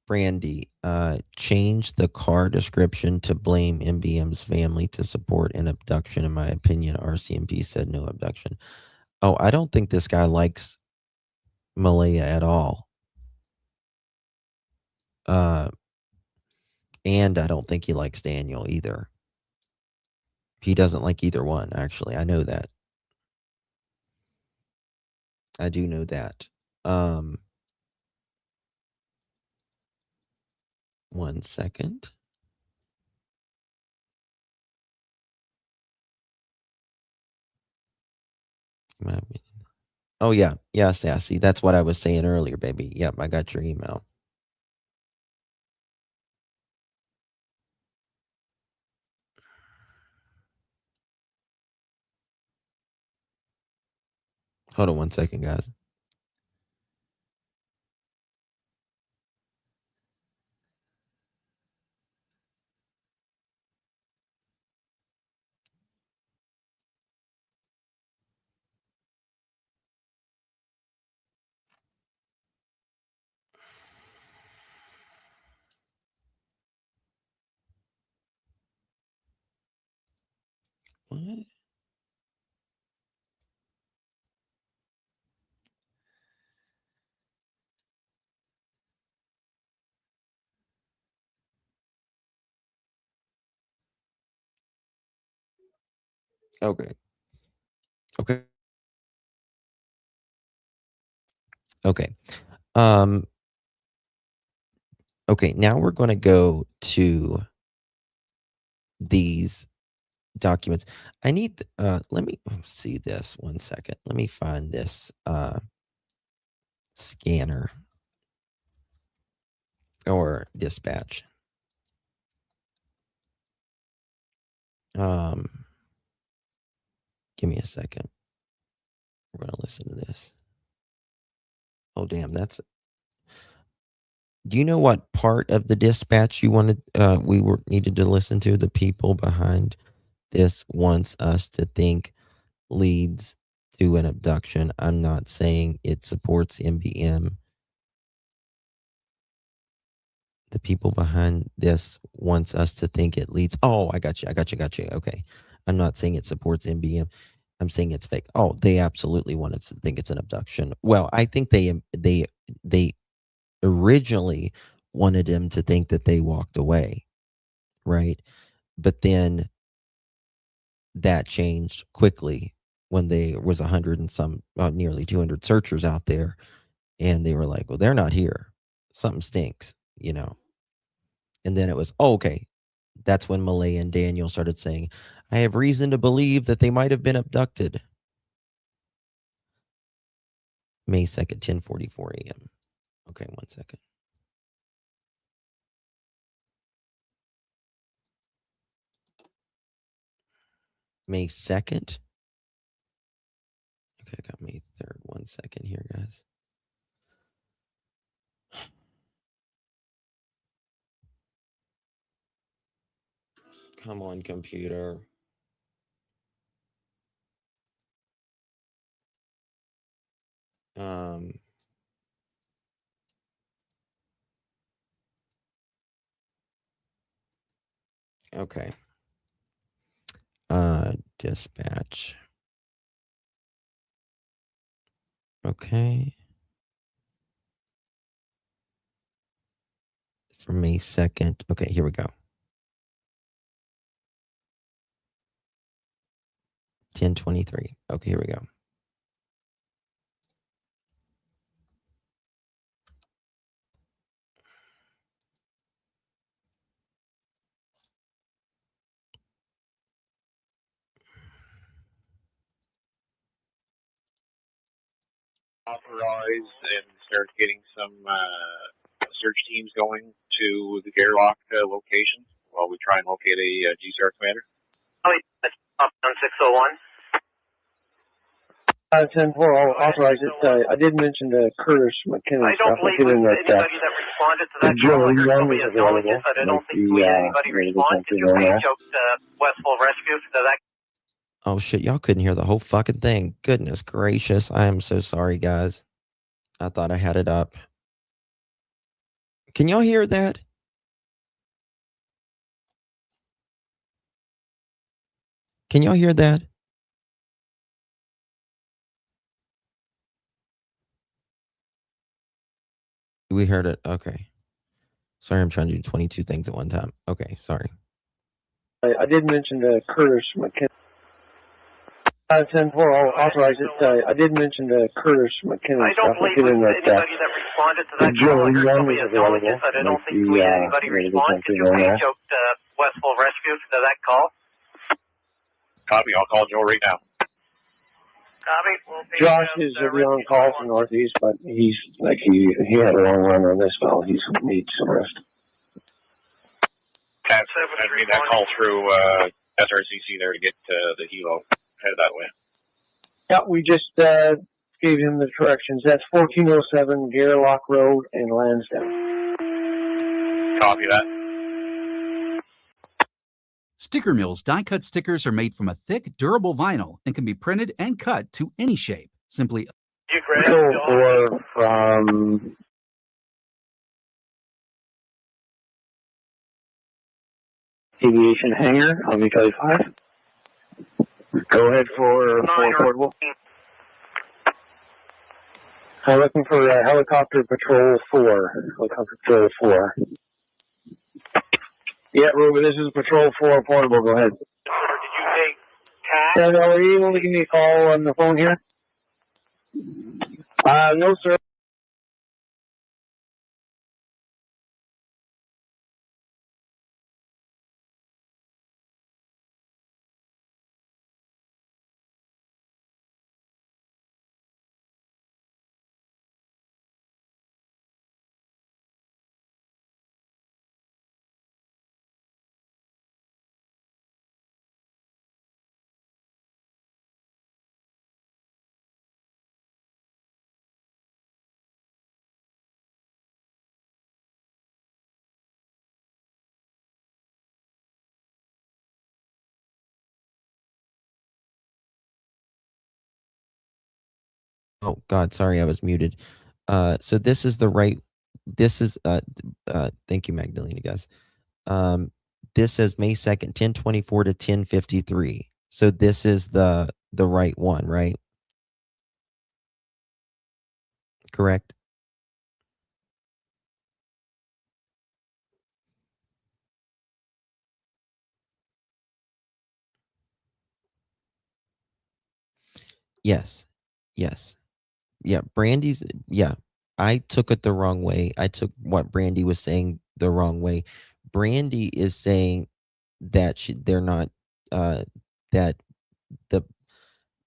Brandy, change the car description to blame MBM's family to support an abduction. In my opinion, RCMP said no abduction. Oh, I don't think this guy likes Malaya at all. And I don't think he likes Daniel either. He doesn't like either one, actually. I know that. I do know that. 1 second. Oh, yeah. Yeah, Sassy. That's what I was saying earlier, baby. Yep, I got your email. Hold on 1 second, guys. What? Okay. Okay. Okay. Okay, now we're going to go to these documents. I need let me see this 1 second. Let me find this scanner or dispatch. Give me a second. We're going to listen to this. Oh damn, that's Do you know what part of the dispatch you wanted needed to listen to? The people behind this wants us to think leads to an abduction. I'm not saying it supports MBM. The people behind this wants us to think it leads. Oh, I got you. Okay. I'm not saying it supports MBM. I'm saying it's fake. Oh, they absolutely want us to think it's an abduction. Well, I think they originally wanted him to think that they walked away, right? But then that changed quickly when there was 100 and some, nearly 200 searchers out there, and they were like, well, they're not here. Something stinks, you know? And then it was, oh, okay. That's when Malay and Daniel started saying, I have reason to believe that they might have been abducted. May 2nd, 10:44 a.m. Okay, 1 second. May 2nd, Okay, I got May 3rd. 1 second here, guys. Come on, computer. Okay. Dispatch. Okay. For May 2nd. Okay, here we go. 10:23. Okay, here we go. Authorize and start getting some search teams going to the Gairloch location while we try and locate a GCR commander. Oh, it's up on 601. 10-4, I'll authorize it. I did mention to Curtis McKinnon. I don't believe anybody that responded to that call. I heard somebody acknowledge it, but I don't think we had anybody respond. Did you reach out to Westville Rescue to that? Oh shit, y'all couldn't hear the whole fucking thing. Goodness gracious. I am so sorry, guys. I thought I had it up. Can y'all hear that? Can y'all hear that? We heard it. Okay. Sorry, I'm trying to do 22 things at one time. Okay, sorry. I did mention to Curtis McKinnon. 10-4, I'll authorize it. I did mention to Curtis McKinnon. I don't believe anybody that responded to that call. I heard somebody acknowledge it, but I don't think we had anybody respond. Did you reach out to Westville Rescue to that call? Copy. I'll call Joe right now. Copy. Josh is on call from Northeast, but he's like he had a long run on this fell. He needs some rest. I read that call through SRCC there to get the helo headed that way. Yeah, we just gave him the directions. That's 1407 Gairloch Road in Lansdowne. Copy that. Sticker Mill's die-cut stickers are made from a thick, durable vinyl and can be printed and cut to any shape. Simply or from aviation hangar on V-35. Go ahead for portable. I'm looking for helicopter patrol 4. Helicopter patrol 4. Yeah, Ruben, this is patrol 4 portable. Go ahead. Did you take tag? Are you able to give me a call on the phone here? No, sir. Oh God, sorry, I was muted. So this is the right. This is thank you, Magdalena, guys. This says May 2nd, 10:24 to 10:53. So this is the right one, right? Correct. Yes. Yes. Yeah, Brandy's yeah. I took it the wrong way. I took what Brandy was saying the wrong way. Brandy is saying that they're not that the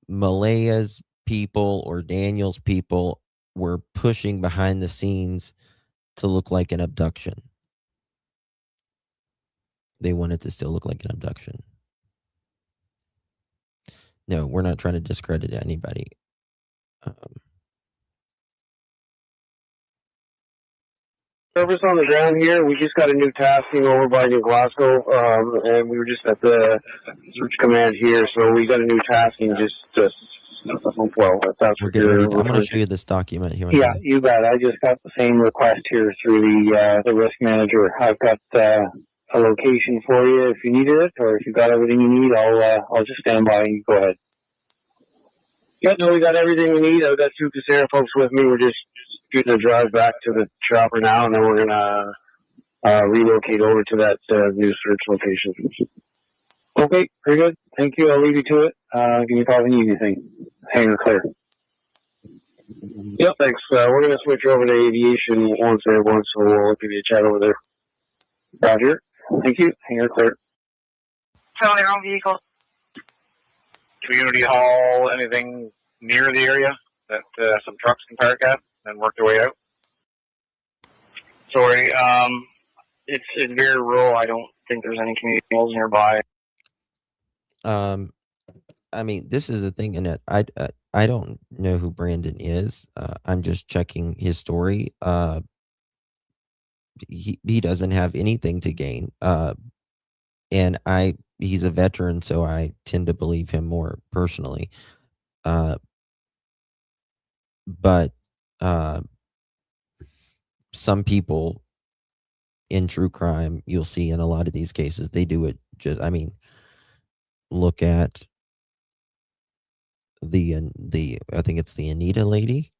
Malaya's people or Daniel's people were pushing behind the scenes to look like an abduction. They wanted to still look like an abduction. No, we're not trying to discredit anybody. Service on the ground here. We just got a new tasking over by New Glasgow, and we were just at the search command here, so we got a new tasking well, if that's We're what getting you're ready. I'm going to referring show you this document here. Yeah, you bet. I just got the same request here through the risk manager. I've got a location for you if you needed it, or if you got everything you need, I'll just stand by and you go ahead. Yeah, no, we got everything we need. I've got two Casera folks with me. We're just getting a drive back to the chopper now, and then we're gonna relocate over to that new search location. Okay, very good. Thank you. I'll leave you to it. Give me a call if you need anything. Hangar clear. Yep, thanks. We're going to switch over to aviation once, so we'll give you a chat over there. Roger. Thank you. Hangar clear. Fill your own vehicle. Community hall, anything near the area that some trucks can park at and work their way out? Sorry, it's very rural. I don't think there's any community halls nearby. I mean, this is the thing, and I don't know who Brandon is. I'm just checking his story. He doesn't have anything to gain. And he's a veteran, so I tend to believe him more personally. But some people in true crime, you'll see in a lot of these cases, they do it just, I mean, look at the I think it's the Anita lady.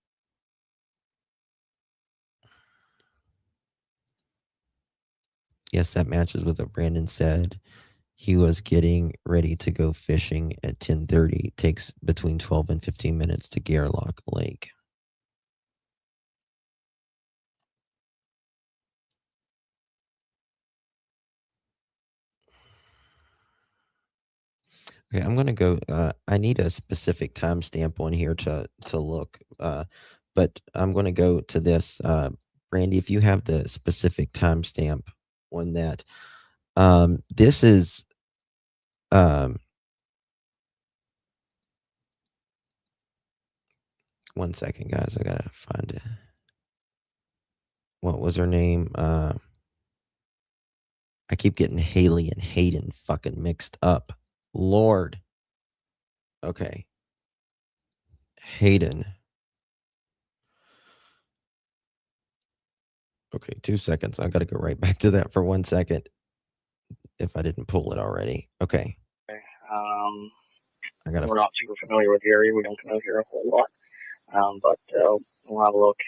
Yes, that matches with what Brandon said. He was getting ready to go fishing at 10:30. Takes between 12 and 15 minutes to Garelock Lake. Okay, I'm gonna go. I need a specific timestamp on here to look, but I'm gonna go to this. Brandy, if you have the specific timestamp on that, this is one second, guys. I gotta find it. What was her name? I keep getting Haley and Hayden fucking mixed up. Lord. Okay. Hayden. Okay, 2 seconds. I got to go right back to that for 1 second. If I didn't pull it already. Okay. We're not super familiar with the area. We don't come out here a whole lot. But we'll have a look.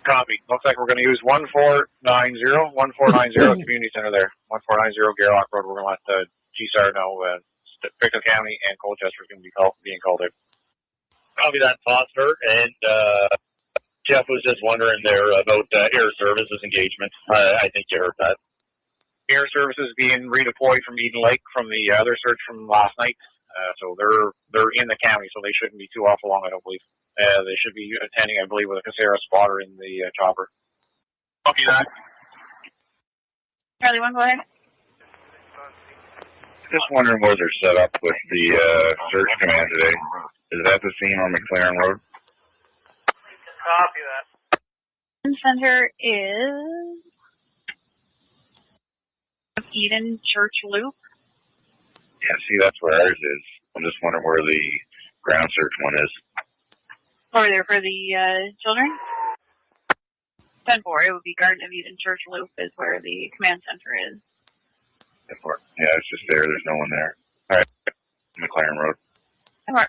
Copy. Looks like we're going to use 1490 community center there. 1490 Garelock Road. We're going to let GSAR know Pictou County and Colchester is going to be being called out. Copy that, Foster. And Jeff was just wondering there about air services engagement. I think you heard that. Air services being redeployed from Eden Lake from the other search from last night. So they're in the county, so they shouldn't be too awful long, I don't believe. They should be attending, I believe, with a Casera spotter in the chopper. Copy that. Charlie, go ahead. Just wondering where they're set up with the search command today. Is that the scene on McLaren Road? Copy that. Center is Eden Church Loop. Yeah, see, that's where ours is. I'm just wondering where the ground search one is. Over there for the children? 10-4, it would be Garden of Eden Church Loop is where the command center is. 10-4. Yeah, it's just there. There's no one there. All right. McLaren Road. 10-4.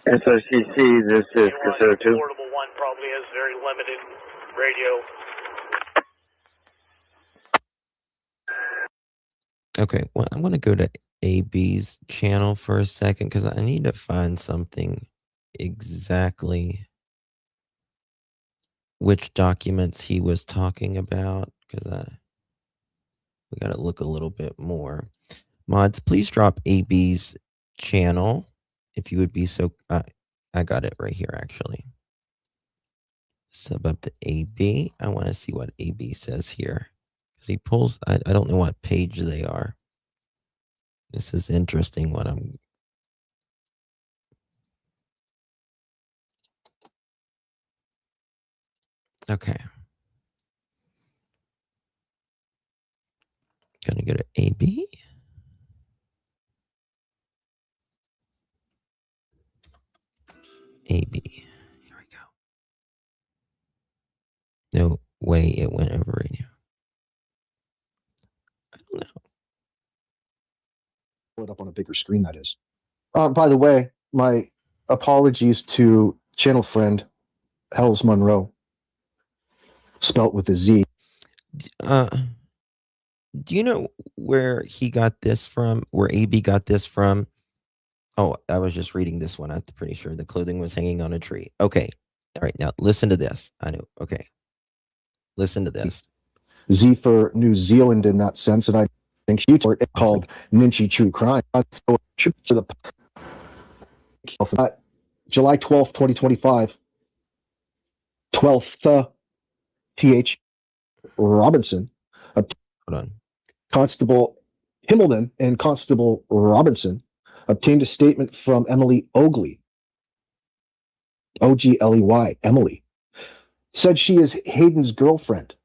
SRCC, this is Casera 2. Portable 1 probably has very limited radio. Okay, well, I'm going to go to AB's channel for a second because I need to find something exactly which documents he was talking about because we got to look a little bit more. Mods, please drop AB's channel if you would be so. I got it right here actually. Sub up to AB. I want to see what AB says here. He pulls, I don't know what page they are. This is interesting what I'm Okay. Gonna go to AB. AB. Here we go. No way it went over radio. I don't know. Pull it up on a bigger screen, that is. By the way, my apologies to channel friend Hells Monroe, spelt with a Z. Do you know where he got this from? Where AB got this from? Oh, I was just reading this one. I'm pretty sure the clothing was hanging on a tree. Okay. All right. Now listen to this. I know. Okay. Listen to this. Z for New Zealand in that sense, and I think it's called Ninchi True Crime. So, to the July 12th, 2025, 12th, TH Robinson, Hold on. Constable Himmelman and Constable Robinson obtained a statement from Emily Ogley, Ogley, Emily, said she is Hayden's girlfriend.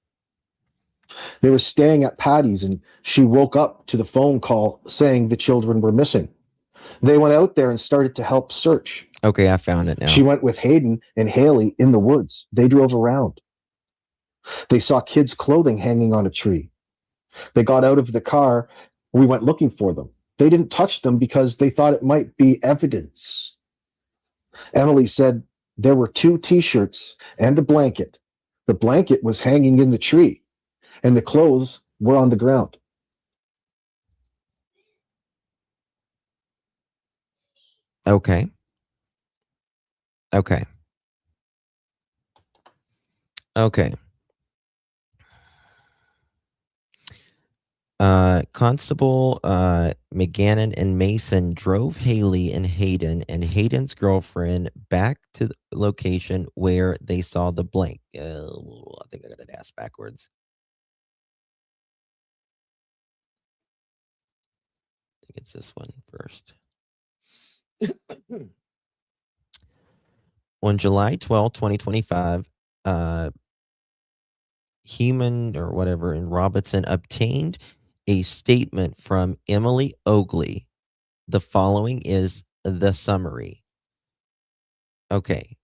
They were staying at Patty's and she woke up to the phone call saying the children were missing. They went out there and started to help search. Okay, I found it now. She went with Hayden and Haley in the woods. They drove around. They saw kids' clothing hanging on a tree. They got out of the car. We went looking for them. They didn't touch them because they thought it might be evidence. Emily said there were 2 T-shirts and a blanket. The blanket was hanging in the tree, and the clothes were on the ground. Okay. Okay. Okay. Constable McGannon and Mason drove Haley and Hayden and Hayden's girlfriend back to the location where they saw the blank. I think I got it asked backwards. I think it's this one first. On July 12, 2025, Heman or whatever and Robinson obtained a statement from Emily Ogley. The following is the summary. Okay.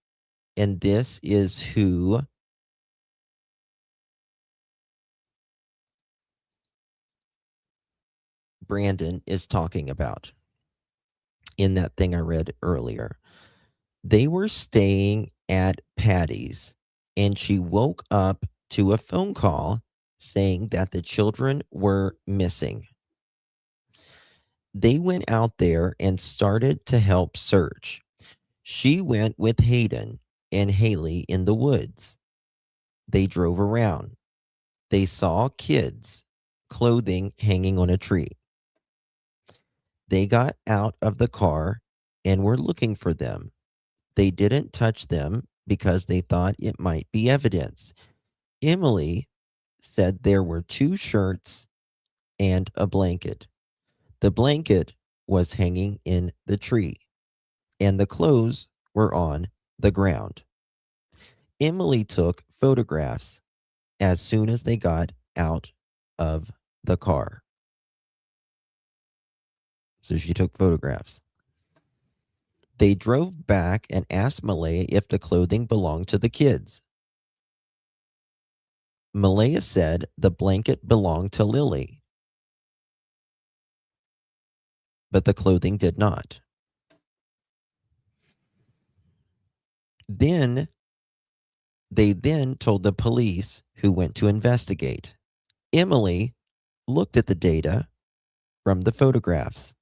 And this is who Brandon is talking about in that thing I read earlier. They were staying at Patty's and she woke up to a phone call saying that the children were missing. They went out there and started to help search. She went with Hayden and Haley in the woods. They drove around. They saw kids' clothing hanging on a tree. They got out of the car and were looking for them. They didn't touch them because they thought it might be evidence. Emily said there were 2 shirts and a blanket. The blanket was hanging in the tree, and the clothes were on the ground. Emily took photographs as soon as they got out of the car. So she took photographs. They drove back and asked Malaya if the clothing belonged to the kids. Malaya said the blanket belonged to Lily, but the clothing did not. Then they told the police, who went to investigate. Emily looked at the data from the photographs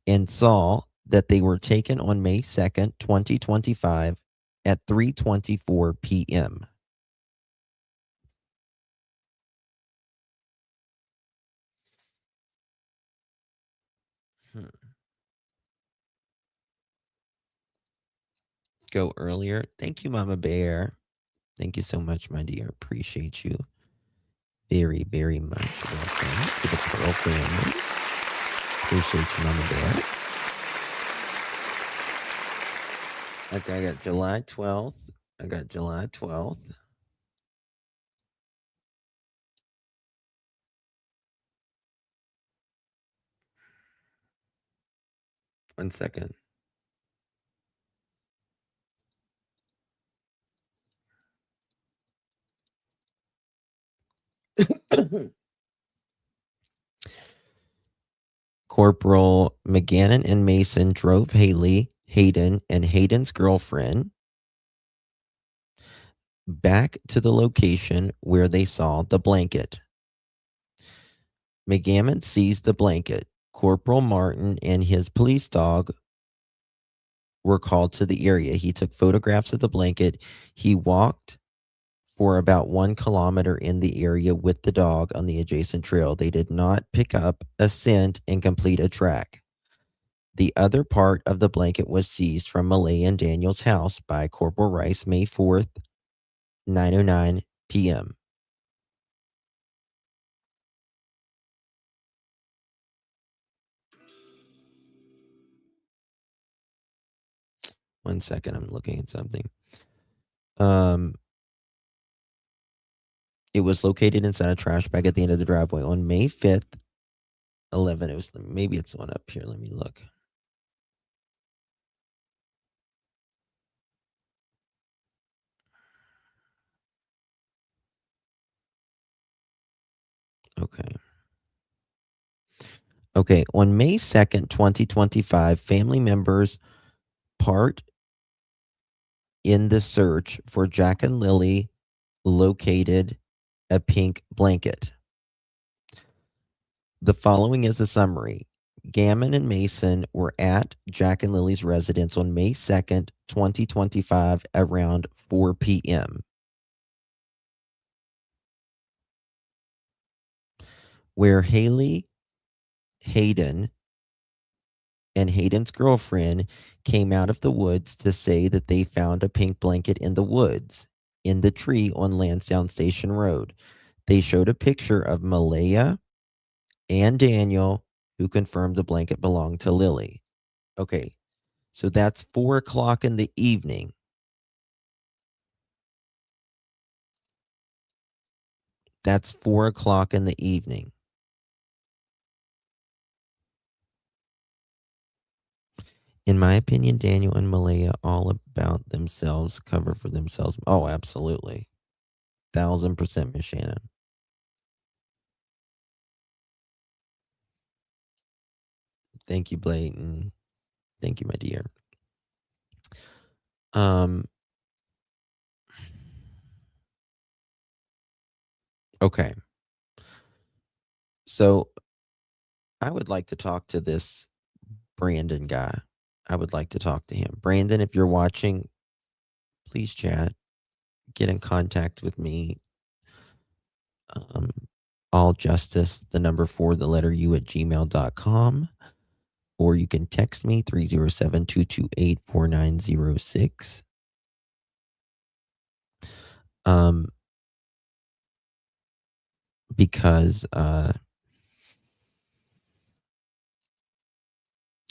and saw that they were taken on May 2nd, 2025 at 3:24 p.m. Go earlier. Thank you, Mama Bear. Thank you so much, my dear. Appreciate you very, very much. Welcome to the Pearl family. Appreciate you, Mama Bear. Okay, I got July 12th. 1 second. Corporal McGannon and Mason drove Haley, Hayden, and Hayden's girlfriend back to the location where they saw the blanket. McGannon seized the blanket. Corporal Martin and his police dog were called to the area. He took photographs of the blanket. He walked for about 1 kilometer in the area with the dog on the adjacent trail. They did not pick up a scent and complete a track. The other part of the blanket was seized from Malay and Daniel's house by Corporal Rice, May 4th, 9:09 p.m. One second, I'm looking at something. It was located inside a trash bag at the end of the driveway on May 5th, 11. It was, maybe it's one up here. Let me look. Okay, on May 2nd, 2025, family members part in the search for Jack and Lilly located a pink blanket. The following is a summary. Gammon and Mason were at Jack and Lily's residence on May 2nd, 2025, around 4 p.m. where Haley, Hayden, and Hayden's girlfriend came out of the woods to say that they found a pink blanket in the woods, in the tree on Lansdowne Station Road. They showed a picture of Malaya and Daniel, who confirmed the blanket belonged to Lily. Okay, so that's 4 o'clock in the evening. That's 4 o'clock in the evening. In my opinion, Daniel and Malaya all about themselves, cover for themselves. Oh, absolutely. 1000%, Miss Shannon. Thank you, Blayton. Thank you, my dear. Okay. So I would like to talk to this Brandon guy. I would like to talk to him. Brandon, if you're watching, please chat. Get in contact with me. All justice, the number 4, the letter U at gmail.com. Or you can text me 307-228-4906. Because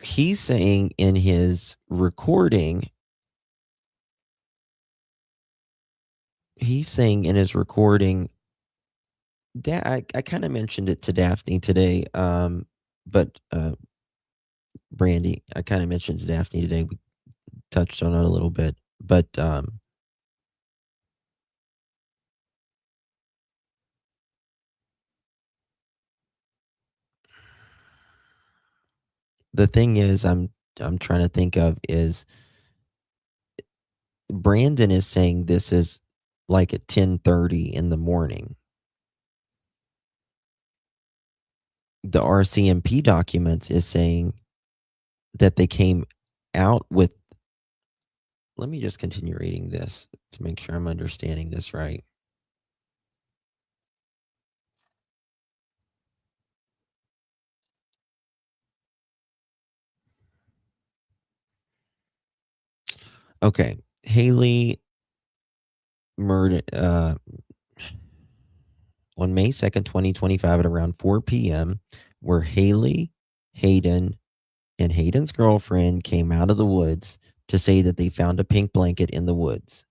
he's saying in his recording, I kind of mentioned it to Daphne today, but Brandy, I kind of mentioned to Daphne today. We touched on it a little bit, but the thing is, I'm trying to think of is Brandon is saying this is like at 10:30 in the morning. The RCMP documents is saying that they came out with. Let me just continue reading this to make sure I'm understanding this right. Okay, Haley murdered on May 2nd, 2025 at around 4 p.m., where Haley, Hayden, and Hayden's girlfriend came out of the woods to say that they found a pink blanket in the woods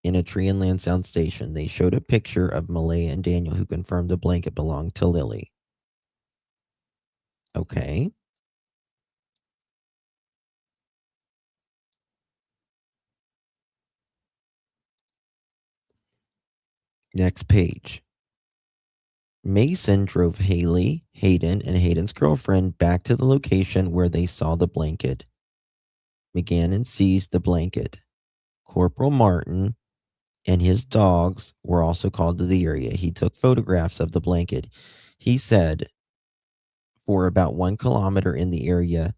in a tree in Lansdowne Station. They showed a picture of Malaya and Daniel, who confirmed the blanket belonged to Lily. Okay. Next page. Mason drove Hayden, and Hayden's girlfriend back to the location where they saw the blanket. McGannon seized the blanket. Corporal Martin and his dogs were also called to the area. He took photographs of the blanket. He said, for about 1 kilometer in the area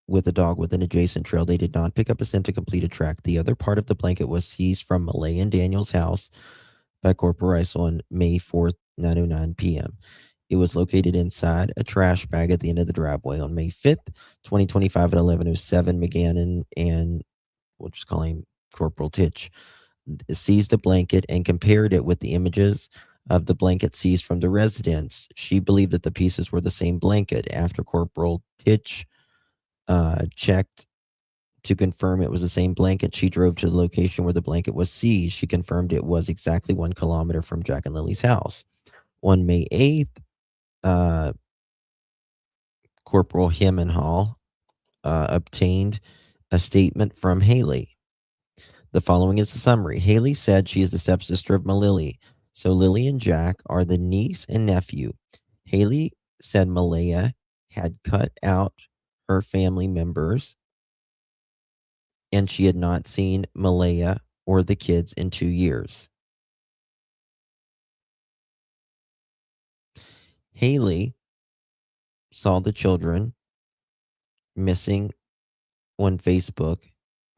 with a dog with an adjacent trail, they did not pick up a scent to complete a track. The other part of the blanket was seized from Malay and Daniel's house by Corporal Rice on May 4th, 9:09 p.m. It was located inside a trash bag at the end of the driveway. On May 5th, 2025 at 11:07, McGannon and we'll just call him Corporal Titch seized the blanket and compared it with the images of the blanket seized from the residence. She believed that the pieces were the same blanket. After Corporal Titch checked to confirm it was the same blanket, she drove to the location where the blanket was seized. She confirmed it was exactly 1 kilometer from Jack and Lily's house. On May 8th, Corporal Himmenhall obtained a statement from Haley. The following is a summary. Haley said she is the stepsister of Lily, so Lily and Jack are the niece and nephew. Haley said Malaya had cut out her family members and she had not seen Malaya or the kids in 2 years. Haley saw the children missing on Facebook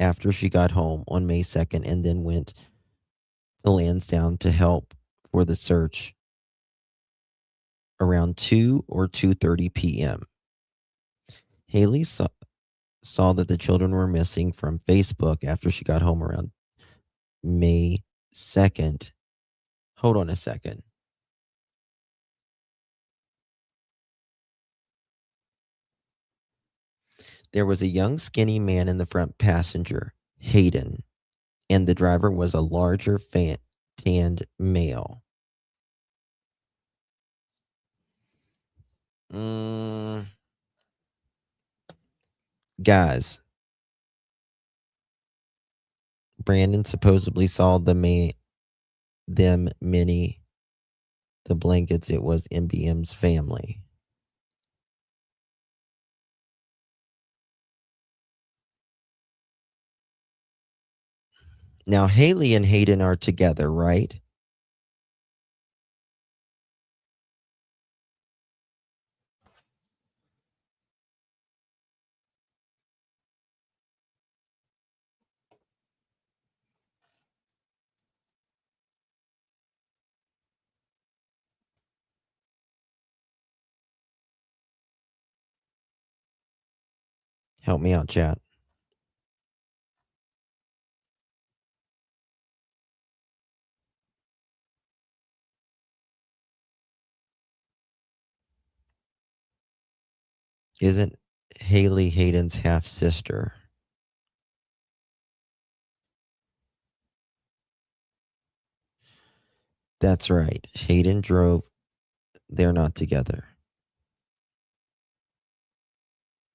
after she got home on May 2nd and then went to Lansdowne to help for the search around 2 or 2:30 p.m. Haley saw that the children were missing from Facebook after she got home around May 2nd. Hold on a second. There was a young, skinny man in the front passenger, Hayden, and the driver was a larger, tanned male. Guys, Brandon supposedly saw the blankets. It was MBM's family. Now, Haley and Hayden are together, right? Help me out, chat. Isn't Haley Hayden's half sister? That's right. Hayden drove. They're not together.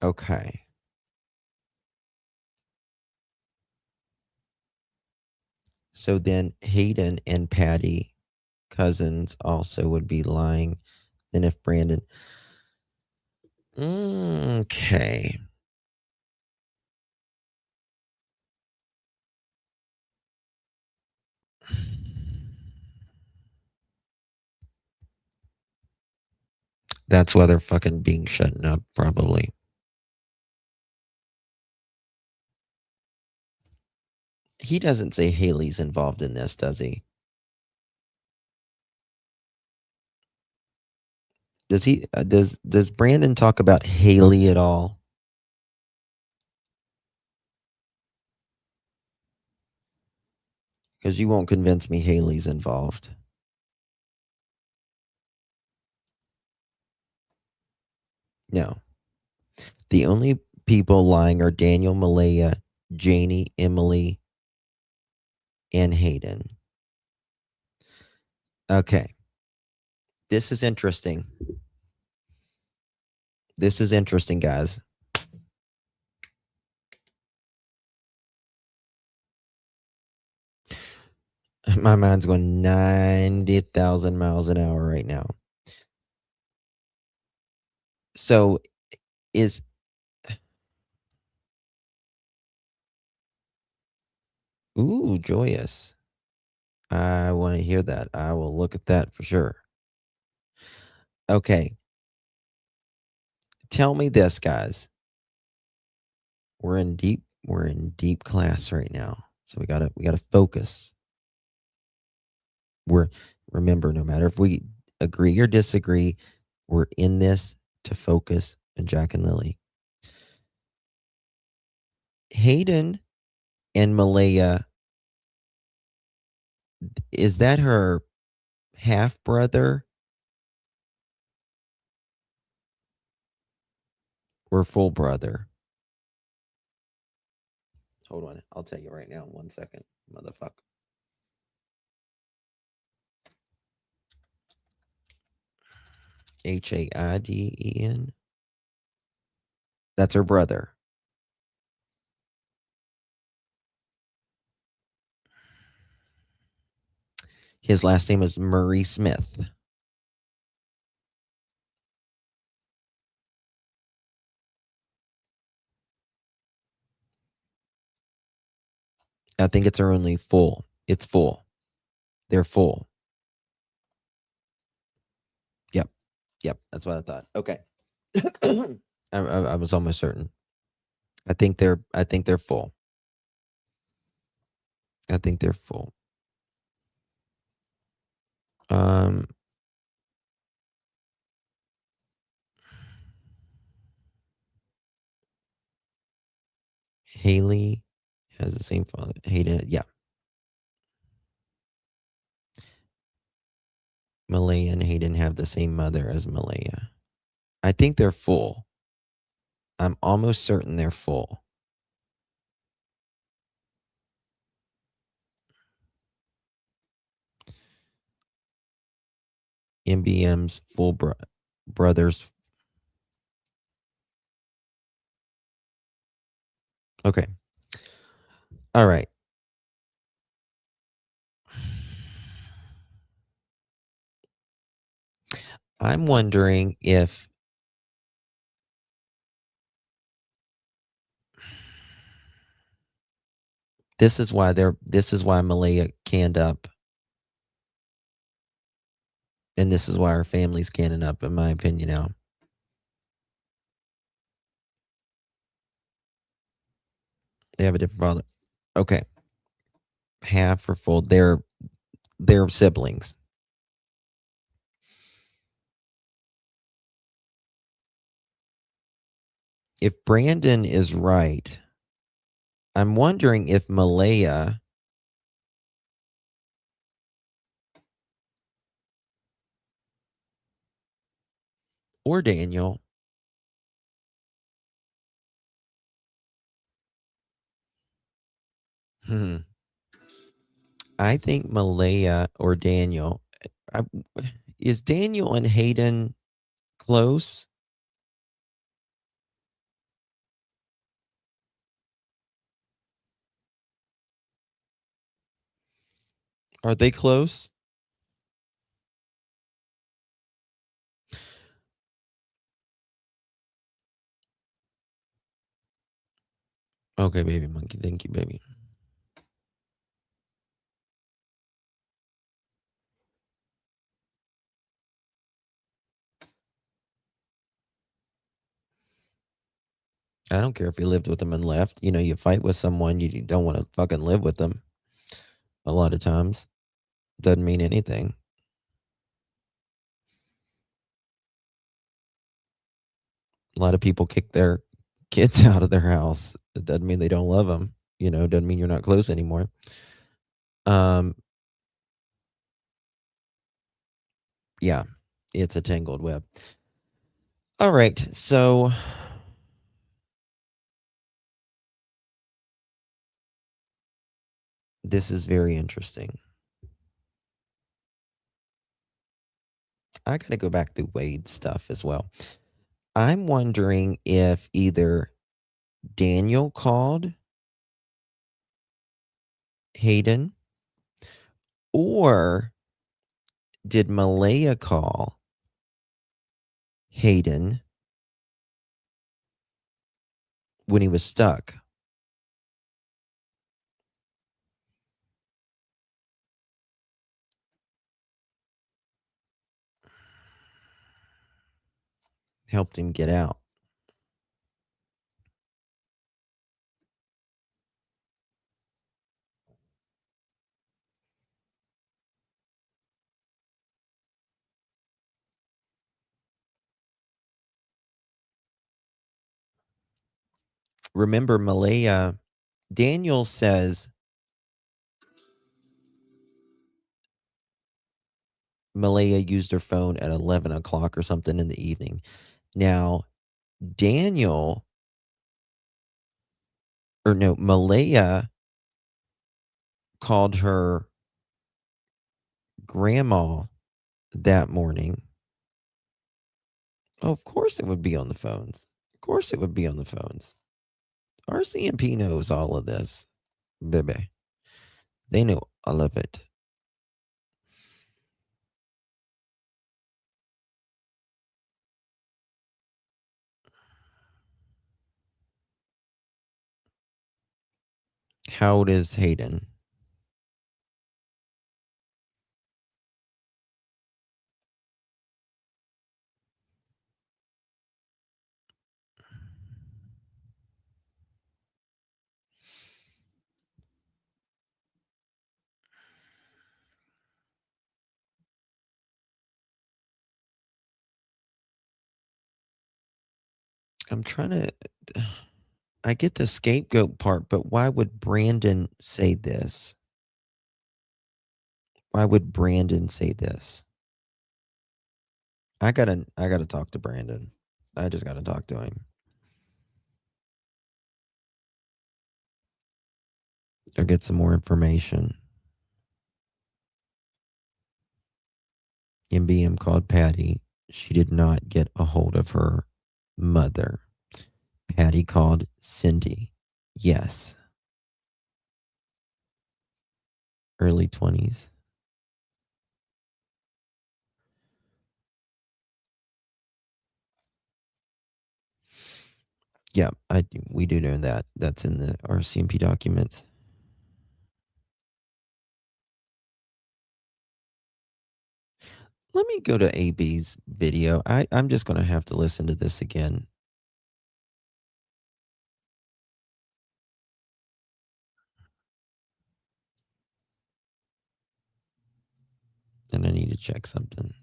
Okay. So then Hayden and Patty cousins also would be lying. Then if Brandon. Okay. That's why they're fucking being shut up, probably. He doesn't say Haley's involved in this, does he? Does he? Does Brandon talk about Haley at all? Because you won't convince me Haley's involved. No. The only people lying are Daniel, Malaya, Janie, Emily, and Hayden. Okay. This is interesting. This is interesting, guys. My mind's going 90,000 miles an hour right now. So is ooh, joyous. I want to hear that. I will look at that for sure. Okay. Tell me this, guys. We're in deep class right now. So we gotta focus. Remember, no matter if we agree or disagree, we're in this to focus on Jack and Lily. Hayden and Malaya, is that her half brother or full brother? Hold on, I'll tell you right now. 1 second, motherfucker. Haiden. That's her brother. His last name is Murray Smith. I think it's her only full. It's full. They're full. Yep. That's what I thought. Okay. I was almost certain. I think they're full. I think they're full. Haley has the same father. Hayden, yeah. Malaya and Hayden have the same mother as Malaya. I think they're full. I'm almost certain they're full. MBM's full brothers. Okay. All right. I'm wondering if this is why Malaya canned up. And this is why our family's canning up, in my opinion now. They have a different father. Okay. Half or full. They're siblings. If Brandon is right, I'm wondering if Malaya or Daniel I think Malaya or Daniel. Is Daniel and Hayden close? Are they close? Okay, baby monkey. Thank you, baby. I don't care if you lived with them and left. You know, you fight with someone, you don't want to fucking live with them. A lot of times. Doesn't mean anything. A lot of people kick their kids out of their house. It doesn't mean they don't love them. You know, doesn't mean you're not close anymore. Yeah, it's a tangled web. All right, so this is very interesting. I got to go back to Wade's stuff as well. I'm wondering if either Daniel called Hayden Or did Malaya call Hayden when he was stuck? Helped him get out. Remember, Malaya, Daniel says Malaya used her phone at 11 o'clock or something in the evening. Now, Malaya called her grandma that morning. Oh, of course it would be on the phones. Of course it would be on the phones. RCMP knows all of this, baby. They know all of it. How old is Hayden? I'm trying to... I get the scapegoat part, but why would Brandon say this? Why would Brandon say this? I gotta talk to Brandon. I just gotta talk to him. Or get some more information. MBM called Patty. She did not get a hold of her mother. Patty called Cindy. Yes. Early 20s. Yeah, we do know that. That's in the RCMP documents. Let me go to AB's video. I'm just going to have to listen to this again. And I need to check something.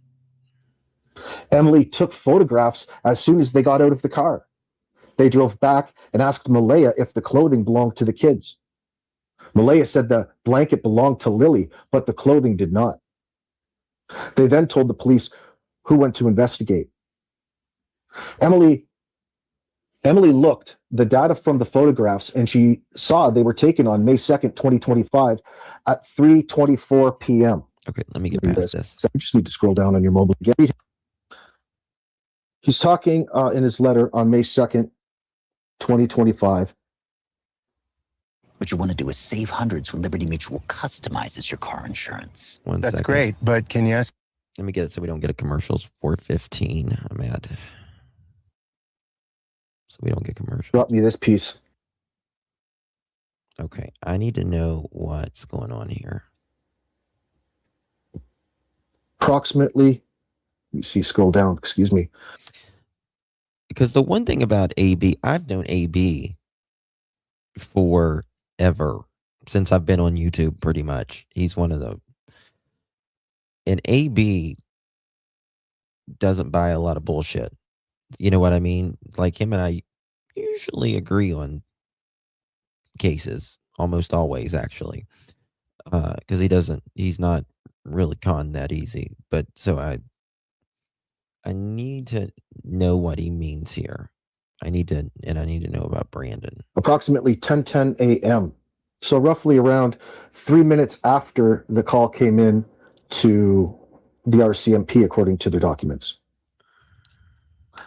Emily took photographs as soon as they got out of the car. They drove back and asked Malaya if the clothing belonged to the kids. Malaya said the blanket belonged to Lily, but the clothing did not. They then told the police, who went to investigate. Emily looked the data from the photographs, and she saw they were taken on May 2nd, 2025 at 3:24 p.m. Okay, let me get past this. I just need to scroll down on your mobile again. He's talking in his letter on May 2nd, 2025. What you want to do is save hundreds when Liberty Mutual customizes your car insurance. That's second. Great, but can you ask? Let me get it so we don't get a commercials. 4:15. I'm at. So we don't get commercials. Drop me this piece. Okay, I need to know what's going on here. Approximately, let me see, scroll down, excuse me. Because the one thing about AB, I've known AB forever, since I've been on YouTube pretty much. He's one of the... And AB doesn't buy a lot of bullshit. You know what I mean? Like him and I usually agree on cases, almost always actually. Because he's not really con that easy. But so I need to know what he means here. I need to know about Brandon. Approximately 10:10 a.m. So roughly around 3 minutes after the call came in to the RCMP, according to their documents.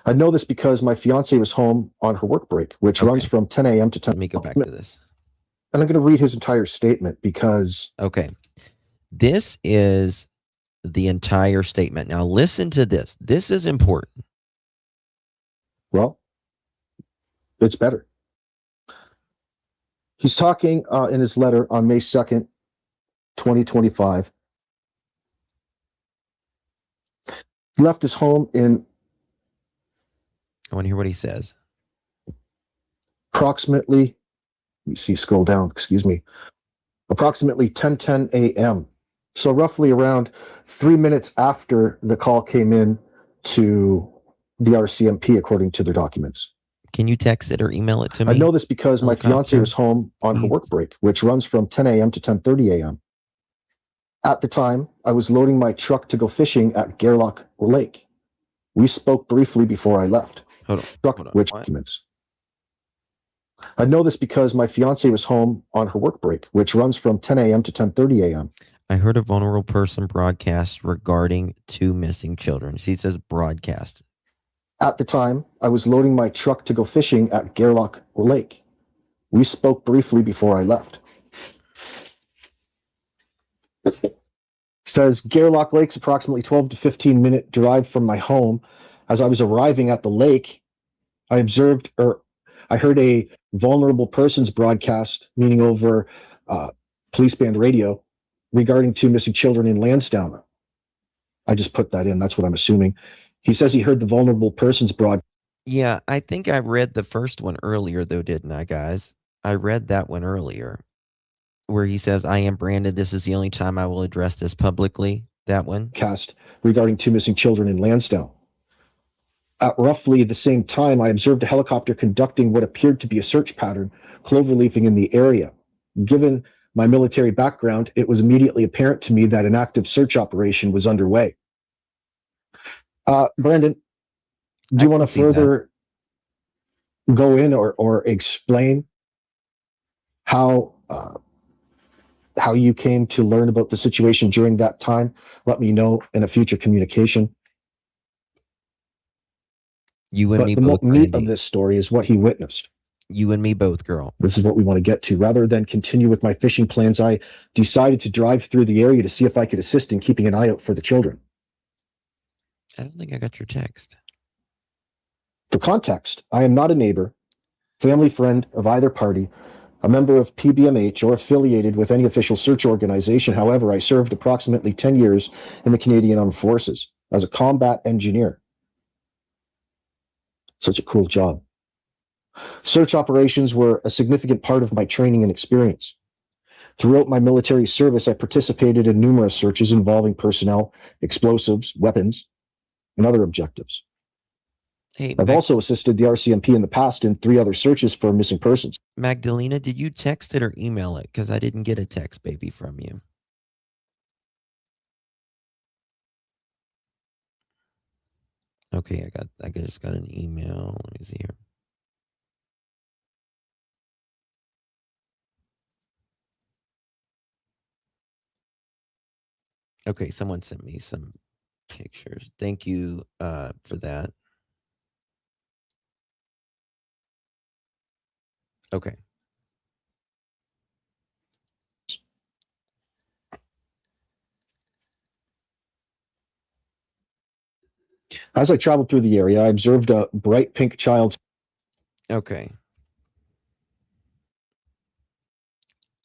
I know this because my fiance was home on her work break, which runs from 10 a.m. to 10. Let me go back to this. And I'm going to read his entire statement because... Okay. This is the entire statement. Now listen to this. This is important. Well, it's better. He's talking in his letter on May 2nd, 2025. He left his home in I want to hear what he says. approximately, let me see, scroll down, excuse me, approximately 10:10 a.m. So roughly around 3 minutes after the call came in to the RCMP, according to their documents. Can you text it or email it to me? I know this because my fiance Helicopter. was home on her work break, which runs from 10 a.m. to 10:30 a.m. At the time, I was loading my truck to go fishing at Gairloch Lake. We spoke briefly before I left. Which documents? I know this because my fiance was home on her work break, which runs from 10 a.m. to 10:30 a.m. I heard a vulnerable person broadcast regarding 2 missing children. She says broadcast. At the time, I was loading my truck to go fishing at Gairloch Lake. We spoke briefly before I left. Says Gairloch Lake's approximately 12 to 15-minute drive from my home. As I was arriving at the lake, I heard a vulnerable persons broadcast, meaning over police band radio, regarding 2 missing children in Lansdowne. I just put that in. That's what I'm assuming. He says he heard the vulnerable persons broadcast. Yeah, I think I read the first one earlier, though, didn't I, guys? I read that one earlier, where he says, I am Brandon. This is the only time I will address this publicly. That one. Cast regarding 2 missing children in Lansdowne. At roughly the same time, I observed a helicopter conducting what appeared to be a search pattern, cloverleafing in the area. Given my military background, it was immediately apparent to me that an active search operation was underway. Brandon, do you want to further go in or explain how you came to learn about the situation during that time? Let me know in a future communication. You and me the both. meat of this story is what he witnessed. You and me both, girl. This is what we want to get to. Rather than continue with my fishing plans, I decided to drive through the area to see if I could assist in keeping an eye out for the children. I don't think I got your text. For context, I am not a neighbor, family friend of either party, a member of PBMH, or affiliated with any official search organization. However, I served approximately 10 years in the Canadian Armed Forces as a combat engineer. Such a cool job. Search operations were a significant part of my training and experience. Throughout my military service, I participated in numerous searches involving personnel, explosives, weapons, and other objectives. Hey, I've also assisted the RCMP in the past in 3 other searches for missing persons. Magdalena, did you text it or email it? Because I didn't get a text, baby, from you. Okay, I just got an email. Let me see here. Okay, someone sent me some pictures. Thank you for that. Okay. As I traveled through the area, I observed a bright pink child. Okay.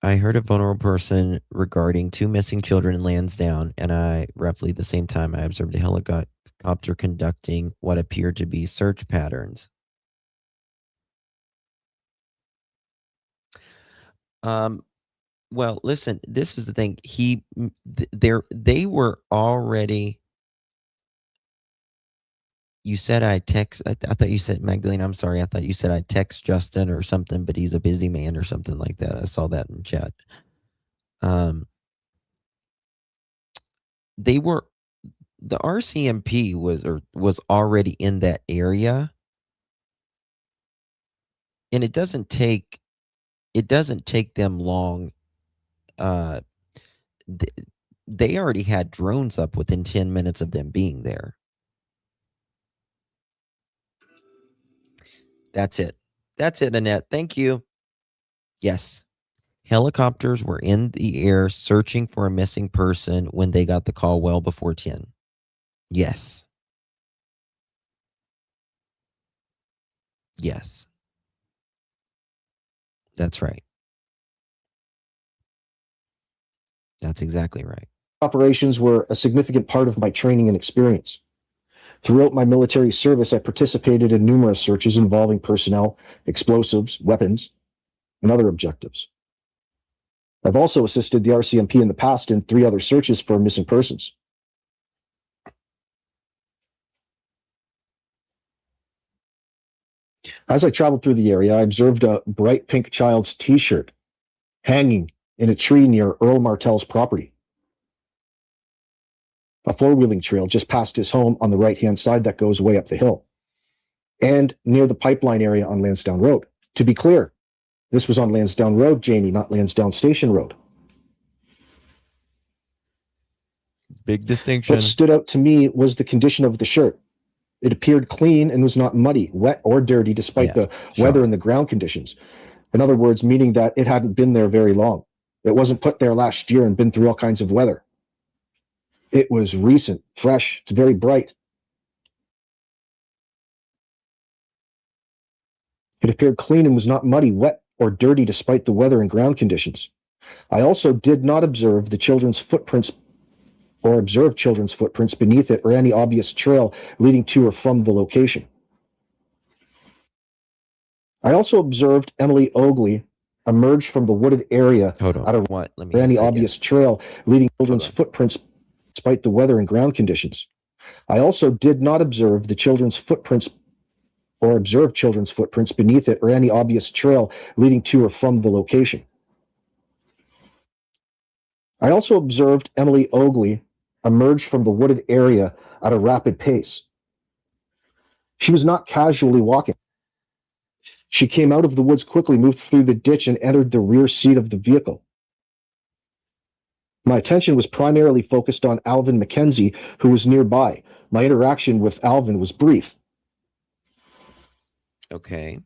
I heard a vulnerable person regarding 2 missing children in Lansdowne, and roughly the same time, I observed a helicopter conducting what appeared to be search patterns. Well, listen, this is the thing. They were already. You said I text. I thought you said Magdalene. I'm sorry. I thought you said I text Justin or something, but he's a busy man or something like that. I saw that in chat. The RCMP was already in that area, and it doesn't take them long. They already had drones up within 10 minutes of them being there. That's it. That's it, Annette. Thank you. Yes. Helicopters were in the air searching for a missing person when they got the call well before 10. Yes. Yes. That's right. That's exactly right. Operations were a significant part of my training and experience. Throughout my military service, I participated in numerous searches involving personnel, explosives, weapons, and other objectives. I've also assisted the RCMP in the past in 3 other searches for missing persons. As I traveled through the area, I observed a bright pink child's t-shirt hanging in a tree near Earl Martell's property. A 4-wheeling trail just past his home on the right-hand side that goes way up the hill, and near the pipeline area on Lansdowne Road. To be clear, this was on Lansdowne Road, Jamie, not Lansdowne Station Road. Big distinction. What stood out to me was the condition of the shirt. It appeared clean and was not muddy, wet, or dirty despite the weather and the ground conditions. In other words, meaning that it hadn't been there very long. It wasn't put there last year and been through all kinds of weather. It was recent, fresh, it's very bright. It appeared clean and was not muddy, wet, or dirty despite the weather and ground conditions. I also did not observe the children's footprints or observe children's footprints beneath it or any obvious trail leading to or from the location. I also observed Emily Oakley emerge from the wooded area at any obvious trail leading children's footprints despite the weather and ground conditions. I also did not observe the children's footprints or observe children's footprints beneath it or any obvious trail leading to or from the location. I also observed Emily Oakley emerge from the wooded area at a rapid pace. She was not casually walking. She came out of the woods quickly, moved through the ditch, and entered the rear seat of the vehicle. My attention was primarily focused on Alvin McKenzie, who was nearby. My interaction with Alvin was brief. Okay.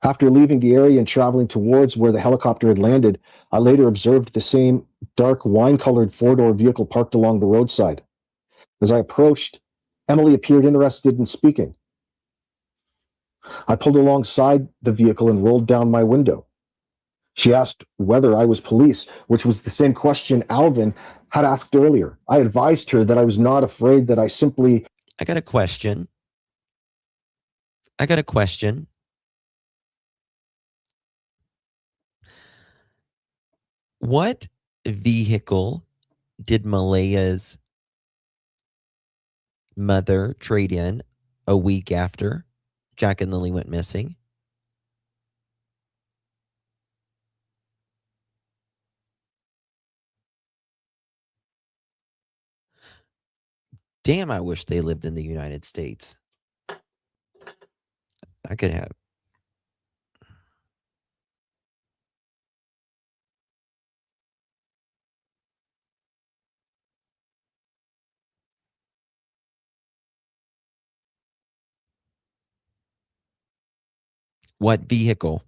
After leaving the area and traveling towards where the helicopter had landed, I later observed the same dark wine-colored 4-door vehicle parked along the roadside. As I approached, Emily appeared interested in speaking. I pulled alongside the vehicle and rolled down my window. She asked whether I was police, which was the same question Alvin had asked earlier. I advised her that I was not afraid, that I simply... I got a question. What vehicle did Malaya's mother trade in a week after Jack and Lilly went missing? Damn, I wish they lived in the United States. I could have. What vehicle?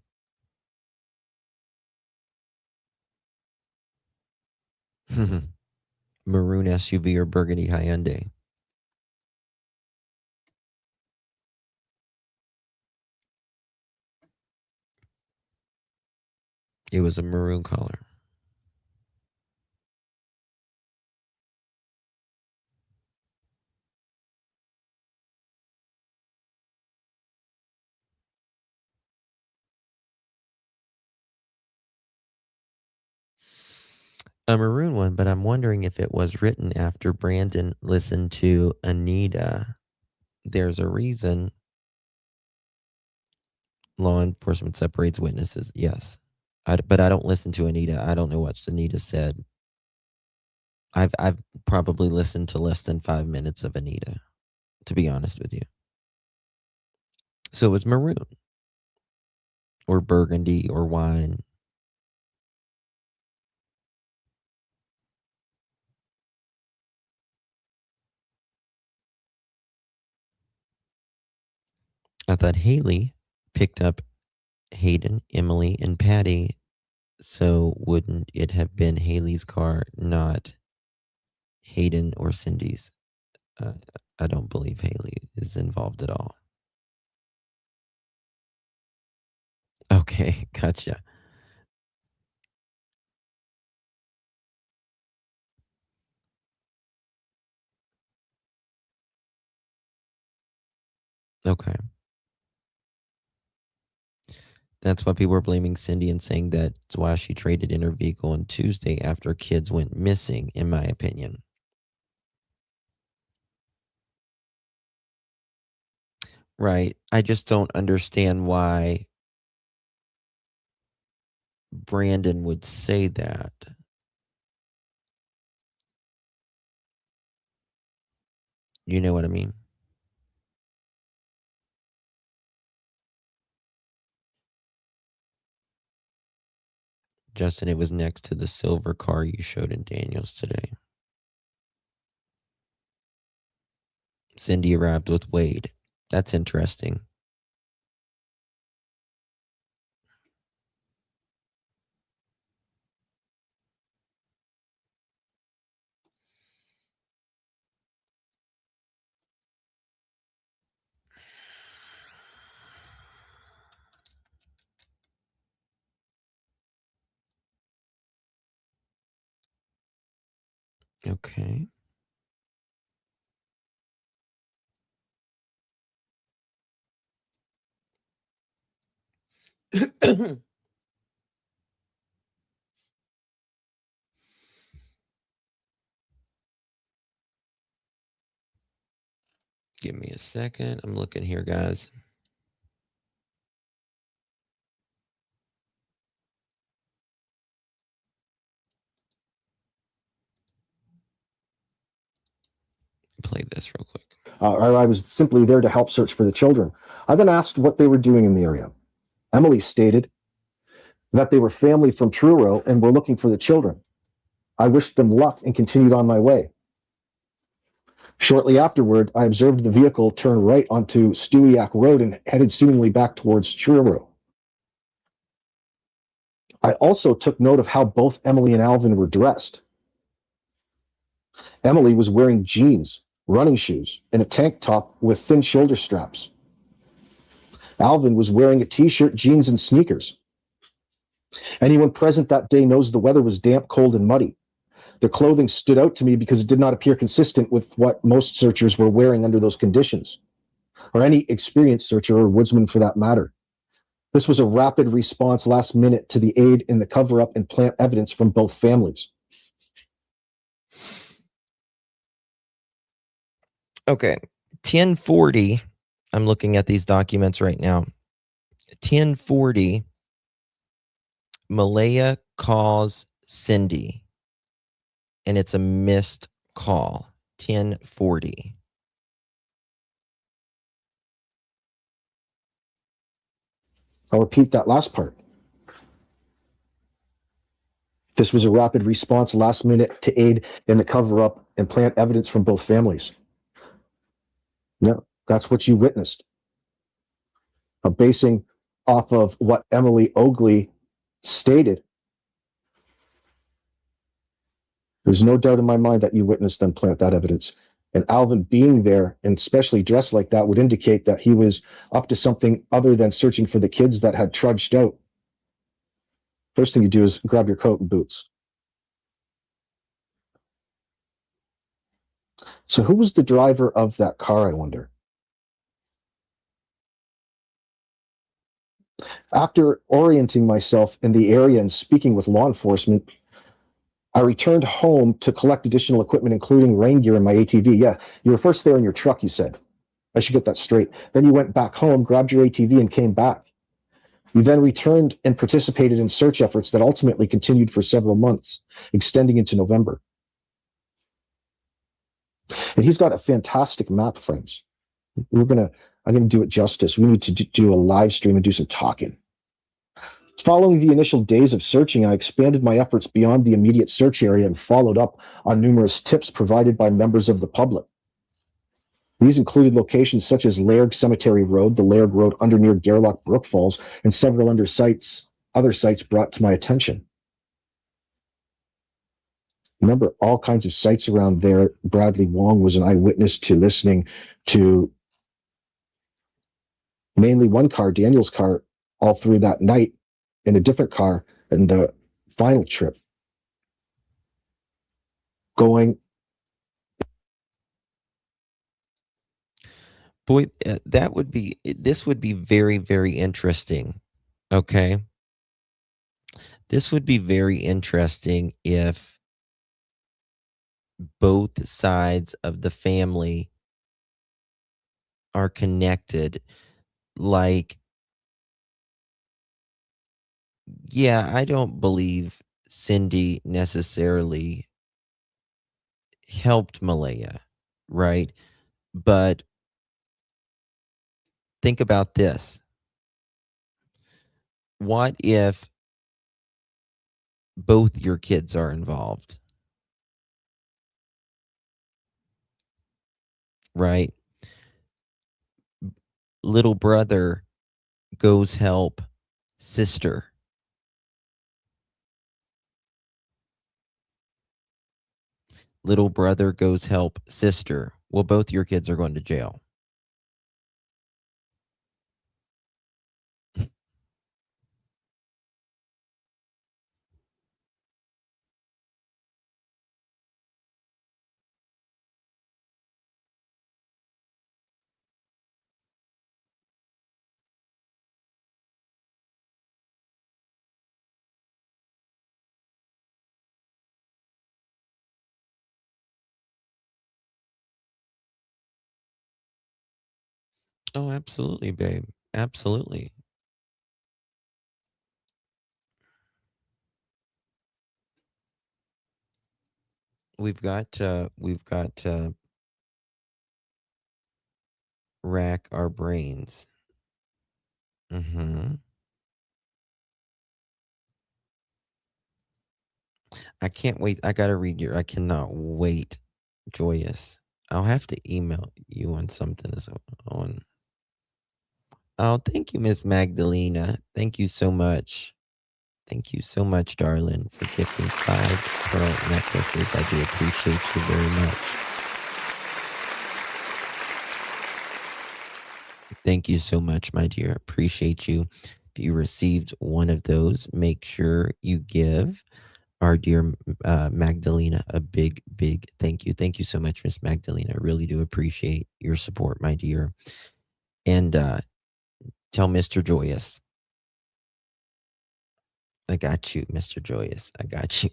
Maroon SUV or burgundy Hyundai? It was a maroon color. A maroon one, but I'm wondering if it was written after Brandon listened to Anita. There's a reason law enforcement separates witnesses. Yes. But I don't listen to Anita. I don't know what Anita said. I've probably listened to less than 5 minutes of Anita, to be honest with you. So it was maroon or burgundy or wine. I thought Haley picked up Hayden, Emily, and Patty. So wouldn't it have been Haley's car, not Hayden or Cindy's? I don't believe Haley is involved at all. Okay, gotcha. Okay. That's why people are blaming Cindy and saying that's why she traded in her vehicle on Tuesday after kids went missing, in my opinion. Right. I just don't understand why Brandon would say that. You know what I mean? Justin, it was next to the silver car you showed in Daniels today. Cindy arrived with Wade. That's interesting. Okay. Give me a second. I'm looking here, guys. Play this real quick. I was simply there to help search for the children. I then asked what they were doing in the area. Emily stated that they were family from Truro and were looking for the children. I wished them luck and continued on my way. Shortly afterward, I observed the vehicle turn right onto Stewiacke Road and headed seemingly back towards Truro. I also took note of how both Emily and Alvin were dressed. Emily was wearing jeans, running shoes, and a tank top with thin shoulder straps. Alvin was wearing a t-shirt, jeans, and sneakers. Anyone present that day knows the weather was damp, cold, and muddy. Their clothing stood out to me because it did not appear consistent with what most searchers were wearing under those conditions, or any experienced searcher or woodsman for that matter. This was a rapid response last minute to the aid in the cover-up and plant evidence from both families. Okay, 1040, I'm looking at these documents right now. 1040, Malaya calls Cindy, and it's a missed call. 1040. I'll repeat that last part. This was a rapid response last minute to aid in the cover-up and plant evidence from both families. No, that's what you witnessed. Basing off of what Emily Oakley stated, there's no doubt in my mind that you witnessed them plant that evidence. And Alvin being there, and especially dressed like that, would indicate that he was up to something other than searching for the kids that had trudged out. First thing you do is grab your coat and boots. So who was the driver of that car, I wonder? After orienting myself in the area and speaking with law enforcement, I returned home to collect additional equipment, including rain gear and my ATV. Yeah, you were first there in your truck, you said. I should get that straight. Then you went back home, grabbed your ATV, and came back. You then returned and participated in search efforts that ultimately continued for several months, extending into November. And he's got a fantastic map, friends. I'm gonna do it justice. We need to do a live stream and do some talking. Following the initial days of searching, I expanded my efforts beyond the immediate search area and followed up on numerous tips provided by members of the public. These included locations such as Lairg Cemetery Road, the Lairg Road under near Gairloch Brook Falls, and several other sites brought to my attention. Remember, all kinds of sites around there. Bradley Wong was an eyewitness to listening to mainly one car, Daniel's car, all through that night, in a different car, and the final trip going. Boy, this would be very, very interesting. Okay. This would be very interesting if both sides of the family are connected. Like, yeah, I don't believe Cindy necessarily helped Malaya, right? But think about this. What if both your kids are involved? Right? Little brother goes help sister. Little brother goes help sister. Well, both your kids are going to jail. Oh, absolutely, babe. Absolutely. We've got to rack our brains. Mhm. I can't wait. I gotta read I cannot wait, Joyous. I'll have to email you on something on. Oh, thank you, Miss Magdalena. Thank you so much. Thank you so much, darling, for gifting 5 pearl necklaces. I do appreciate you very much. Thank you so much, my dear. Appreciate you. If you received one of those, make sure you give our dear Magdalena a big, big thank you. Thank you so much, Miss Magdalena. I really do appreciate your support, my dear. And tell Mr. Joyous. I got you, Mr. Joyous. I got you.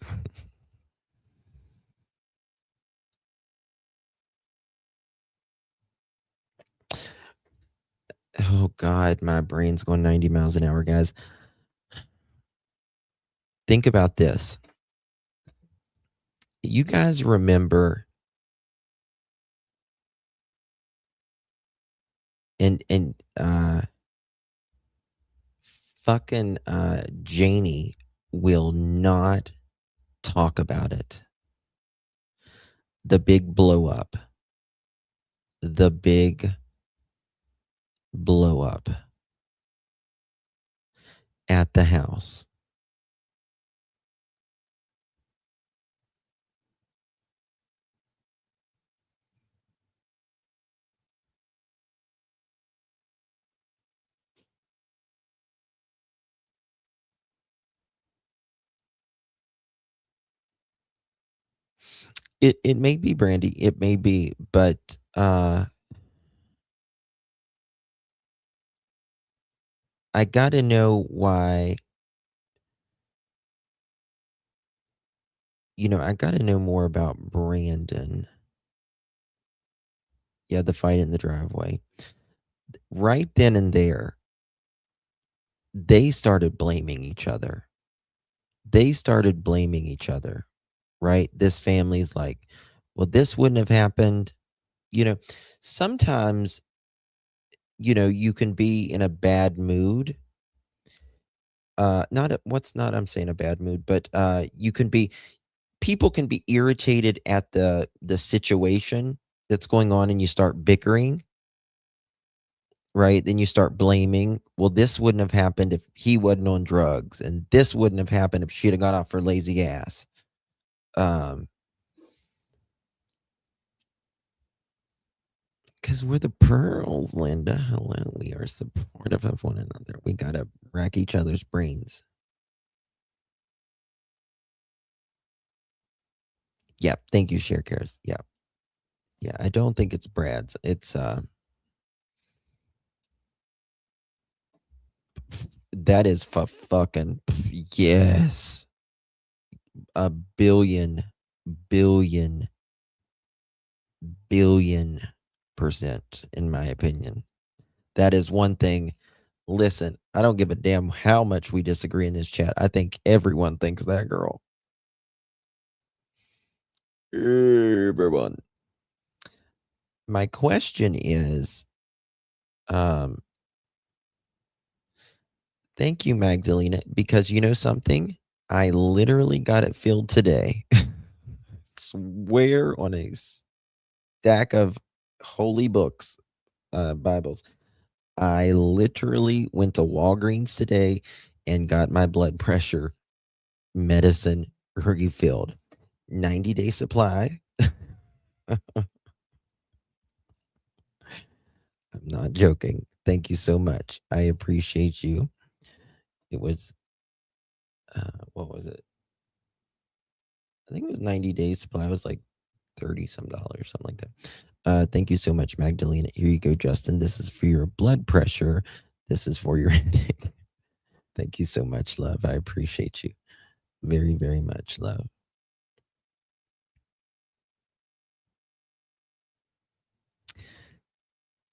Oh, God, my brain's going 90 miles an hour, guys. Think about this. You guys remember and fucking Janie will not talk about it. The big blow up. The big blow up at the house. It may be, Brandy, it may be, but I gotta know why. I gotta know more about Brandon. Yeah, the fight in the driveway. Right then and there, they started blaming each other. Right? This family's like, well, this wouldn't have happened. Sometimes, you can be in a bad mood. I'm saying a bad mood, but people can be irritated at the situation, that's going on and you start bickering, right? Then you start blaming. Well, this wouldn't have happened if he wasn't on drugs, and this wouldn't have happened if she'd have got off her lazy ass. Because we're the pearls, Linda. Hello, we are supportive of one another. We gotta rack each other's brains. Yep, thank you, Share Cares. Yeah. Yeah, I don't think it's Brad's. It's that is for fucking yes. A billion billion %, in my opinion. That is one thing. Listen, I don't give a damn how much we disagree in this chat. I think everyone thinks that girl. Everyone. My question is, thank you, Magdalena, because you know something? I literally got it filled today. Swear on a stack of holy books, Bibles. I literally went to Walgreens today and got my blood pressure medicine refilled. 90-day supply. I'm not joking. Thank you so much. I appreciate you. It was, what was it? I think it was 90 days supply. It was like 30 some dollars, something like that. Thank you so much, Magdalena. Here you go, Justin. This is for your blood pressure. This is for your headache. Thank you so much, love. I appreciate you very, very much, love.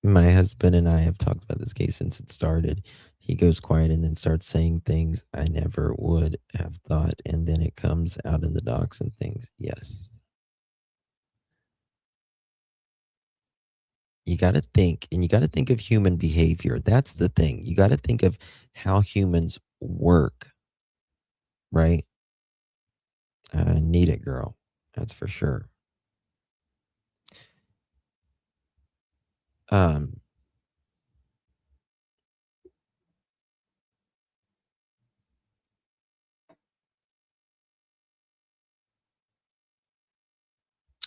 My husband and I have talked about this case since it started. He goes quiet and then starts saying things I never would have thought, and then it comes out in the docs and things. Yes. You got to think, and you got to think of human behavior. That's the thing. You got to think of how humans work, right? Need it, girl. That's for sure.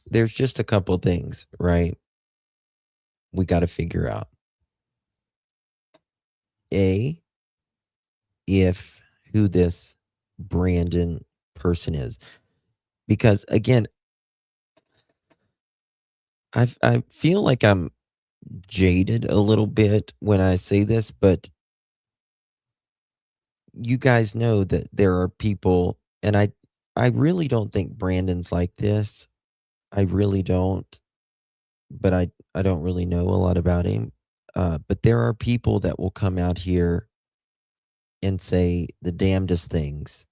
There's just a couple things, right? We got to figure out. A, if who this Brandon person is. Because again, I feel like I'm jaded a little bit when I say this, but you guys know that there are people, and I really don't think Brandon's like this. I really don't, but I don't really know a lot about him. But there are people that will come out here and say the damnedest things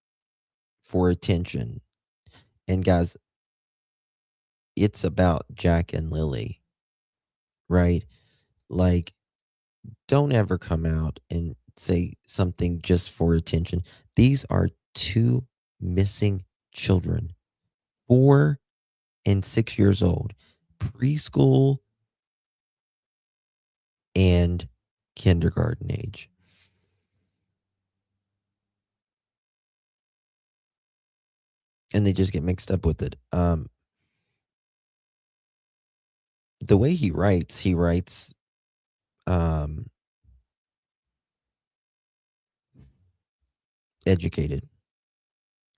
for attention. And guys, it's about Jack and Lilly, right? Like, don't ever come out and say something just for attention. These are 2 missing children, 4 and 6 years old, preschool and kindergarten age. And they just get mixed up with it. The way he writes educated,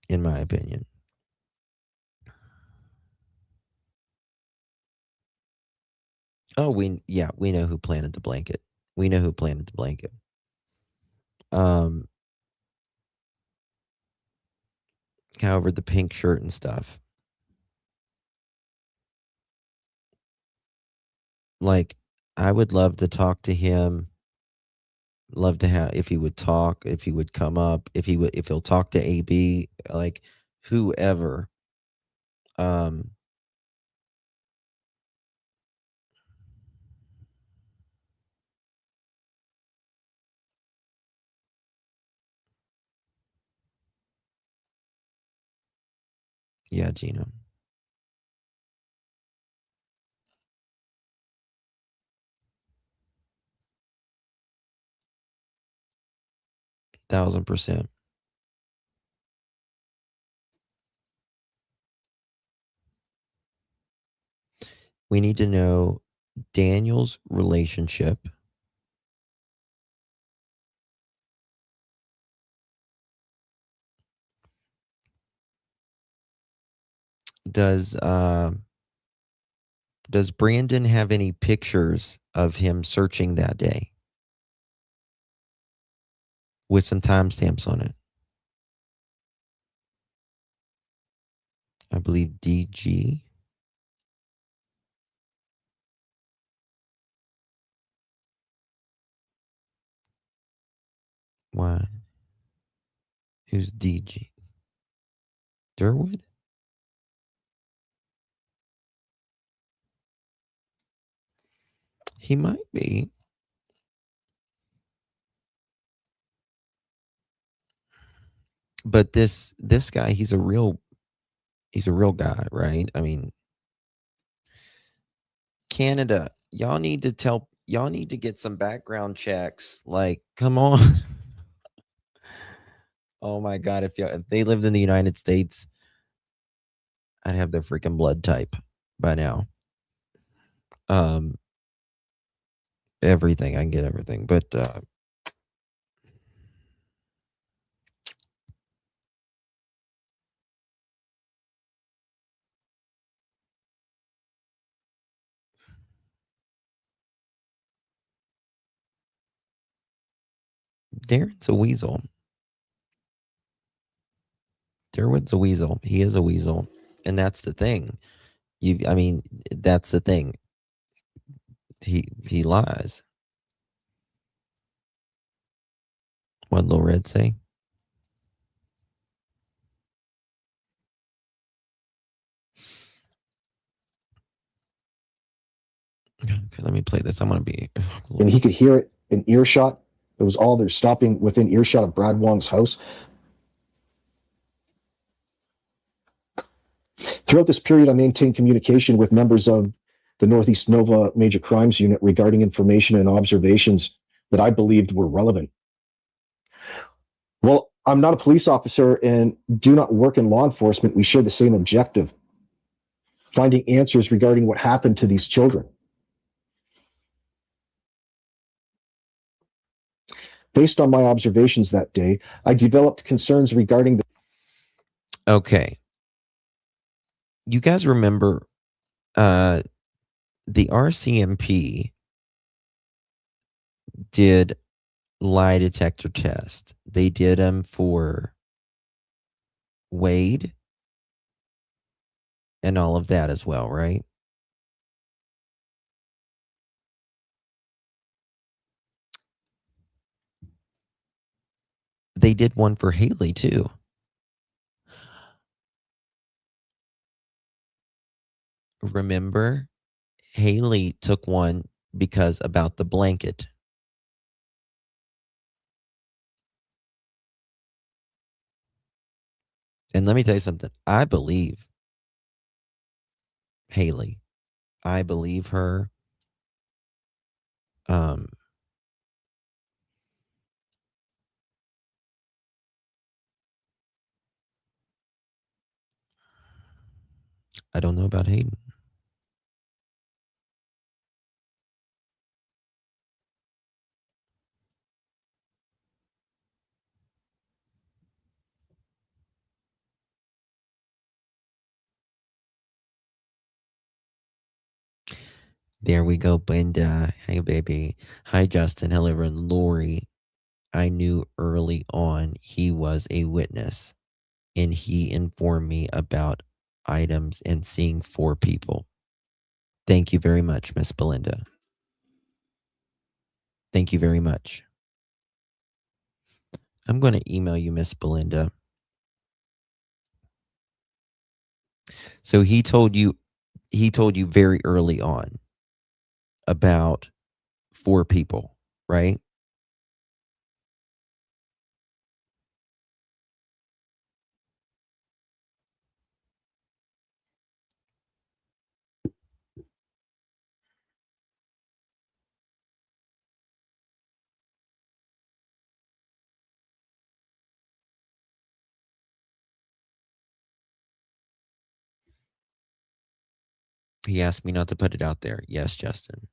in my opinion. Oh, we know who planted the blanket. We know who planted the blanket. However, the pink shirt and stuff. Like, I would love to talk to him. Love to have, if he would talk, if he would come up, if he'll talk to AB, like whoever. Yeah, Gino. 1000%. We need to know Daniel's relationship. Does Brandon have any pictures of him searching that day with some timestamps on it? I believe DG. Why? Who's DG? Durwood? He might be. But this guy, he's a real guy, right? I mean, Canada, y'all need to get some background checks. Like, come on. Oh my God, if they lived in the United States, I'd have their freaking blood type by now. Everything. I can get everything. But Darren's a weasel. Derwood's a weasel. He is a weasel. And that's the thing. That's the thing. He lies. What Lil Red say? Okay, let me play this. I'm gonna be And he could hear it in earshot. It was all there, stopping within earshot of Brad Wong's house. Throughout this period, I maintained communication with members of the Northeast Nova Major Crimes Unit regarding information and observations that I believed were relevant. Well, I'm not a police officer and do not work in law enforcement. We share the same objective: finding answers regarding what happened to these children. Based on my observations that day, I developed concerns regarding the. Okay. You guys remember the RCMP did lie detector tests. They did them for Wade and all of that as well, right? They did one for Haley too. Remember, Haley took one because about the blanket. And let me tell you something. I believe Haley. I believe her. I don't know about Hayden. There we go, Brenda. Hey, baby. Hi, Justin. Hello, everyone. Lori. I knew early on he was a witness, and he informed me about items and seeing 4 people. Thank you very much, Miss Belinda. Thank you very much. I'm going to email you, Miss Belinda. So he told you very early on about 4 people, right? He asked me not to put it out there. Yes, Justin.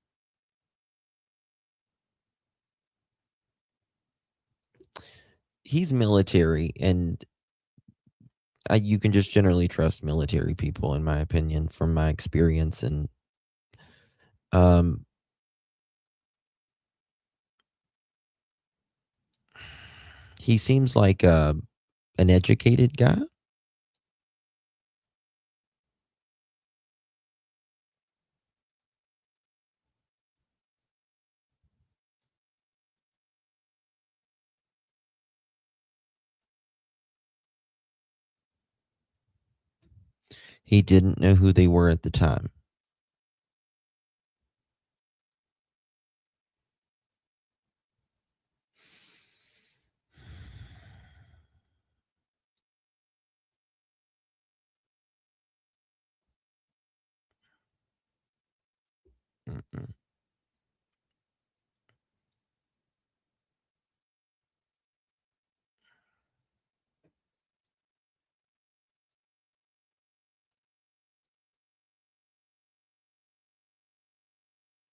He's military, and you can just generally trust military people, in my opinion, from my experience. And he seems like an educated guy. He didn't know who they were at the time. Mm-mm.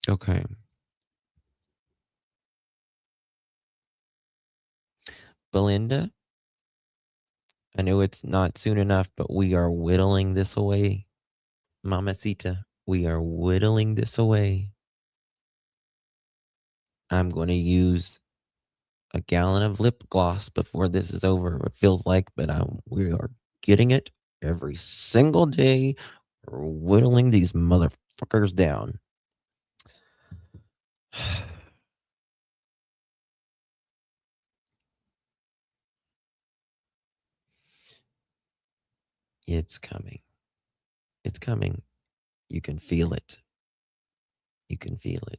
Okay. Belinda, I know it's not soon enough, but we are whittling this away. Mamacita, we are whittling this away. I'm going to use a gallon of lip gloss before this is over. It feels like, but we are getting it every single day. We're whittling these motherfuckers down. It's coming. It's coming. You can feel it. You can feel it.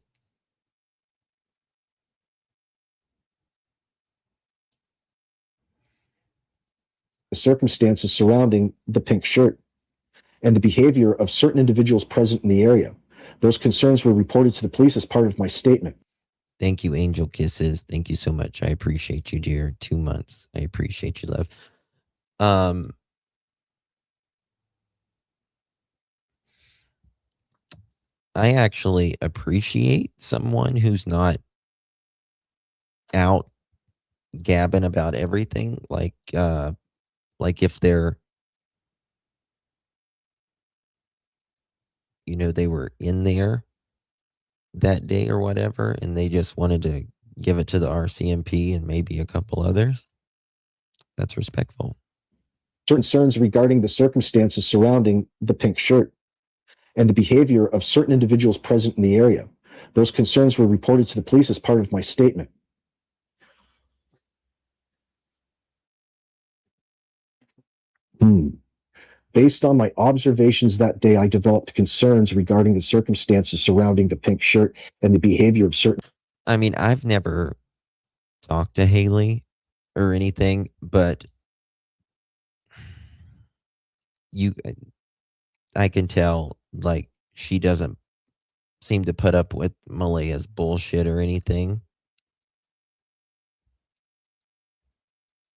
The circumstances surrounding the pink shirt and the behavior of certain individuals present in the area. Those concerns were reported to the police as part of my statement. Thank you, Angel Kisses. Thank you so much. I appreciate you, dear. 2 months. I appreciate you, love. I actually appreciate someone who's not out gabbing about everything. Like if they're, they were in there that day or whatever, and they just wanted to give it to the RCMP and maybe a couple others. That's respectful. Certain concerns regarding the circumstances surrounding the pink shirt and the behavior of certain individuals present in the area. Those concerns were reported to the police as part of my statement. Based on my observations that day, I developed concerns regarding the circumstances surrounding the pink shirt and the behavior of certain. I mean, I've never talked to Haley or anything, but I can tell, like, she doesn't seem to put up with Malaya's bullshit or anything.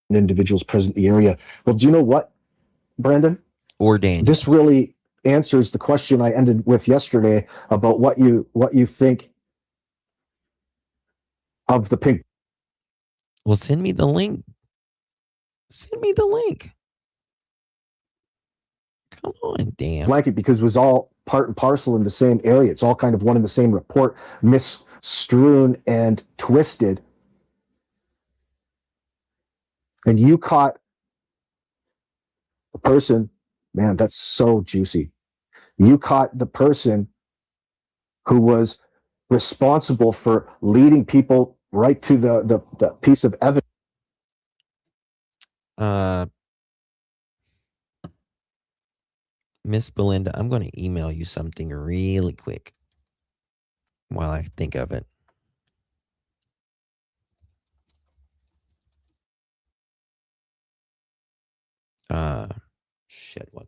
Individuals present in the area. Well, do you know what, Brandon? Or Daniel. This really answers the question I ended with yesterday about what you think of the pink. Well, send me the link. Send me the link. Come on, damn. Blanket, because it was all part and parcel in the same area. It's all kind of one and the same report, misstrewn and twisted. And you caught the person, man, that's so juicy. You caught the person who was responsible for leading people right to the piece of evidence. Miss Belinda, I'm going to email you something really quick while I think of it. Shit, what?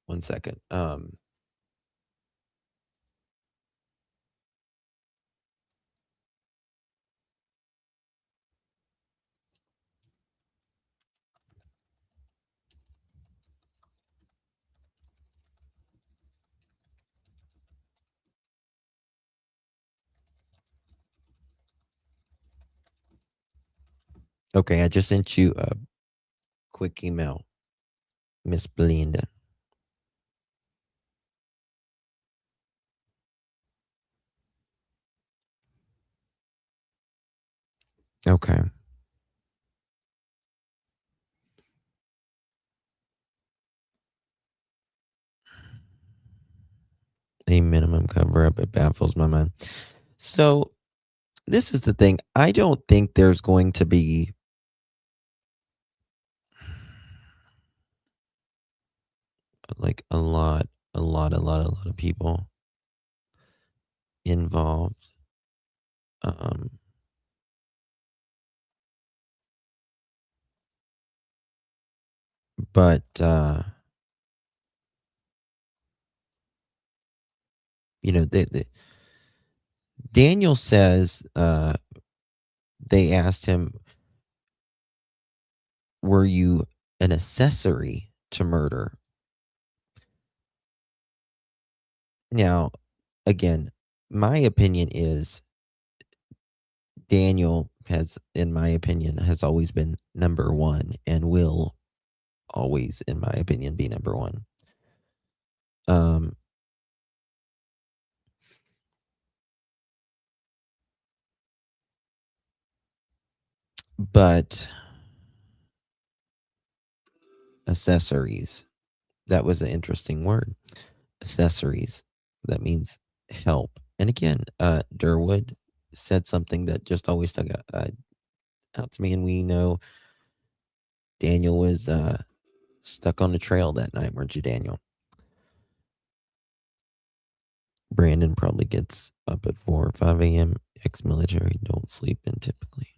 1 second. Okay, I just sent you a quick email, Miss Belinda. Okay. A minimum cover up. It baffles my mind. So this is the thing. I don't think there's going to be like a lot of people involved. But Daniel says they asked him, were you an accessory to murder? Now, again, my opinion is Daniel has, in my opinion, has always been number one and will always, in my opinion, be number one. But accessories, that was an interesting word. Accessories, that means help. And again, Durwood said something that just always stuck out to me, and we know Daniel was stuck on the trail that night, weren't you, Daniel? Brandon probably gets up at 4 or 5 a.m. Ex-military, don't sleep in typically.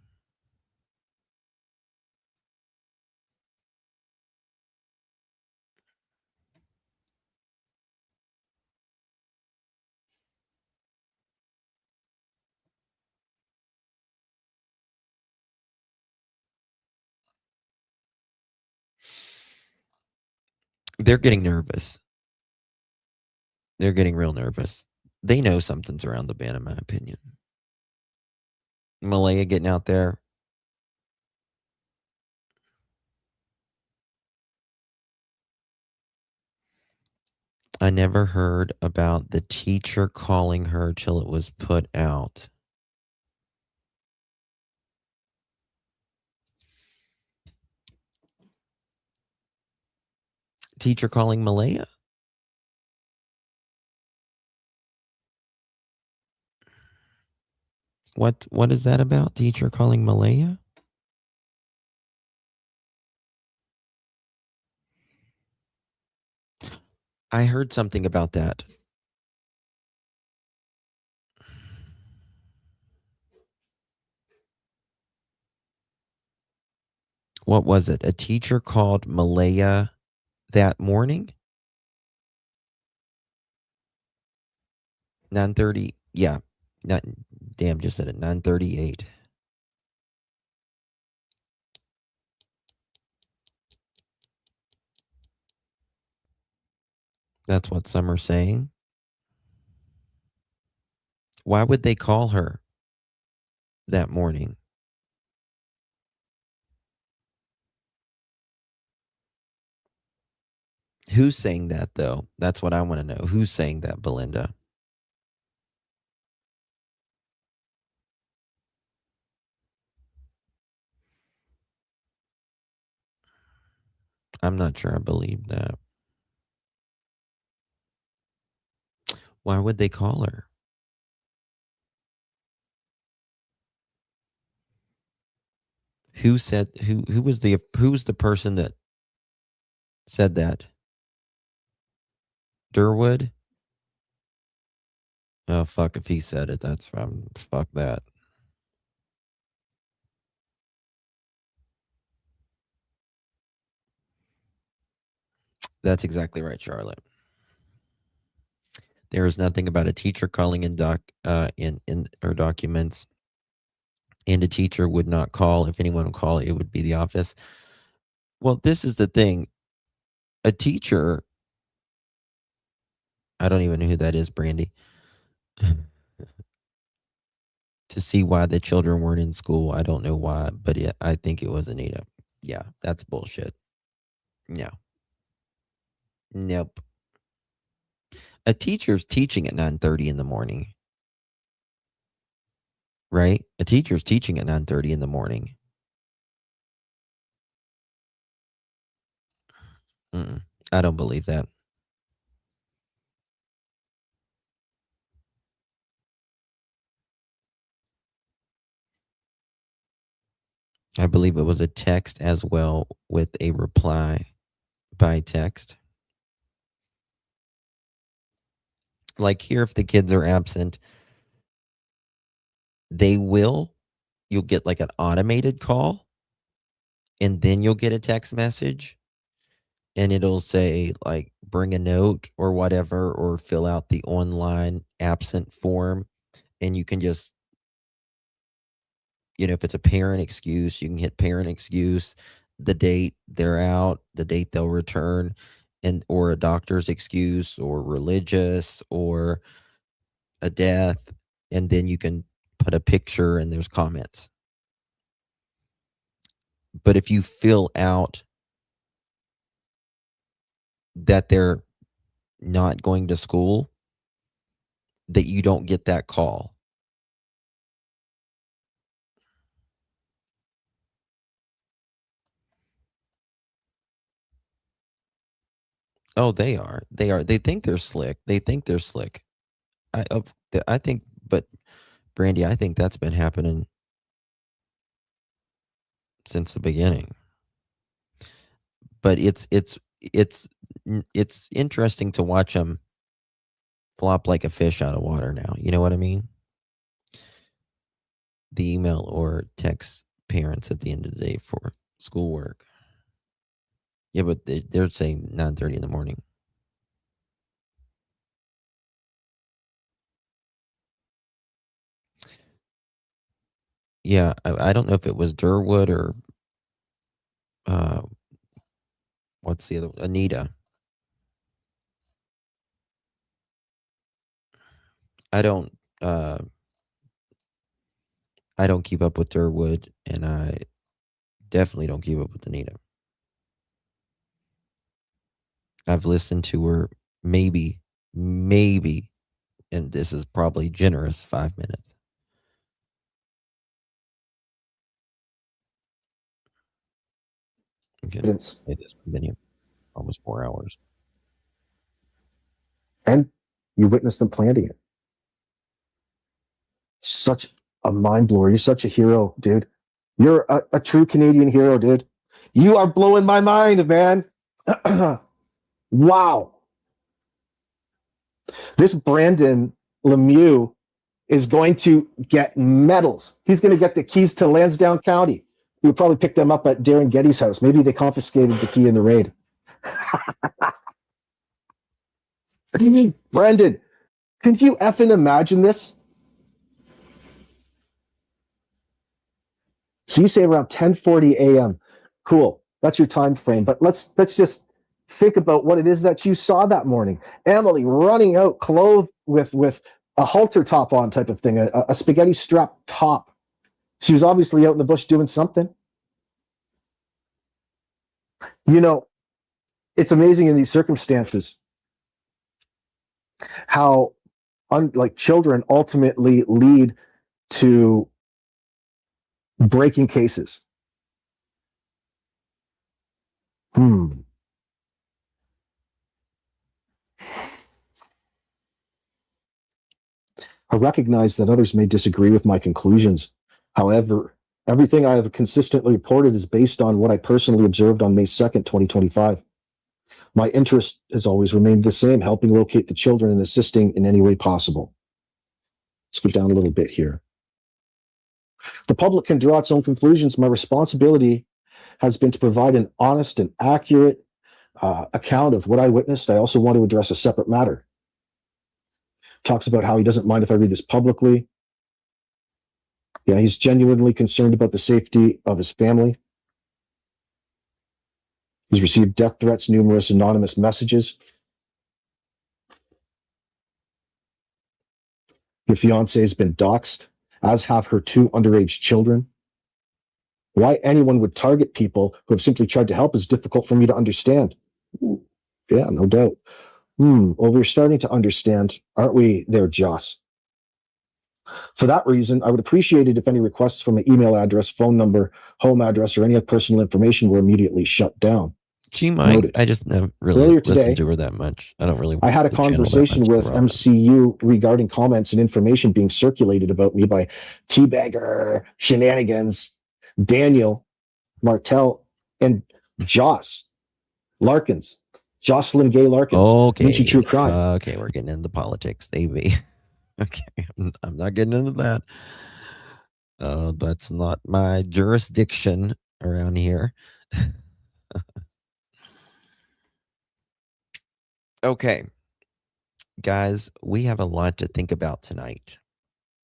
They're getting nervous. They're getting real nervous. They know something's around the bend, in my opinion. Malaya getting out there. I never heard about the teacher calling her till it was put out. Teacher calling Malaya? What is that about? Teacher calling Malaya? I heard something about that. What was it? A teacher called Malaya that morning? 9:30. Yeah. Damn, just said it. 9:38. That's what some are saying. Why would they call her that morning? Who's saying that, though? That's what I want to know. Who's saying that, Belinda? I'm not sure I believe that. Why would they call her? Who said who was the person that said that? Durwood? Oh fuck, if he said it, that's fuck that. That's exactly right, Charlotte. There is nothing about a teacher calling in her documents, and a teacher would not call. If anyone would call, it would be the office. Well, this is the thing. A teacher, I don't even know who that is, Brandy. to see why the children weren't in school. I don't know why, but yeah, I think it was Anita. Yeah, that's bullshit. No. Nope. A teacher's teaching at 9:30 in the morning. Right? A teacher's teaching at 9:30 in the morning. I don't believe that. I believe it was a text as well with a reply by text. Like here, if the kids are absent, you'll get like an automated call, and then you'll get a text message, and it'll say like bring a note or whatever, or fill out the online absent form, and you can just, if it's a parent excuse, you can hit parent excuse, the date they're out, the date they'll return, or a doctor's excuse, or religious, or a death, and then you can put a picture and there's comments. But if you fill out that they're not going to school, that you don't get that call. Oh, they are. They are. They think they're slick. I think, but Brandy, I think that's been happening since the beginning. But it's interesting to watch them flop like a fish out of water now. You know what I mean? The email or text parents at the end of the day for schoolwork. Yeah, but they're saying 9:30 in the morning. Yeah, I don't know if it was Durwood or what's the other one? Anita. I don't keep up with Durwood, and I definitely don't keep up with Anita. I've listened to her maybe, and this is probably generous, 5 minutes. Okay. It has been almost 4 hours. And you witnessed them planting it. Such a mind blower. You're such a hero, dude. You're a true Canadian hero, dude. You are blowing my mind, man. Wow. This Brandon Lemieux is going to get medals. He's going to get the keys to Lansdowne County. You would probably pick them up at Darren Getty's house. Maybe they confiscated the key in the raid. Brandon, could you effing imagine this? So you say around 10:40 a.m. Cool. That's your time frame. But let's just think about what it is that you saw that morning. Emily running out clothed with a halter top on type of thing, a spaghetti strap top. She was obviously out in the bush doing something. It's amazing in these circumstances how children ultimately lead to breaking cases. I recognize that others may disagree with my conclusions. However, everything I have consistently reported is based on what I personally observed on May 2nd, 2025. My interest has always remained the same, helping locate the children and assisting in any way possible. Let's go down a little bit here. The public can draw its own conclusions. My responsibility has been to provide an honest and accurate account of what I witnessed. I also want to address a separate matter. Talks about how he doesn't mind if I read this publicly. Yeah, he's genuinely concerned about the safety of his family. He's received death threats, numerous anonymous messages. Your fiance has been doxxed. as have her 2 underage children. Why anyone would target people who have simply tried to help is difficult for me to understand. Yeah, no doubt. Well, we're starting to understand, aren't we there, Joss? For that reason, I would appreciate it if any requests from an email address, phone number, home address, or any other personal information were immediately shut down. She might. Noted. I just never really Earlier listened today, to her that much. I don't really. I had a watch the channel that conversation much, with so Robin. MCU regarding comments and information being circulated about me by Teabagger, Shenanigans, Daniel, Martell, and Joss Larkins. Jocelyn Gay Larkins. Okay. Vinci True Crime. Okay, we're getting into politics. Okay, I'm not getting into that. That's not my jurisdiction around here. Okay, guys, we have a lot to think about tonight.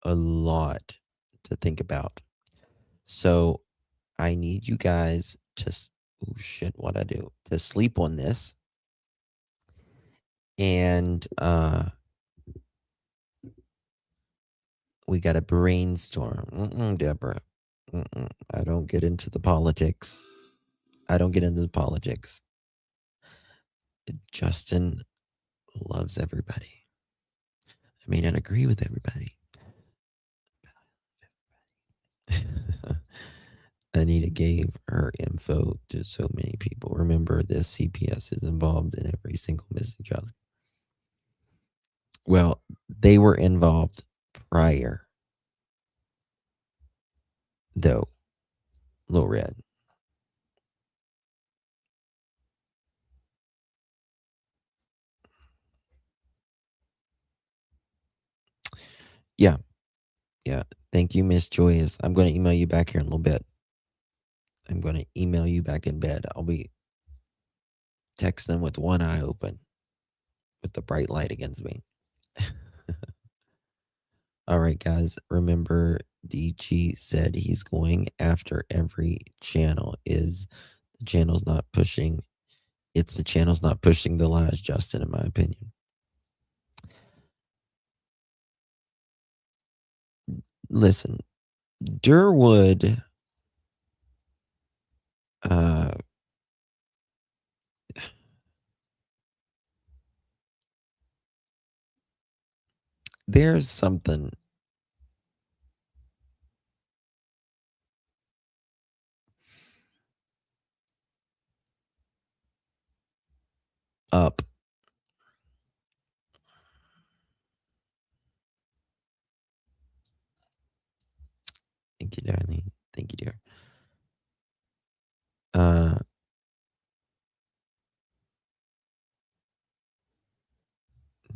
A lot to think about. So I need you guys to, oh shit, what I do, to sleep on this. And we got to brainstorm. Deborah. I don't get into the politics. Justin loves everybody. I may not agree with everybody. Anita gave her info to so many people. Remember, this CPS is involved in every single missing child. Well, they were involved prior, though. Little Red. Yeah. Thank you, Miss Joyous. I'm going to email you back here in a little bit. I'm going to email you back in bed. I'll be texting with one eye open with the bright light against me. All right, guys. Remember, DG said he's going after every channel. The channel's not pushing. It's the channel's not pushing the lies, Justin, in my opinion. Listen, Durwood there's something up. Thank you, darling. Thank you, dear.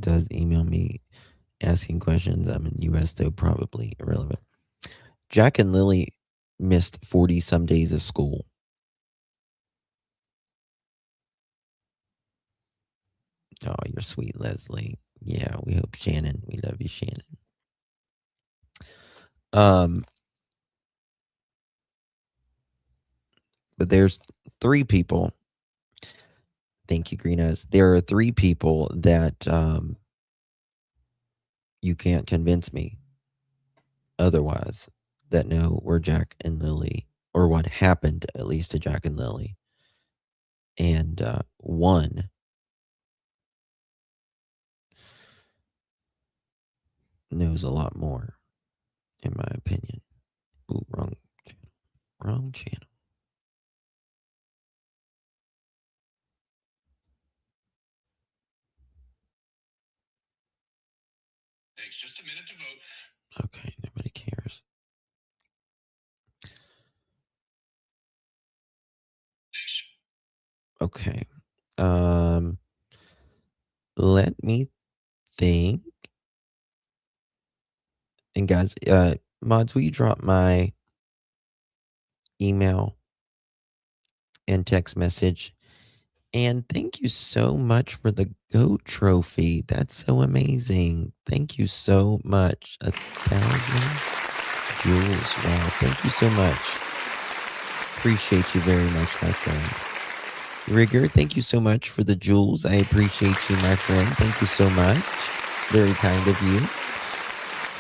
Does email me asking questions. I'm in US, though probably irrelevant. Jack and Lilly missed 40 some days of school. Oh, you're sweet, Leslie. Yeah, we hope Shannon. We love you, Shannon. But there's 3 people. Thank you, Green Eyes. There are 3 people that you can't convince me otherwise that know where Jack and Lilly, or what happened at least to Jack and Lilly. And one knows a lot more, in my opinion. Ooh, wrong channel. Wrong channel. Takes just a minute to vote. Okay, nobody cares. Okay. Let me think. And guys, mods, will you drop my email and text message? And thank you so much for the GOAT trophy. That's so amazing. Thank you so much. 1,000 jewels. Wow. Thank you so much. Appreciate you very much, my friend. Rigger, thank you so much for the jewels. I appreciate you, my friend. Thank you so much. Very kind of you.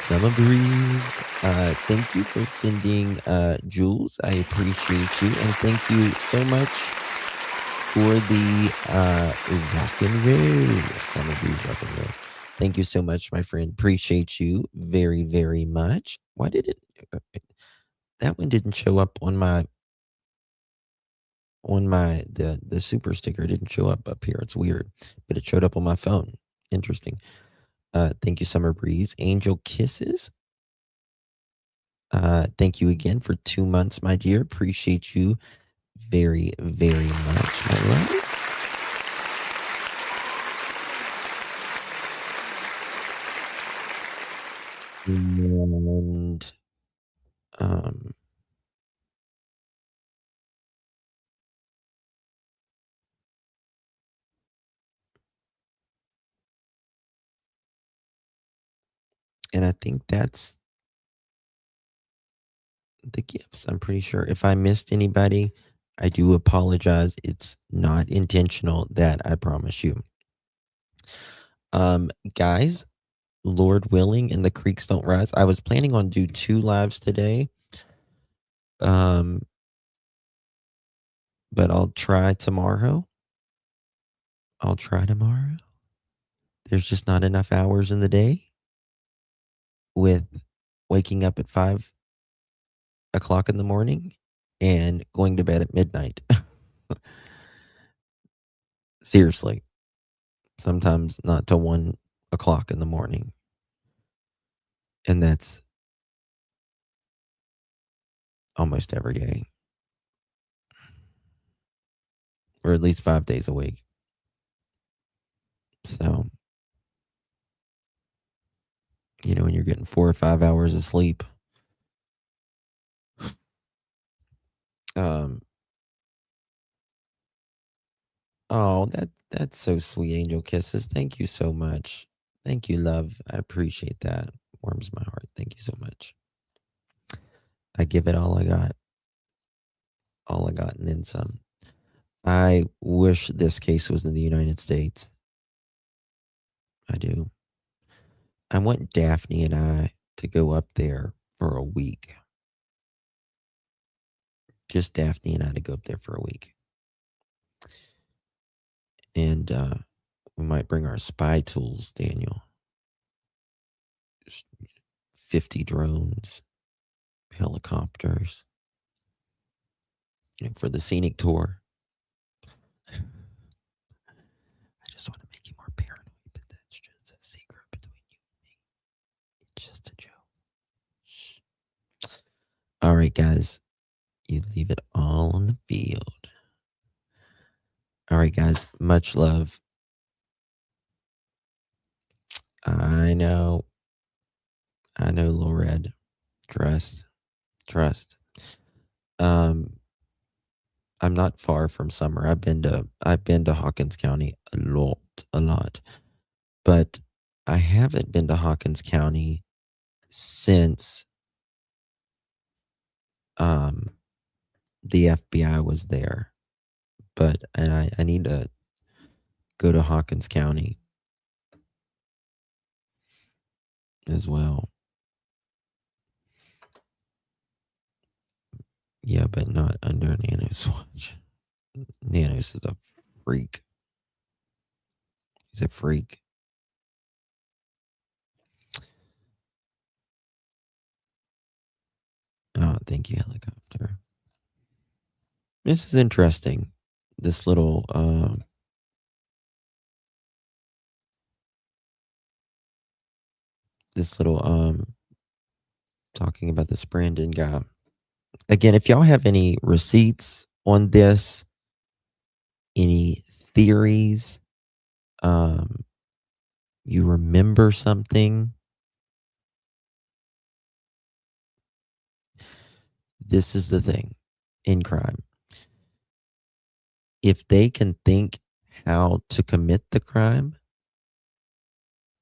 Summer Breeze, thank you for sending Jules. I appreciate you. And thank you so much for the rock and roll. Summer Breeze rock and roll. Thank you so much, my friend. Appreciate you very, very much. Why did it? That one didn't show up on my the super sticker didn't show up here. It's weird, but it showed up on my phone. Interesting. Thank you, Summer Breeze. Angel Kisses. Thank you again for 2 months, my dear. Appreciate you very, very much, my love. And and I think that's the gifts. I'm pretty sure. If I missed anybody, I do apologize. It's not intentional, that I promise you. Guys, Lord willing, and the creeks don't rise. I was planning on do 2 lives today. But I'll try tomorrow. There's just not enough hours in the day with waking up at 5 o'clock in the morning and going to bed at midnight. Seriously. Sometimes not till 1 o'clock in the morning. And that's almost every day. Or at least 5 days a week. So, when you're getting 4 or 5 hours of sleep. Oh, that's so sweet, Angel Kisses. Thank you so much. Thank you, love. I appreciate that. Warms my heart. Thank you so much. I give it all I got. All I got and then some. I wish this case was in the United States. I do. I want Daphne and I to go up there for a week. Just Daphne and I to go up there for a week. And we might bring our spy tools, Daniel. 50 drones, helicopters, for the scenic tour. I just want to make you more paranoid, but that's just a secret between you and me. It's just a joke. Shh. All right, guys. You leave it all on the field. All right, guys. Much love. I know, Lil Red. Trust. I'm not far from Summer. I've been to Hawkins County a lot. But I haven't been to Hawkins County since the FBI was there. But I need to go to Hawkins County as well. Yeah, but not under Nanos' watch. Nanos is a freak. He's a freak. Oh, thank you, helicopter. This is interesting. This little talking about this Brandon guy. Again, if y'all have any receipts on this, any theories, you remember something, this is the thing in crime. If they can think how to commit the crime,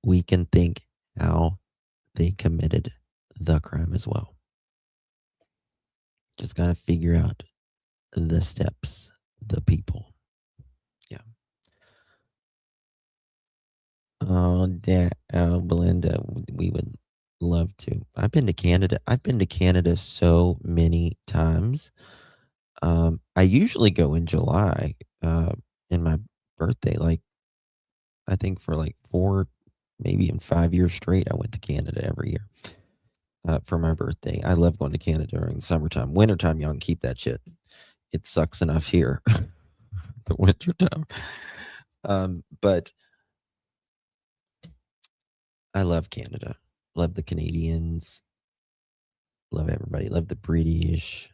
we can think how they committed the crime as well. Just gotta figure out the steps, the people. Yeah. Oh, Belinda, we would Love to. I've been to Canada. I've been to Canada so many times. I usually go in July, in my birthday. Like, I think for like 4, maybe even 5 years straight, I went to Canada every year for my birthday. I love going to Canada during the summertime. Wintertime, y'all can keep that shit. It sucks enough here. The wintertime. But I love Canada. Love the Canadians. Love everybody. Love the British.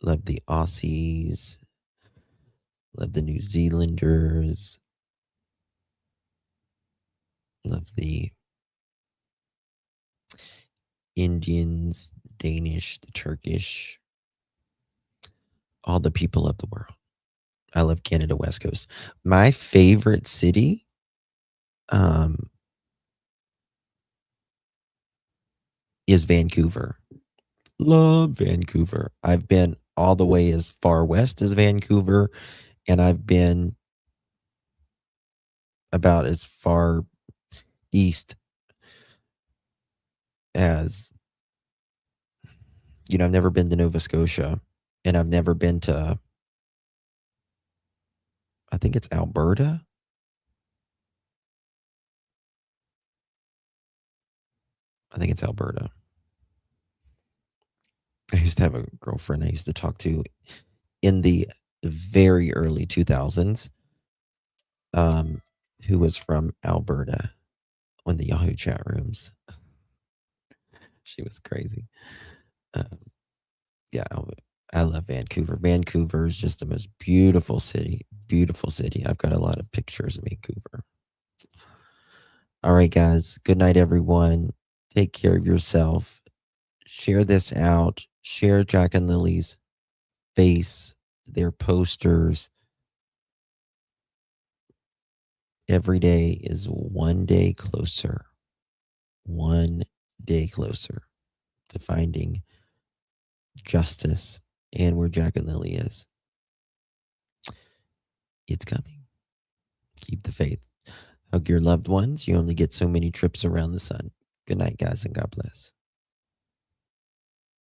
Love the Aussies. Love the New Zealanders. Love the Indians, the Danish, the Turkish, all the people of the world. I love Canada West Coast. My favorite city, is Vancouver. Love Vancouver. I've been all the way as far west as Vancouver, and I've been about as far east as, I've never been to Nova Scotia, and I've never been to, I think it's Alberta. I think it's Alberta. I used to have a girlfriend I used to talk to in the very early 2000s, who was from Alberta on the Yahoo chat rooms. She was crazy. Yeah, I love Vancouver. Vancouver is just the most beautiful city. Beautiful city. I've got a lot of pictures of Vancouver. All right, guys. Good night, everyone. Take care of yourself. Share this out. Share Jack and Lily's face, their posters. Every day is one day closer. One day closer to finding justice and where Jack and Lily is. It's coming. Keep the faith. Hug your loved ones. You only get so many trips around the sun. Good night, guys, and God bless.